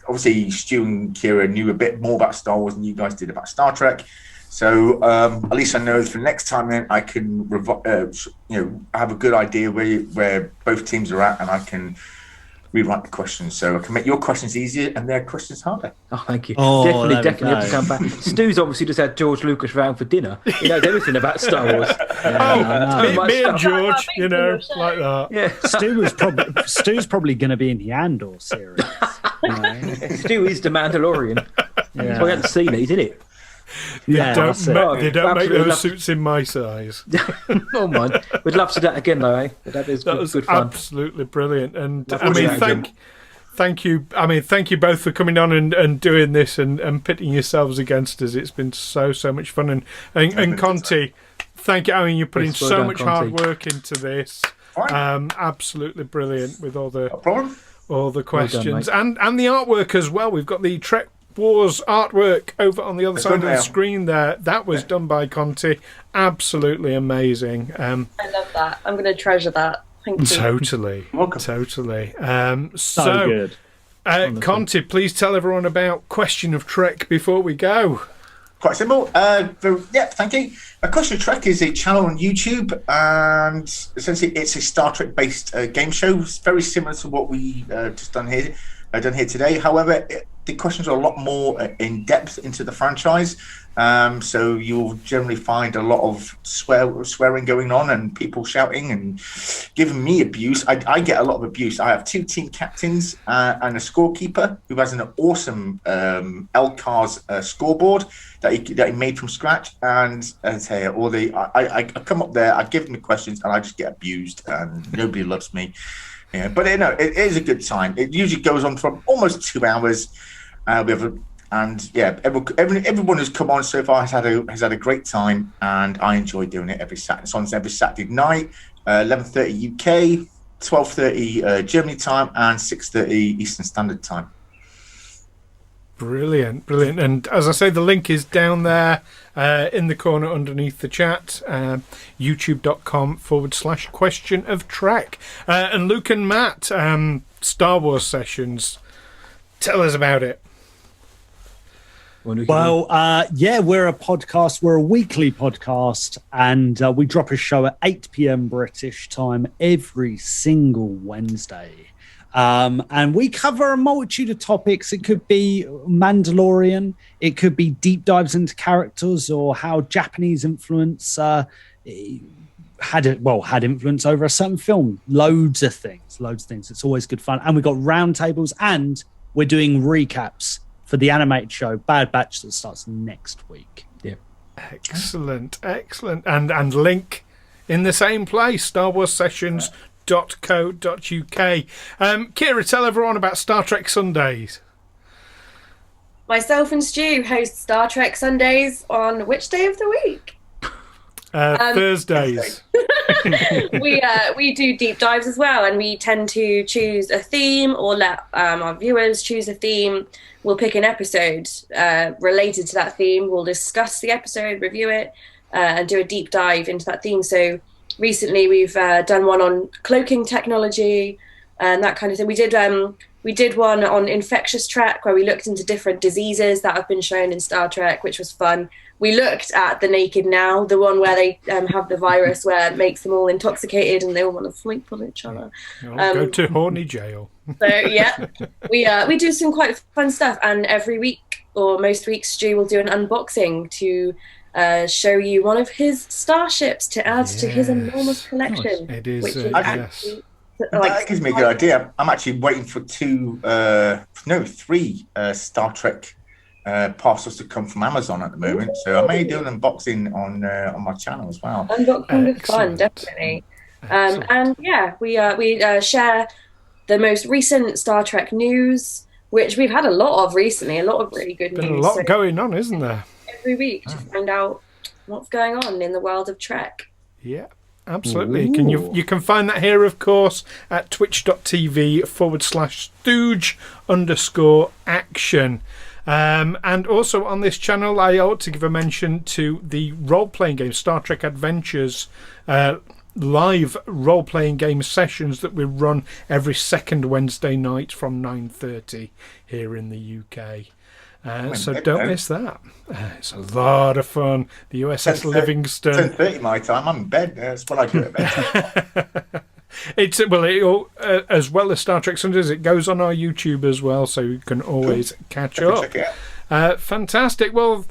obviously Stu and Kiera knew a bit more about Star Wars than you guys did about Star Trek. So at least I know for next time then I can have a good idea where both teams are at, and I can rewrite the questions so I can make your questions easier and their questions harder. Oh, thank you. Oh, Definitely have to come back. Stu's obviously just had George Lucas round for dinner. He knows everything about Star Wars. Me and George, like that. Yeah. Stu's probably going to be in the Andor series. Stu is the Mandalorian. Yeah. We haven't seen it. He's in it. Yeah, They don't make those love suits in my size. Oh man, we'd love to do that again though, eh? That was good fun. Absolutely brilliant. And I mean, thank you. I mean, thank you both for coming on and doing this and pitting yourselves against us. It's been so much fun. And Conti, thank you. I mean, you're putting so much hard work into this. Absolutely brilliant with all the questions and the artwork as well. We've got the Trek Wars artwork over on the other side of the screen there. That was done by Conti. Absolutely amazing. I love that. I'm going to treasure that. Thank you. Totally. Welcome. Totally. So good. Conti, please tell everyone about Question of Trek before we go. Quite simple. Thank you. A Question of Trek is a channel on YouTube, and essentially it's a Star Trek based game show. It's very similar to what we just done here today. However, the questions are a lot more in depth into the franchise. So you'll generally find a lot of swearing going on and people shouting and giving me abuse. I get a lot of abuse. I have 2 team captains and a scorekeeper who has an awesome LCARS scoreboard that he made from scratch. And as I say, I come up there, I give them the questions, and I just get abused, and nobody loves me. Yeah, but it is a good time. It usually goes on for almost 2 hours. Everyone who's come on so far has had a great time, and I enjoy doing it every Saturday. It's on every Saturday night, 11:30 UK, 12:30 Germany time, and 6:30 Eastern Standard Time. Brilliant. And as I say, the link is down there in the corner underneath the chat, youtube.com/Question of Trek. And Luke and Matt, Star Wars Sessions, tell us about it. Well, we're a podcast. We're a weekly podcast, and we drop a show at 8 p.m. British time every single Wednesday. And we cover a multitude of topics. It could be Mandalorian. It could be deep dives into characters, or how Japanese influence had influence over a certain film. Loads of things. It's always good fun. And we've got roundtables, and we're doing recaps for the animated show Bad Batch that starts next week. Yeah. Excellent. And link in the same place, starwarsessions.co.uk. Kiera, tell everyone about Star Trek Sundays. Myself and Stu host Star Trek Sundays on which day of the week? Thursdays. We do deep dives as well, and we tend to choose a theme, or let our viewers choose a theme. We'll pick an episode related to that theme. We'll discuss the episode, review it, and do a deep dive into that theme. So recently we've done one on cloaking technology and that kind of thing. We did one on infectious Trek, where we looked into different diseases that have been shown in Star Trek, which was fun. We looked at the Naked Now, the one where they have the virus where it makes them all intoxicated and they all want to sleep on each other. Go to horny jail. So yeah, we do some quite fun stuff, and every week or most weeks Stu will do an unboxing to show you one of his starships to add to his enormous collection. It is. Which is yes. That gives me a good idea. I'm actually waiting for 3 Star Trek parcels to come from Amazon at the moment, so I may do an unboxing on my channel as well. Unboxing is fun, definitely. And yeah, we share the most recent Star Trek news, which we've had a lot of recently. A lot of really good news. Been a lot going on, isn't there? Every week to find out what's going on in the world of Trek. Yeah. Absolutely. You can find that here, of course, at twitch.tv/stooge_action. And also on this channel, I ought to give a mention to the role-playing game, Star Trek Adventures, live role-playing game sessions that we run every second Wednesday night from 9:30 here in the UK. So don't miss that. It's a lot of fun. The USS Livingston. 10:30 my time. I'm in bed. That's what I do at bed. As well as Star Trek Sundays, it goes on our YouTube as well, so you can always catch up. Check it out. Fantastic. Well,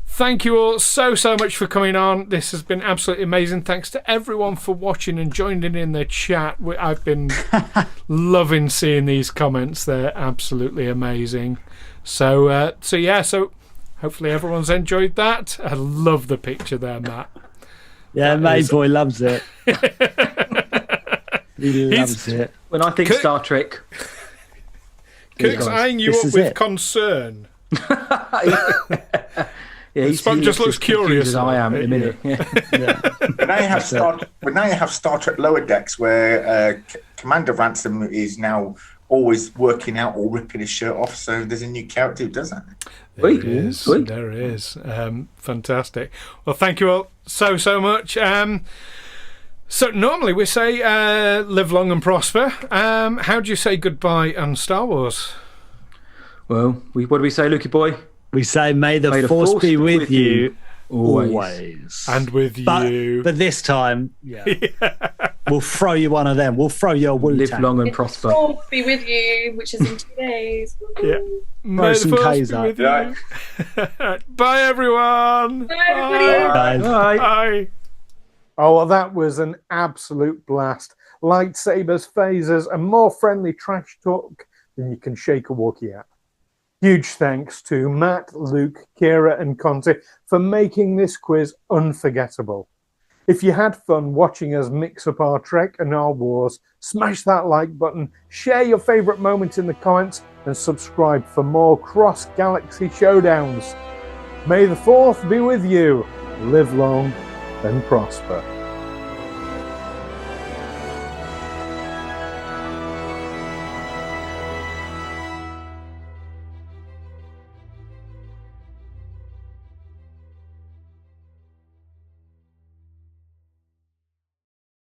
thank you all so much for coming on. This has been absolutely amazing. Thanks to everyone for watching and joining in the chat. I've been loving seeing these comments. They're absolutely amazing. So hopefully everyone's enjoyed that. I love the picture there, Matt. Yeah, mate, boy loves it. He loves it. When I think Star Trek, Kirk's eyeing you up with concern. Yeah, Spock just looks curious as I am in a minute. Yeah. But now you have Star Trek Lower Decks, where Commander Ransom is now always working out or ripping his shirt off. So there's a new character who does that. There is. Fantastic. Well, thank you all so much. So normally we say live long and prosper. How do you say goodbye on Star Wars? Well, what do we say, Lukey boy? We say, may the force be with you always. And with you. But this time, we'll throw you one of them. We'll throw you a Wu-Tang. Live long and prosper. The force be with you, which is in 2 days. Yeah. May the force be with you. Bye, everyone. Bye, everybody. Bye. Oh, well, that was an absolute blast. Lightsabers, phasers, and more friendly trash talk than you can shake a walkie at. Huge thanks to Matt, Luke, Kiera, and Conti for making this quiz unforgettable. If you had fun watching us mix up our Trek and our wars, smash that like button, share your favourite moment in the comments, and subscribe for more cross-galaxy showdowns. May the 4th be with you. Live long and prosper.